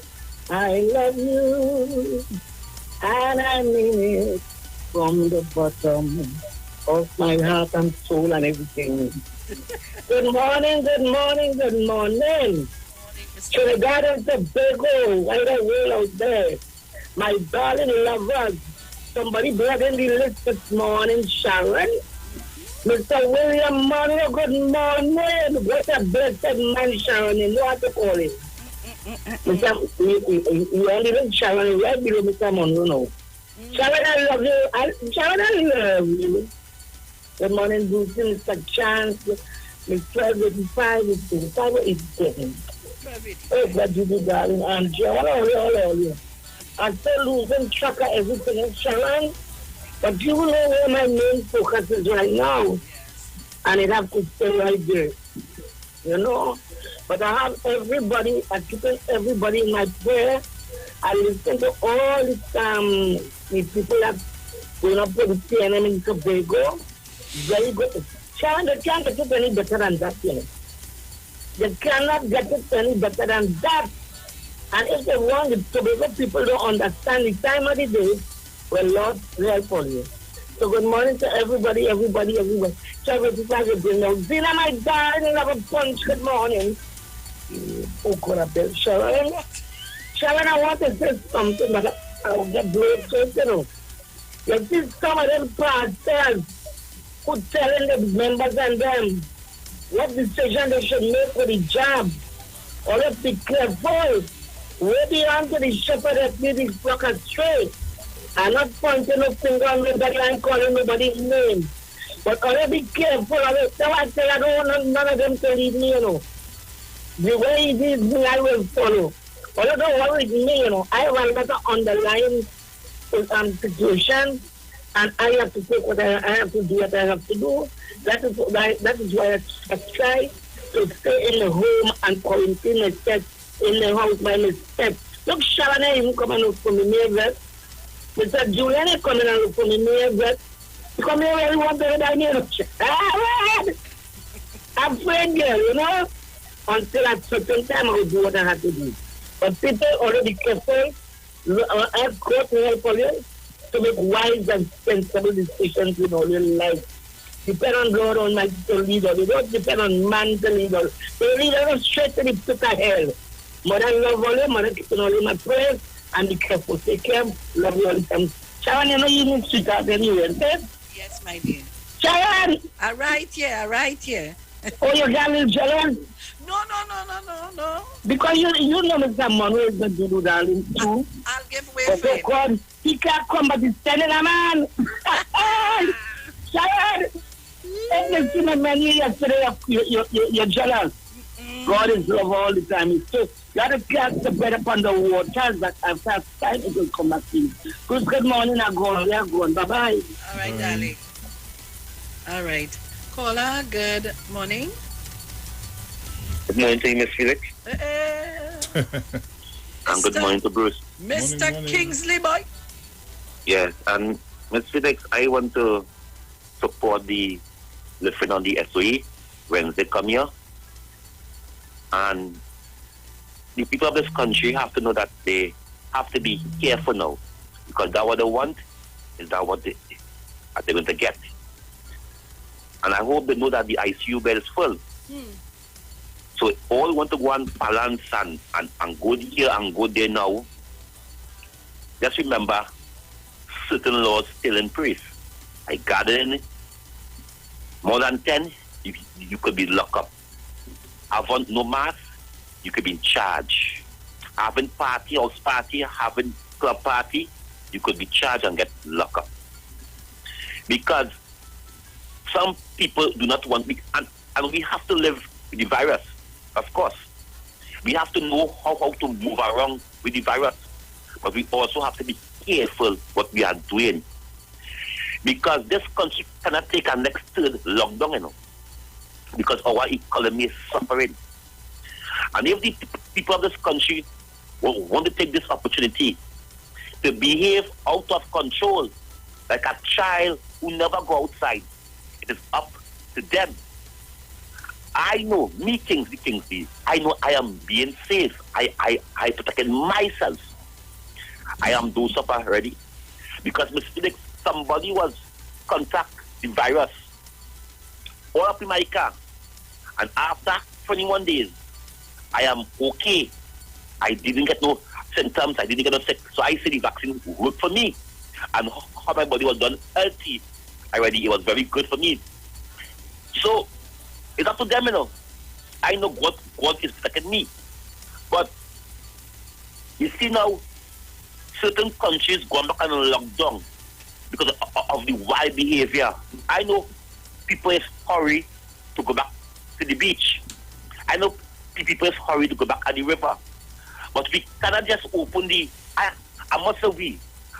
I love you, and I mean it from the bottom of my heart and soul and everything. Good morning, good morning, good morning. Trinidad and Tobago, right away out there. My darling lovers. Somebody brought in the list this morning, Sharon. Mr. William Monroe, good morning. What a blessed man, Sharon. You know how to call it. You only live Sharon, right below Mr. Monroe now. Sharon, I love you. Sharon, I love you. Good morning, Bruce, Mr. Chance, Miss 1285, Mr. 587. Oh, God, you do, darling. And all you. I'm still losing track of everything in Sharon. But you know where my main focus is right now. And it has to stay right there. You know? But I have everybody, I keep everybody in my prayer. I listen to all the people that going up with the CNN in Tobago. Very good. Sharon, they can't get it any better than that, you know. They cannot get it any better than that. And if they want, the Tobago people don't understand the time of the day, well, Lord, help for you. So good morning to everybody. Charity again now. Zina, my darling, have a punch. Good morning. Oh, God, I bet. Sharon, I want to say something, but I'll get blown first, you know. You see some of them pastors who telling the members and them what decision they should make with the job. Or let's be careful. Way beyond to the shepherd that lead his flock astray. I'm not pointing no finger on nobody and calling nobody's name. But already be careful. So I say I don't want none of them to lead me, you know. The way it is me, I will follow. Although don't worry with me, you know. I will better underline situation, and I have to take what I have to do, what I have to do. That is why I try to stay in the home and quarantine myself in the house by myself. Look, Sharon ain't even coming out for me, neighbors. Mr. Julian ain't coming out for me, neighbors. You come here and want to die near I'm afraid, girl, you know. Until at certain time I will do what I have to do. But people already careful. I have got to help you to make wise and sensible decisions in all your life. Depend on God Almighty to lead us. You don't depend on man to lead us. They lead us straight to the pit of hell. Mother, love all you. Mother, keep on all in my prayers. And be careful. Take care. Love you all the time. Sharon, you know you need to talk anywhere, okay? Yes, my dear. Sharon! All right, yeah. Oh, you got a little jealous? No. Because you know Mr. Monroe is going to do darling, too. I'll give way for him. God, he can't come, but he's standing a man. Sharon! You see my man yesterday, you're jealous. God is love all the time. So you have to cast the bread upon the waters, but after time it will come back to you. Good morning, I'm going. Bye-bye. All right, darling. All right. Caller, good morning. Good morning to you, Miss Felix. And good morning to Bruce. Mr. Morning. Kingsley, boy. Yes, and Miss Felix, I want to support the lifting on the SOE when they come here. And the people of this country have to know that they have to be careful now. Because that what they want is that what they're going to get. And I hope they know that the ICU bed is full. So all want to go and balance and go here and go there now. Just remember, certain laws still in place. Like gathering more than 10, you could be locked up. Having no mask, you could be in charge. Having party, house party, having club party, you could be charged and get locked up. Because some people do not want, and we have to live with the virus, of course. We have to know how to move around with the virus. But we also have to be careful what we are doing. Because this country cannot take a next third lockdown, you know. Because our economy is suffering. And if the people of this country want to take this opportunity to behave out of control like a child who never go outside. It is up to them. I know, me Kingsley, I know I am being safe. I protected myself. I am dosed up already. Because mistake, somebody was contact the virus all up in my car. And after 21 days, I am okay. I didn't get no symptoms. I didn't get no sick. So I say the vaccine worked for me. And how my body was done healthy already, it was very good for me. So it's up to them, you know. I know God is protecting me. But you see now, certain countries going back on lockdown because of the wild behavior. I know people is hurry to go back to the beach. I know people is hurry to go back on the river. But we cannot just open the... I must say we.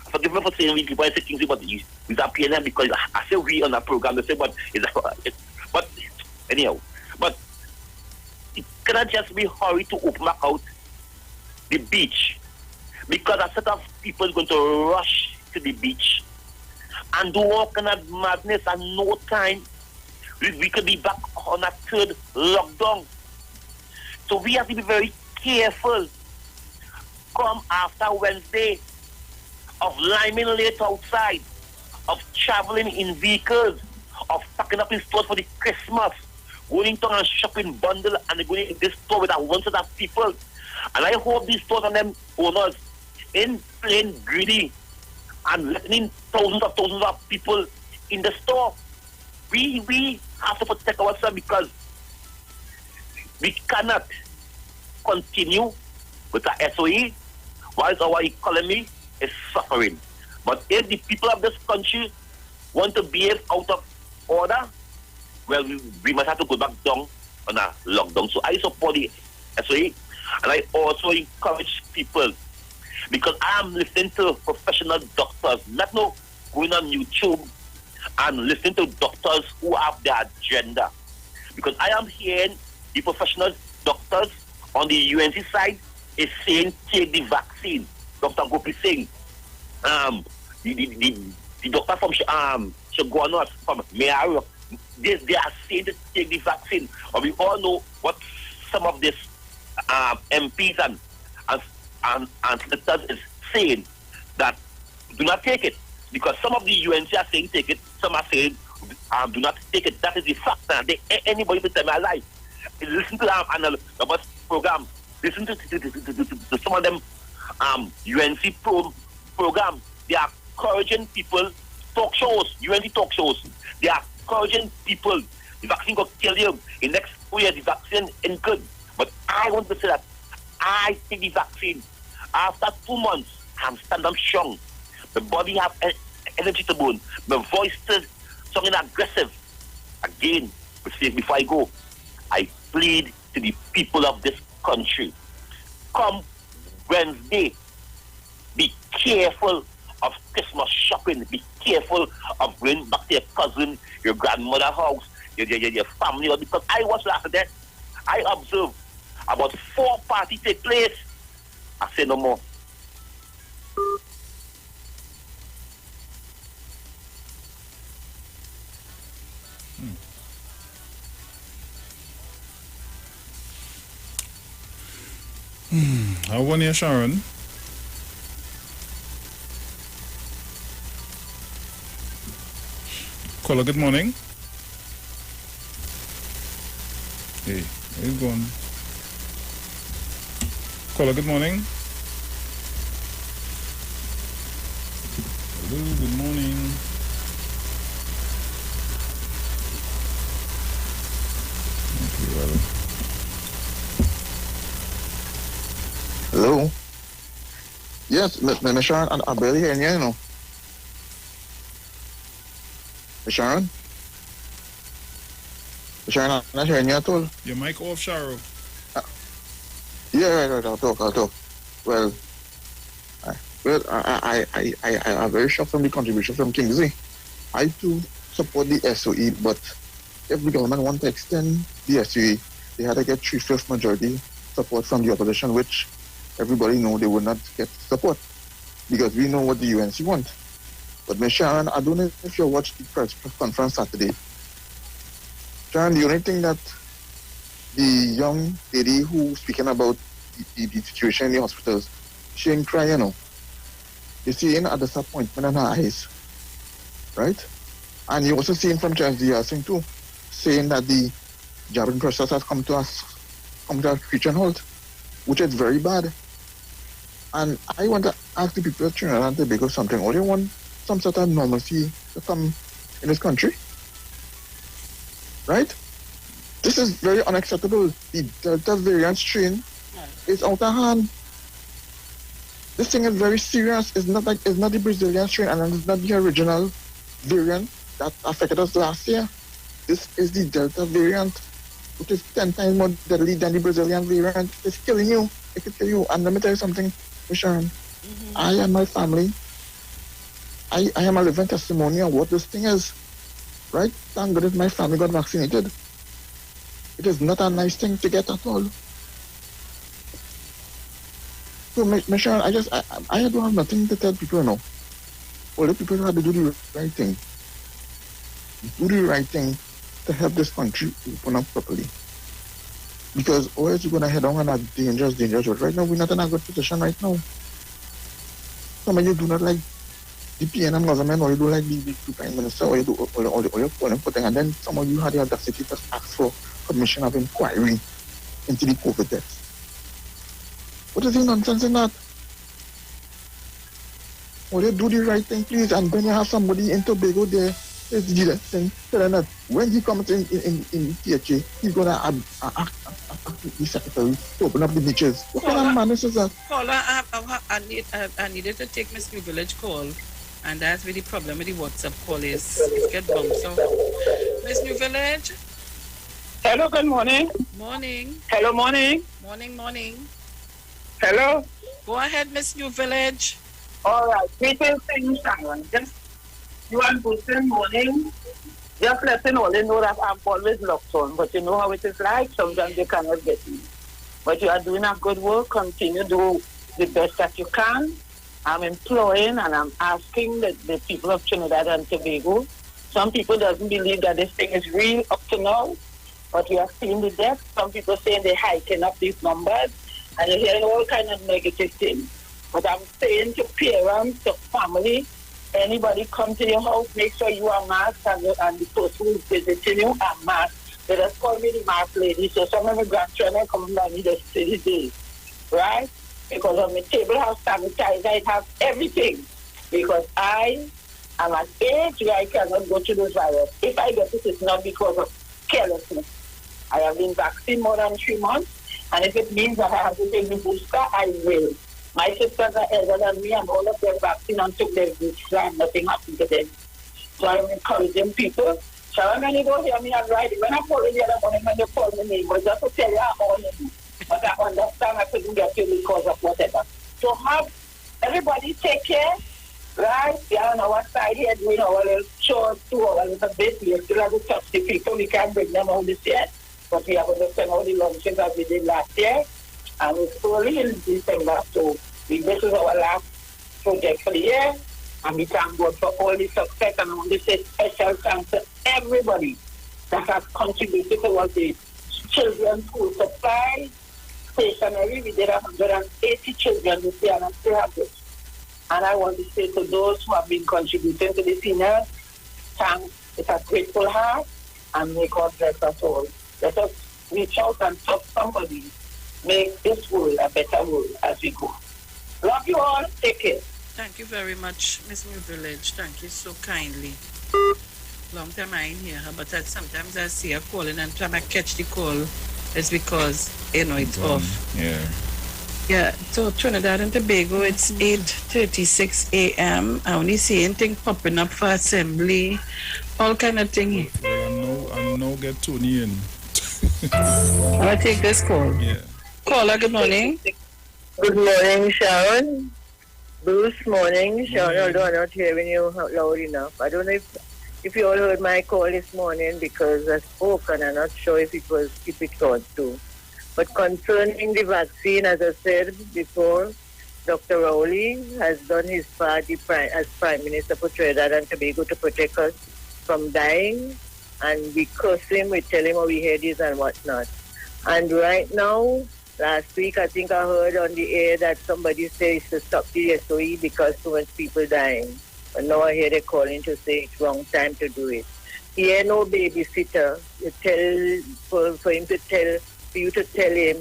Forgive me for saying we, people are saying things about we are PNM because I say we on that program. They say, but anyhow. But it cannot just be hurry to open back out the beach because a set of people are going to rush to the beach and do all kind of madness and no time. We could be back on a third lockdown. So we have to be very careful. Come after Wednesday of liming late outside, of traveling in vehicles, of packing up in stores for the Christmas, going to a shopping bundle and going in this store with a one set of people. And I hope these stores and them owners in plain greedy and letting in thousands of people in the store. We have to protect ourselves because we cannot continue with our SOE whilst our economy is suffering. But if the people of this country want to behave out of order, well, we must have to go back down on a lockdown. So I support the SOE, and I also encourage people, because I am listening to professional doctors, not no going on YouTube and listening to doctors who have their agenda. Because I am hearing the professional doctors on the UNC side is saying take the vaccine. Dr. Gopi Singh, the doctor from Shagwanos, from Mayaro, they are saying to take the vaccine. But we all know what some of these MPs and senators is saying, that do not take it. Because some of the UNC are saying take it, some are saying do not take it. That is the fact. Anybody will tell me I lie. Listen to them and the program. Listen to some of them UNC program. They are encouraging people, talk shows, UNC talk shows. They are encouraging people. The vaccine will kill you. In next 2 years, the vaccine is good. But I want to say that I take the vaccine. After 2 months, I'm stand up strong. My body have energy to burn. My voice is something aggressive. Again, before I go, I plead to the people of this country. Come Wednesday, be careful of Christmas shopping. Be careful of going back to your cousin, your grandmother's house, your family. Because I watched after that, I observed about 4 parties take place. I say no more. How one here, Sharon? Caller, good morning. Hey, where you going? Caller, good morning. Hello, good morning. Okay, well. Hello? Yes, Miss Sharon, I'm barely hearing you, you know. Miss Sharon? Miss Sharon, I'm not hearing you at all. Your mic off, Sharo. Yeah, right, I'll talk. Well, I'm very shocked from the contribution from Kingsley. I too support the SOE, but if the government want to extend the SOE, they had to get 3/5 majority support from the opposition, which everybody know they would not get support, because we know what the UNC want. But Miss Sharon, I don't know if you watched the press conference Saturday. Sharon, the only thing that the young lady who speaking about the situation in the hospitals, she ain't crying, you know. You see at the disappointment in her eyes, right? And you also see from Charles Diaz too, saying that the jabbing process has come to a screeching halt, which is very bad. And I want to ask the people of Trinidad and Tobago something. Or they want some sort of normalcy to come in this country? Right? This is very unacceptable. The Delta variant strain is out of hand. This thing is very serious. It's not the Brazilian strain and it's not the original variant that affected us last year. This is the Delta variant, which is 10 times more deadly than the Brazilian variant. It's killing you. It could kill you. And let me tell you something, Sharon. I and my family, I am a living testimony of what this thing is. Right? Thank goodness my family got vaccinated. It is not a nice thing to get at all. So, Sharon, I don't have nothing to tell people now. All the people have to do the right thing. Do the right thing to help this country open up properly. Because otherwise you're going to head on a dangerous road. Right now, we're not in a good position right now. Some of you do not like the PNM government, or you don't like the Prime Minister, or you do all your polling putting, and then some of you had the audacity to ask for commission of inquiry into the COVID deaths. What is the nonsense in that? Well, you do the right thing, please, and then you have somebody in Tobago there is the right thing, telling that when he comes in THA, he's going to ask the secretary to open up the beaches. What kind of madness is that? Caller, I needed to take Miss New Village call, and that's where the problem with the WhatsApp call is. It get bounced. So, Miss New Village. Hello, good morning. Morning. Hello, morning. Morning. Hello. Go ahead, Miss New Village. All right. Greetings to you, Sharon. Just you and good morning. Just letting all they know that I'm always locked on, but you know how it is like. Sometimes they cannot get me. But you are doing a good work. Continue to do the best that you can. I'm employing and I'm asking the people of Trinidad and Tobago. Some people doesn't believe that this thing is real up to now, but we are seeing the deaths. Some people saying they're hiking up these numbers, and you're hearing all kind of negative things. But I'm saying to parents, to family, anybody come to your house, make sure you are masked, and the person who's visiting you are masked. They just call me the mask lady, so some of my grandchildren come down me the 30 days, right? Because on my table has sanitizer, it has everything. Because I am at age where I cannot go to this virus. If I get it, it's not because of carelessness. I have been vaccinated more than 3 months, and if it means that I have to take the booster, I will. My sisters are elder than me, and all of them vaccinated and took their booster, and nothing happened to them. So I'm encouraging people. Sharon, when you don't hear me, I'm riding. When I call you the other morning, when you call me name, just to tell you I'm all in. But I understand I couldn't get you because of whatever. So have everybody take care, right? We are on our side here doing our little chores too, our little bit. We still have to touch the people. We can't bring them out this year. But we have to send all the lunches as we did last year. And we're slowly in December. So this is our last project for the year. And we thank God for all the success. And I want to say special thanks to everybody that has contributed towards the children's school supply. Stationery, we did 180 children this year, and I'm still happy. And I want to say to those who have been contributing to the seniors, thanks. It's a grateful heart, and may God bless us all. Let us reach out and help somebody make this world a better world as we go. Love you all. Take care. Thank you very much, Miss New Village. Thank you so kindly. Long time I ain't hear her, but sometimes I see her calling, and time I catch the call, it's because, it's off. Yeah, so Trinidad and Tobago, it's 8:36 a.m. I only see anything popping up for assembly, all kind of thing. Well, I know get Tony in. I'll take this call. Yeah. Caller, good morning. Good morning, Sharon. Bruce, morning. Sharon, although I'm not hearing you loud enough. I don't know if you all heard my call this morning, because I spoke and I'm not sure if it got through. But concerning the vaccine, as I said before, Dr. Rowley has done his part as Prime Minister for Trinidad and Tobago to protect us from dying. And we curse him, we tell him how we head is and whatnot. And right now, last week, I think I heard on the air that somebody says to stop the SOE because too much people dying. But now I hear they calling to say it's wrong time to do it. He ain't no babysitter. You tell for him to tell, for you to tell him,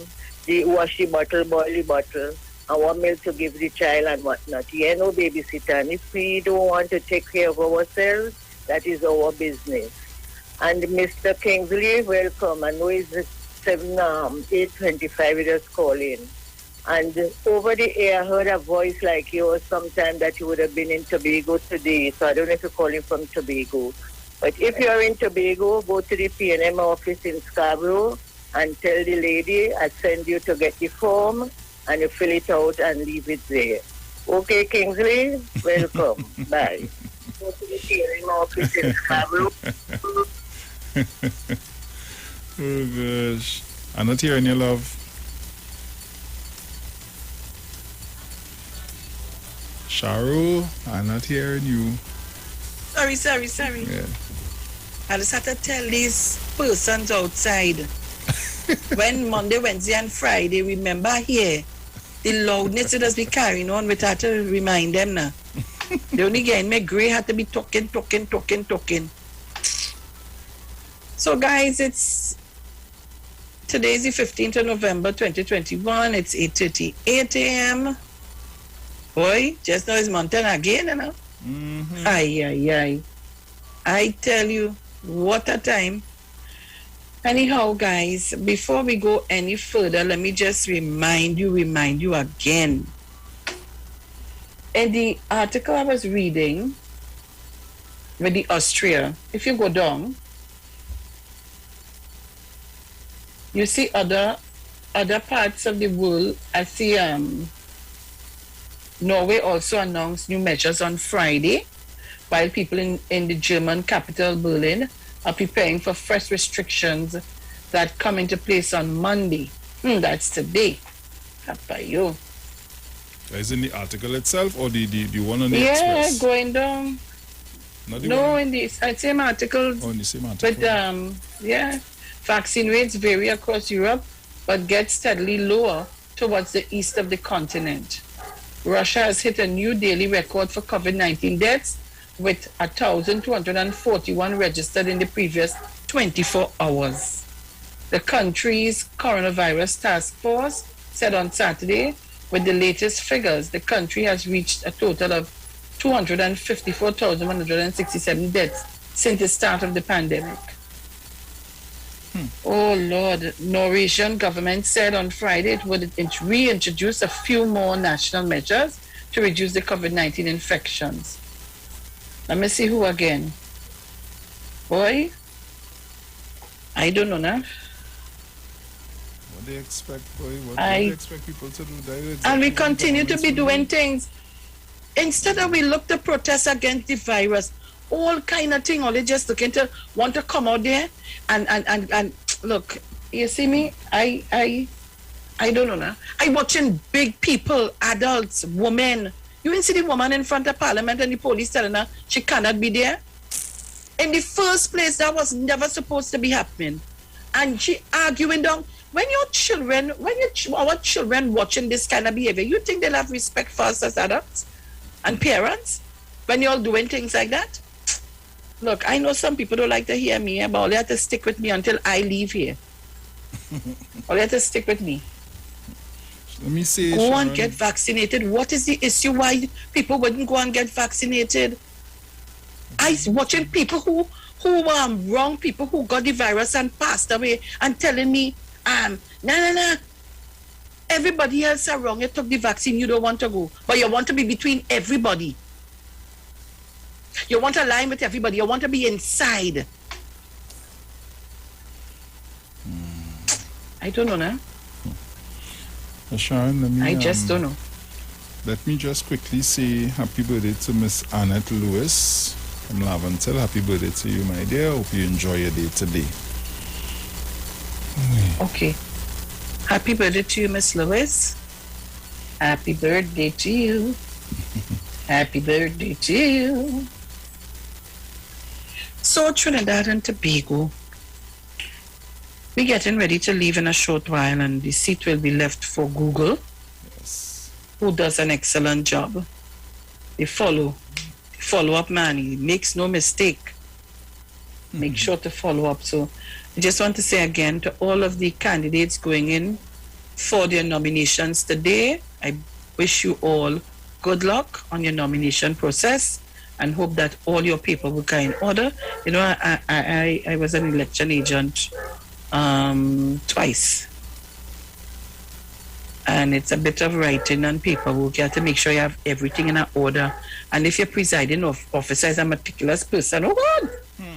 wash the bottle, boil the bottle, and what milk to give the child and whatnot. He ain't no babysitter. And if we don't want to take care of ourselves, that is our business. And Mr. Kingsley, welcome. I know it's 8:25 we just call in. And over the air, I heard a voice like yours sometime that you would have been in Tobago today. So I don't know if you're calling from Tobago. But if you're in Tobago, go to the PNM office in Scarborough and tell the lady I send you to get the form and you fill it out and leave it there. Okay, Kingsley? Welcome. Bye. Go to the PNM office in Scarborough. Oh gosh. I'm not hearing you, love. Sharu, I'm not hearing you. Sorry. Yeah. I just had to tell these persons outside. When Monday, Wednesday, and Friday, remember here, the loudness that has been carrying on, we had to remind them now. They only getting me grey, had to be talking. So guys, today's the 15th of November 2021. It's 8:38 a.m. Boy, just now it's Mountain again, you know. Mm-hmm. Aye. I tell you, what a time. Anyhow, guys, before we go any further, let me just remind you again. In the article I was reading with the Austria, if you go down, you see other parts of the world. I see Norway also announced new measures on Friday, while people in the German capital Berlin are preparing for fresh restrictions that come into place on Monday. That's today. Kapayo. Is in the article itself or the one on the Express? Yeah, going down. No, in the same article. Oh, in the same article. But vaccine rates vary across Europe, but get steadily lower towards the east of the continent. Russia has hit a new daily record for COVID-19 deaths, with 1,241 registered in the previous 24 hours. The country's coronavirus task force said on Saturday, with the latest figures, the country has reached a total of 254,167 deaths since the start of the pandemic. Oh Lord, Norwegian government said on Friday it would reintroduce a few more national measures to reduce the COVID-19 infections. Let me see who again. Boy, I don't know now. What do they expect, boy? What do they expect people to do? And we continue to be doing things. Instead of we look to protest against the virus, all kind of thing, or they just looking to want to come out there and look, you see me, I don't know now. I watching big people, adults, women. You didn't see the woman in front of Parliament and the police telling her she cannot be there? In the first place, that was never supposed to be happening. And she arguing down. When our children watching this kind of behavior, you think they'll have respect for us as adults and parents when you're all doing things like that? Look, I know some people don't like to hear me, but all you have to stick with me until I leave here. All you have to stick with me. Let me see. Go and get vaccinated. What is the issue? Why people wouldn't go and get vaccinated? I watching people who wrong people who got the virus and passed away and telling me, no. Everybody else are wrong. You took the vaccine, you don't want to go. But you want to be between everybody. You want to align with everybody. You want to be inside. I don't know now. Sharon, let me... I just don't know. Let me just quickly say happy birthday to Miss Annette Lewis from Laventel. Happy birthday to you, my dear. Hope you enjoy your day today. Okay. Happy birthday to you, Miss Lewis. Happy birthday to you. Happy birthday to you. So Trinidad and Tobago, we're getting ready to leave in a short while, and the seat will be left for Google, who does an excellent job. They follow up, man. He makes no mistake. Make sure to follow up. So I just want to say again to all of the candidates going in for their nominations today, I wish you all good luck on your nomination process and hope that all your people will come in order. You know, I was an election agent twice. And it's a bit of writing on paperwork. You have to make sure you have everything in order. And if your presiding officer is a meticulous person, oh God,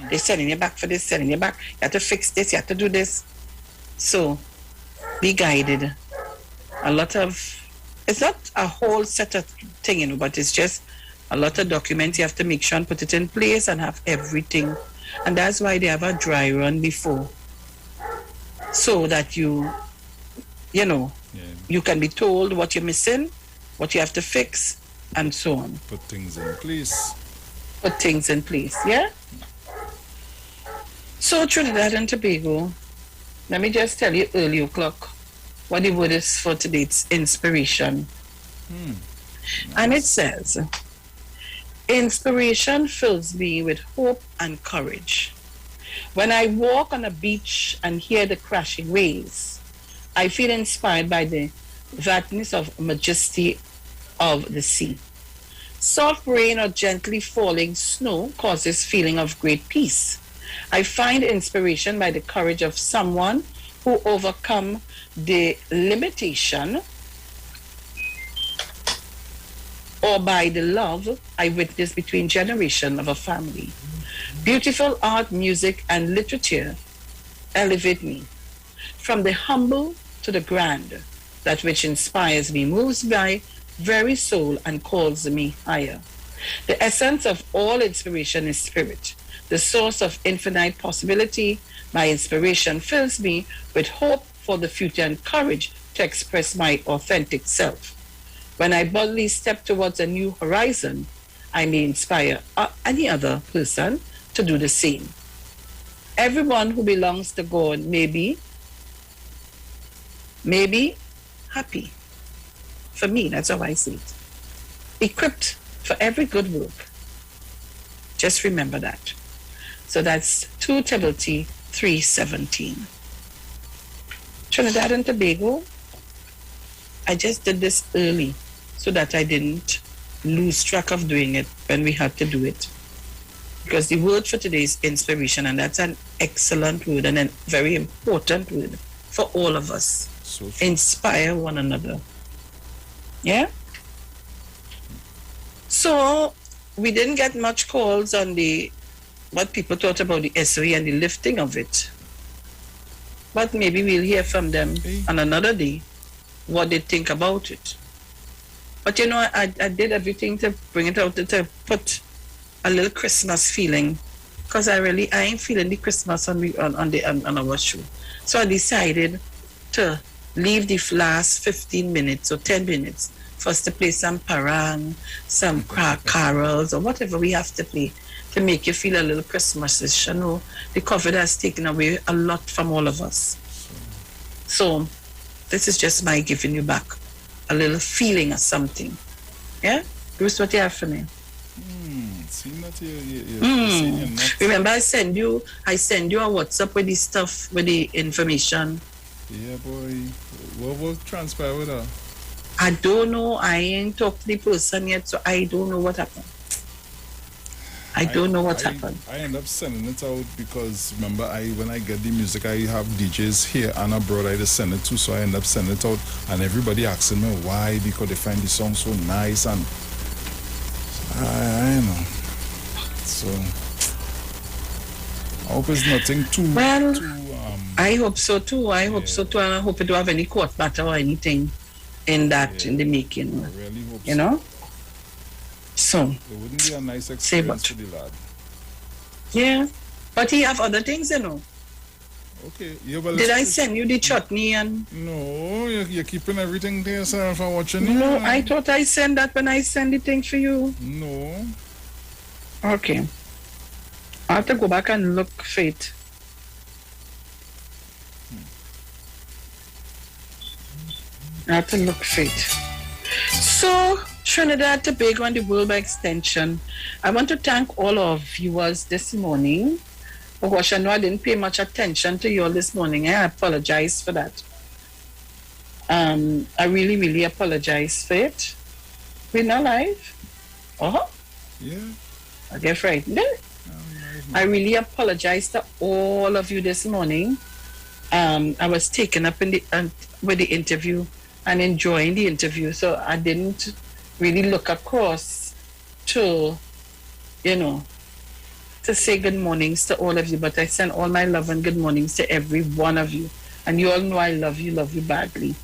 they're sending you back for this, sending you back. You have to fix this, you have to do this. So be guided. It's not a whole set of thing, you know, but it's just a lot of documents you have to make sure and put it in place and have everything. And that's why they have a dry run before. So that you know, you can be told what you're missing, what you have to fix, and so on. Put things in place. Put things in place, yeah? So Trinidad and Tobago, let me just tell you early o'clock what the word is for today's inspiration. Nice. And it says, inspiration fills me with hope and courage. When I walk on a beach and hear the crashing waves, I feel inspired by the vastness of majesty of the sea. Soft rain or gently falling snow causes feeling of great peace. I find inspiration by the courage of someone who overcome the limitation or by the love I witness between generations of a family. Beautiful art, music, and literature elevate me. From the humble to the grand, that which inspires me moves my very soul and calls me higher. The essence of all inspiration is spirit, the source of infinite possibility. My inspiration fills me with hope for the future and courage to express my authentic self. When I boldly step towards a new horizon, I may inspire any other person to do the same. Everyone who belongs to God may be happy. For me, that's how I see it. Equipped for every good work. Just remember that. So that's 2 Timothy 3:17. Trinidad and Tobago, I just did this early so that I didn't lose track of doing it when we had to do it. Because the word for today is inspiration, and that's an excellent word and a very important word for all of us. So inspire one another. Yeah? So we didn't get much calls on what people thought about the SOE and the lifting of it. But maybe we'll hear from them on another day what they think about it. But you know, I did everything to bring it out, to put a little Christmas feeling, because I ain't feeling the Christmas on our show. So I decided to leave the last 15 minutes or 10 minutes for us to play some parang, some carols, or whatever we have to play to make you feel a little Christmas-ish. You know, the COVID has taken away a lot from all of us. So this is just my giving you back a little feeling of something. Yeah? Bruce, what do you have for me? Remember, I send you a WhatsApp with the stuff, with the information. Yeah, boy. What will transpire with her? I don't know. I ain't talked to the person yet, so I don't know what happened. I don't know what happened. I end up sending it out because, remember, when I get the music, I have DJs here and abroad I just send it to, so I end up sending it out, and everybody asking me why, because they find the song so nice, and I know. So I hope it's nothing too. Well, I hope so too. I hope so too, and I hope it don't have any court matter or anything in that in the making. I really hope you know. So it wouldn't be a nice experience for the lad. Yeah, but he have other things, you know. Okay. Yeah, well, Did I send you the chutney and? No, you're keeping everything to yourself and watching it. No, I thought I sent that when I send the thing for you. No. Okay. I have to go back and look for it. I have to look for it. So, Trinidad, Tobago, and the world by extension, I want to thank all our viewers this morning. Oh gosh, I know I didn't pay much attention to you all this morning. I apologize for that. I really, really apologize for it. We're not live? Uh-huh. Yeah. I get frightened. I really apologize to all of you this morning. I was taken up in with the interview and enjoying the interview, so I didn't really look across to, to say good mornings to all of you, but I send all my love and good mornings to every one of you. And you all know I love you badly.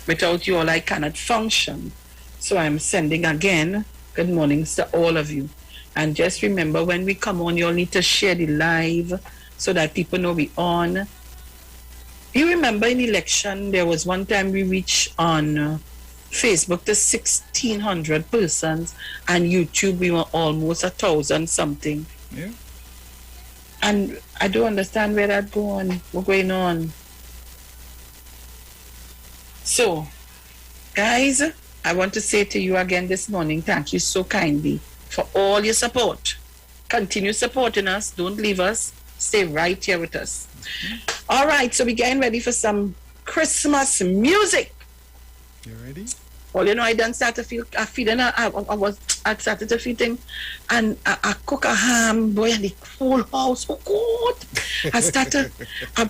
Without you all, I cannot function. So I'm sending again good mornings to all of you. And just remember, when we come on, you all need to share the live so that people know we're on. You remember in election, there was one time we reached on Facebook to 1,600 persons, and YouTube we were almost 1,000 something. Yeah. And I don't understand where that going. What's going on? So, guys, I want to say to you again this morning, thank you so kindly for all your support. Continue supporting us. Don't leave us. Stay right here with us. All right, so we're getting ready for some Christmas music. You ready? Well, I done start to feel a feeling. I started to feel thing, and I cook a ham, boy, and the whole house. Oh God! I started. I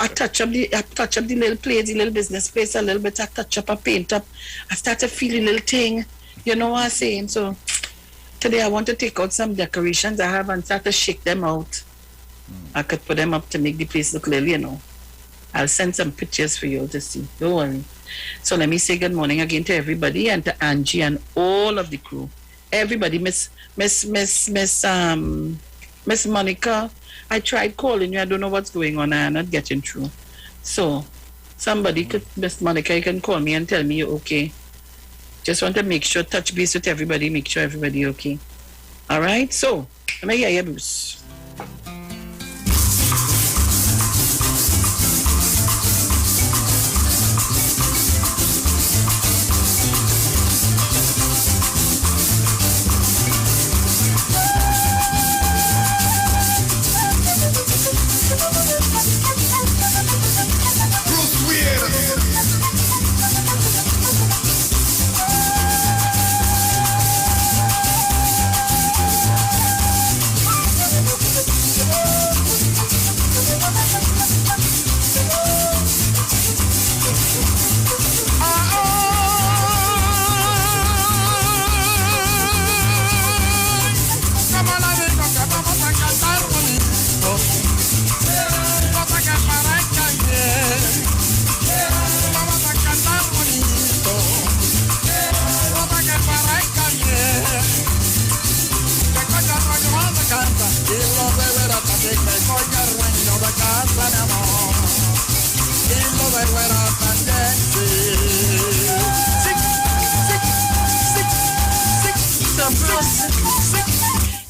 touch up the little place, the little business place a little bit. I touch up, I paint up. I start to feel the little thing. You know what I'm saying? So today I want to take out some decorations I have and start to shake them out. I could put them up to make the place look little, I'll send some pictures for you all to see. Don't worry. So let me say good morning again to everybody and to Angie and all of the crew. Everybody, Miss Monica, I tried calling you. I don't know what's going on. I'm not getting through. So somebody could, Miss Monica, you can call me and tell me you're okay. Just want to make sure, touch base with everybody, make sure everybody okay. All right. So let me hear you, Bruce.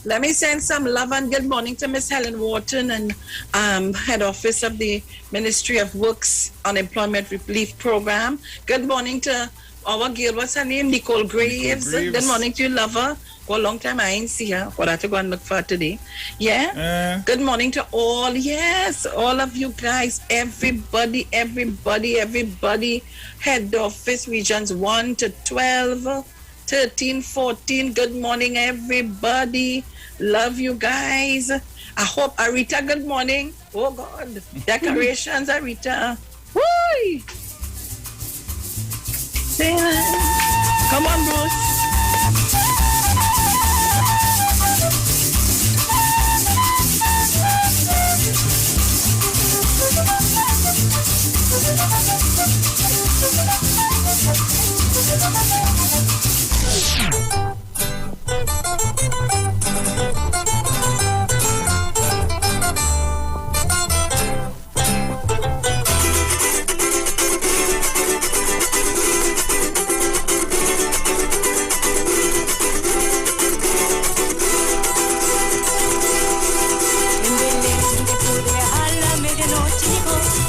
Let me send some love and good morning to Miss Helen Wharton and head office of the Ministry of Works Unemployment Relief Program. Good morning to our girl, what's her name? Nicole Graves. Good morning to you, lover. For a long time I ain't see her. What I have to go and look for her today. Yeah. Good morning to all. Yes, all of you guys, everybody. Head office regions 1 to 12, 13, 14. Good morning, everybody. Love you guys. I hope Arita, good morning. Oh God. Decorations, Arita. Woo! Come on, Bruce.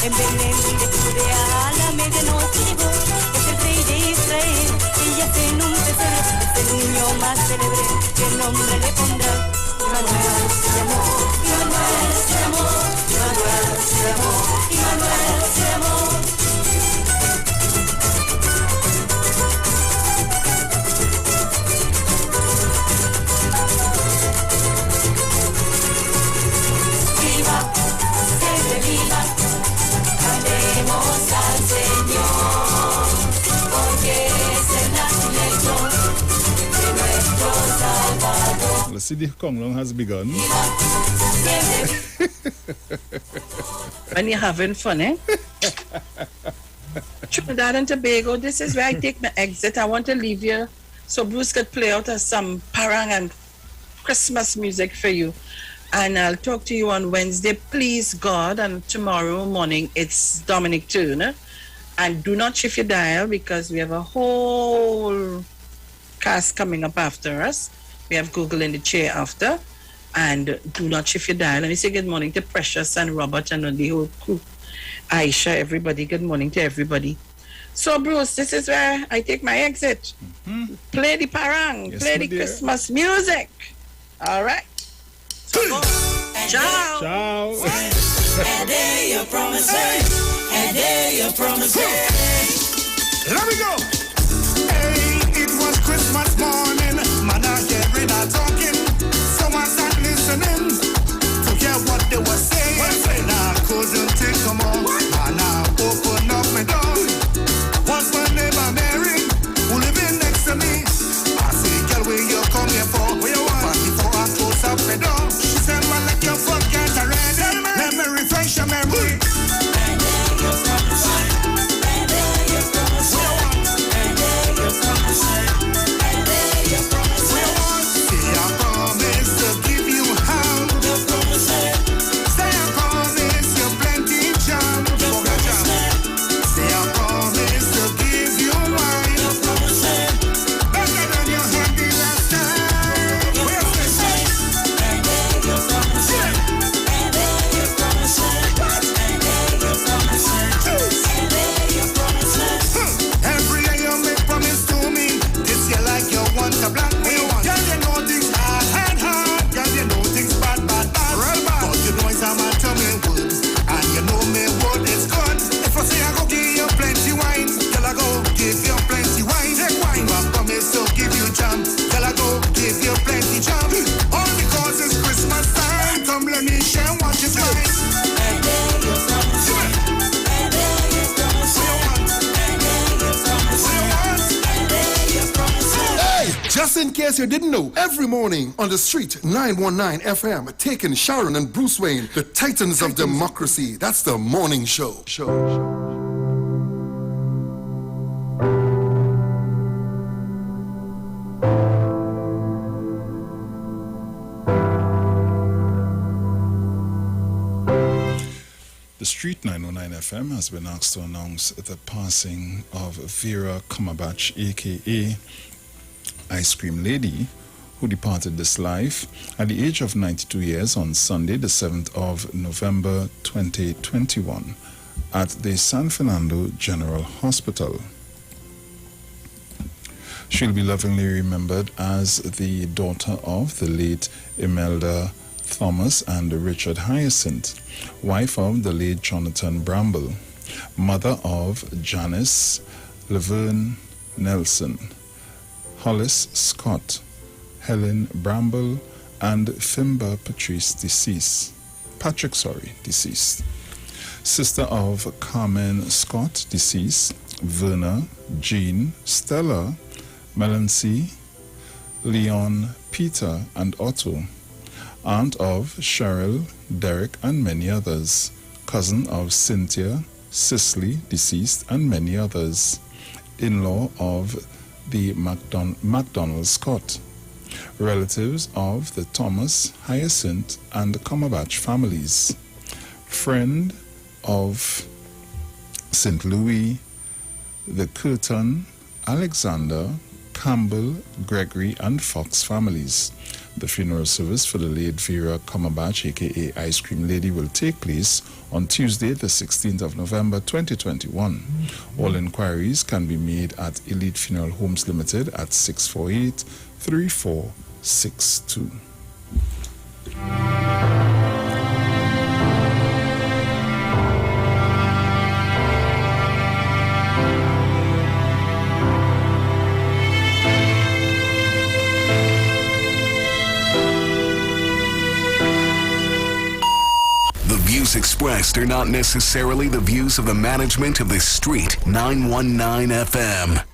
en Belén de Judea, la medianoche llegó, es el rey de Israel, y yace en un pesebre, es el niño más célebre, que el nombre le pondrá. Manuel se llamó, Manuel se llamó, Manuel se llamó, Manuel se llamó. Viva, siempre viva, cantemos al Señor, porque es el nacimiento de nuestro Salvador. The city of Konglong has begun. When you're having fun, eh? Trinidad and Tobago, this is where I take my exit. I want to leave you so Bruce could play out some parang and Christmas music for you. And I'll talk to you on Wednesday, please God. And tomorrow morning, it's Dominic Turner. And do not shift your dial because we have a whole cast coming up after us. We have Google in the chair after. And do not shift your dial. Let me say good morning to Precious and Robert and the whole crew. Aisha, everybody. Good morning to everybody. So, Bruce, this is where I take my exit. Play the parang. Yes, play my the dear. Christmas music. All right. So go. Ciao. Ciao. And there your promises, and there your promises. Let me go. Hey, it was Christmas morning. Man, I hearing a talking. Someone sat listening to hear what they were saying. And I couldn't take them all. And I opened up my door. Was my neighbor Mary, who living next to me. I say, girl, where you come here for? Where you want? But before I close up the door, she said, man, like you forget already. Let me refresh your memory. And there your promises, and there your promises, and there your promises, and there your promises. Say I promise to give you hand. Your promises, Say I promise you plenty jam. your promises, Say I promise to give you wine. your promises, Better than you had the last time. your promises, and there your promises, and there your promises, and there your promises, and there your promises. Every year you make promise to me. This year like you want to black me. Girl, you know things hard. Girl, you know things bad. Real bad. But you know it's a man to me words. And you know me word is good. If I say I go give you plenty wine, girl, I go give you plenty wine. Take wine. I promise to give you jam. Girl, I go give you plenty jam. All because it's Christmas time. Come let me share what is mine. And there your promises, and there your promises, and there your promises, and there your promises. Hey, just in case you didn't know, every morning on the street 919 FM, taking Sharon and Bruce Wayne, the Titans of Democracy. That's the morning show. The Street 909 FM has been asked to announce the passing of Vera Kumabach, aka Ice Cream Lady, who departed this life at the age of 92 years on Sunday, the 7th of November 2021, at the San Fernando General Hospital. She'll be lovingly remembered as the daughter of the late Imelda Thomas and Richard Hyacinth, wife of the late Jonathan Bramble, mother of Janice Laverne Nelson, Hollis Scott, Helen Bramble, and Fimba deceased. Sister of Carmen Scott, deceased, Verna, Jean, Stella, Melancy, Leon, Peter, and Otto, aunt of Cheryl, Derek, and many others, cousin of Cynthia, Cicely, deceased, and many others, in-law of the MacDonald Scott, relatives of the Thomas, Hyacinth, and Kumabach families, friend of St. Louis, the Curtin, Alexander, Campbell, Gregory, and Fox families, The funeral service for the late Vera Kamabach, aka Ice Cream Lady, will take place on Tuesday, the 16th of November 2021. All inquiries can be made at Elite Funeral Homes Limited at 648-3462. The views expressed are not necessarily the views of the management of the Street 919 FM.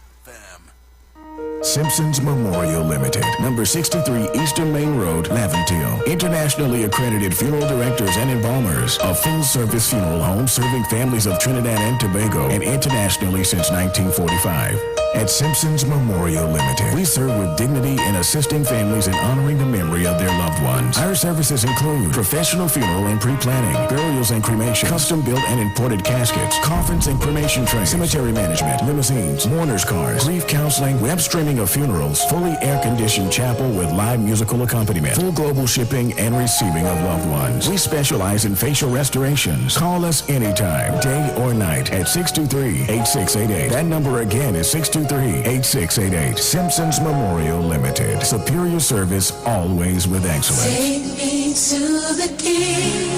Simpsons Memorial Limited, number 63 Eastern Main Road, Laventille. Internationally accredited funeral directors and embalmers. A full-service funeral home serving families of Trinidad and Tobago and internationally since 1945. At Simpsons Memorial Limited, we serve with dignity in assisting families in honoring the memory of their loved ones. Our services include professional funeral and pre-planning, burials and cremation, custom-built and imported caskets, coffins and cremation trays, cemetery management, limousines, mourners cars, grief counseling, web streaming of funerals, fully air-conditioned chapel with live musical accompaniment, full global shipping and receiving of loved ones. We specialize in facial restorations. Call us anytime, day or night, at 623-8688. That number again is 623-8688. Simpsons Memorial Limited. Superior service, always with excellence. Take me to the king.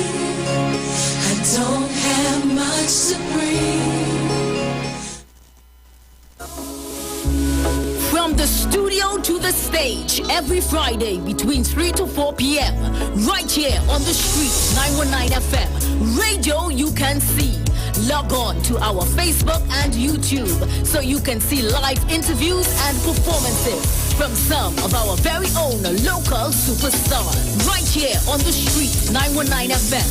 I don't have much to bring. From the studio to the stage, every Friday between 3 to 4 p.m. Right here on the street, 919 FM. Radio you can see. Log on to our Facebook and YouTube so you can see live interviews and performances from some of our very own local superstars. Right here on the street, 919 FM.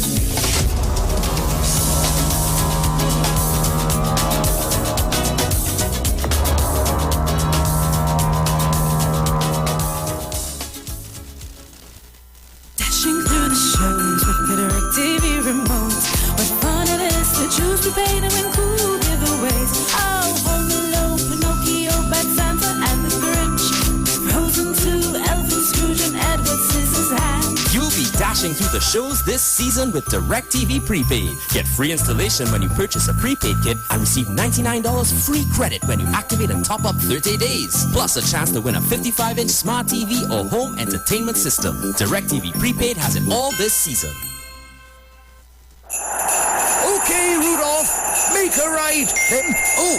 TV remotes. What fun it is to choose to pay to win cool giveaways. Oh, Home Alone, Pinocchio, Bad Santa, and the Grinch. Frozen 2, Elf and Scrooge, and Edward Scissorhands. You'll be dashing through the shows this season with DirecTV Prepaid. Get free installation when you purchase a prepaid kit and receive $99 free credit when you activate and top up 30 days. Plus a chance to win a 55-inch smart TV or home entertainment system. DirecTV Prepaid has it all this season. Okay, Rudolph, make a right. Then,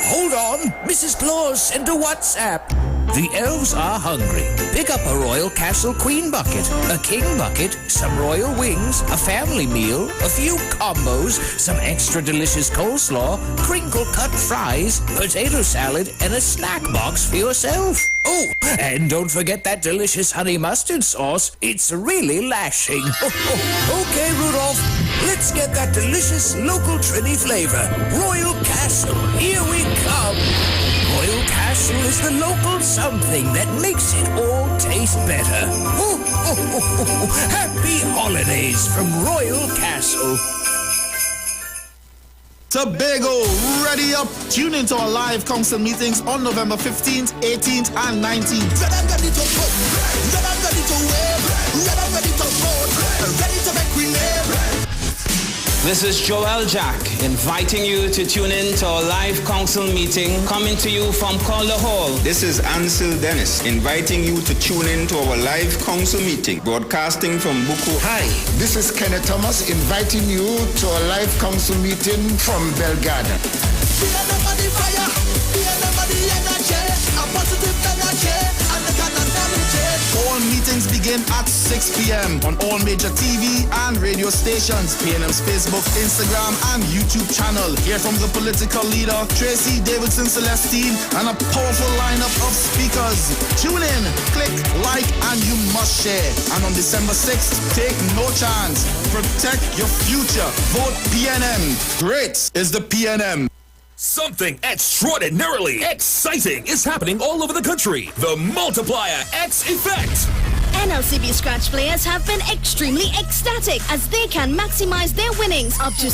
hold on. Mrs. Claus sent a WhatsApp. The elves are hungry. Pick up a Royal Castle Queen bucket, a King bucket, some royal wings, a family meal, a few combos, some extra delicious coleslaw, crinkle-cut fries, potato salad, and a snack box for yourself. Oh, and don't forget that delicious honey mustard sauce. It's really lashing. Okay, Rudolph, let's get that delicious local Trini flavor. Royal Castle, here we come. Royal Castle is the local something that makes it all taste better. Happy holidays from Royal Castle. Tobago, ready up. Tune into our live council meetings on November 15th, 18th, and 19th. Ready to put, ready to wave, ready to vote, ready to make we live. This is Joel Jack inviting you to tune in to our live council meeting coming to you from Calder Hall. This is Ansel Dennis inviting you to tune in to our live council meeting broadcasting from Buku. Hi, this is Kenneth Thomas inviting you to a live council meeting from Belgrade. All meetings begin at 6 p.m. on all major TV and radio stations, PNM's Facebook, Instagram, and YouTube channel. Hear from the political leader, Tracy Davidson Celestine, and a powerful lineup of speakers. Tune in, click, like, and you must share. And on December 6th, take no chance. Protect your future. Vote PNM. Great is the PNM. Something extraordinarily exciting is happening all over the country. The Multiplier X Effect. NLCB Scratch players have been extremely ecstatic as they can maximize their winnings up to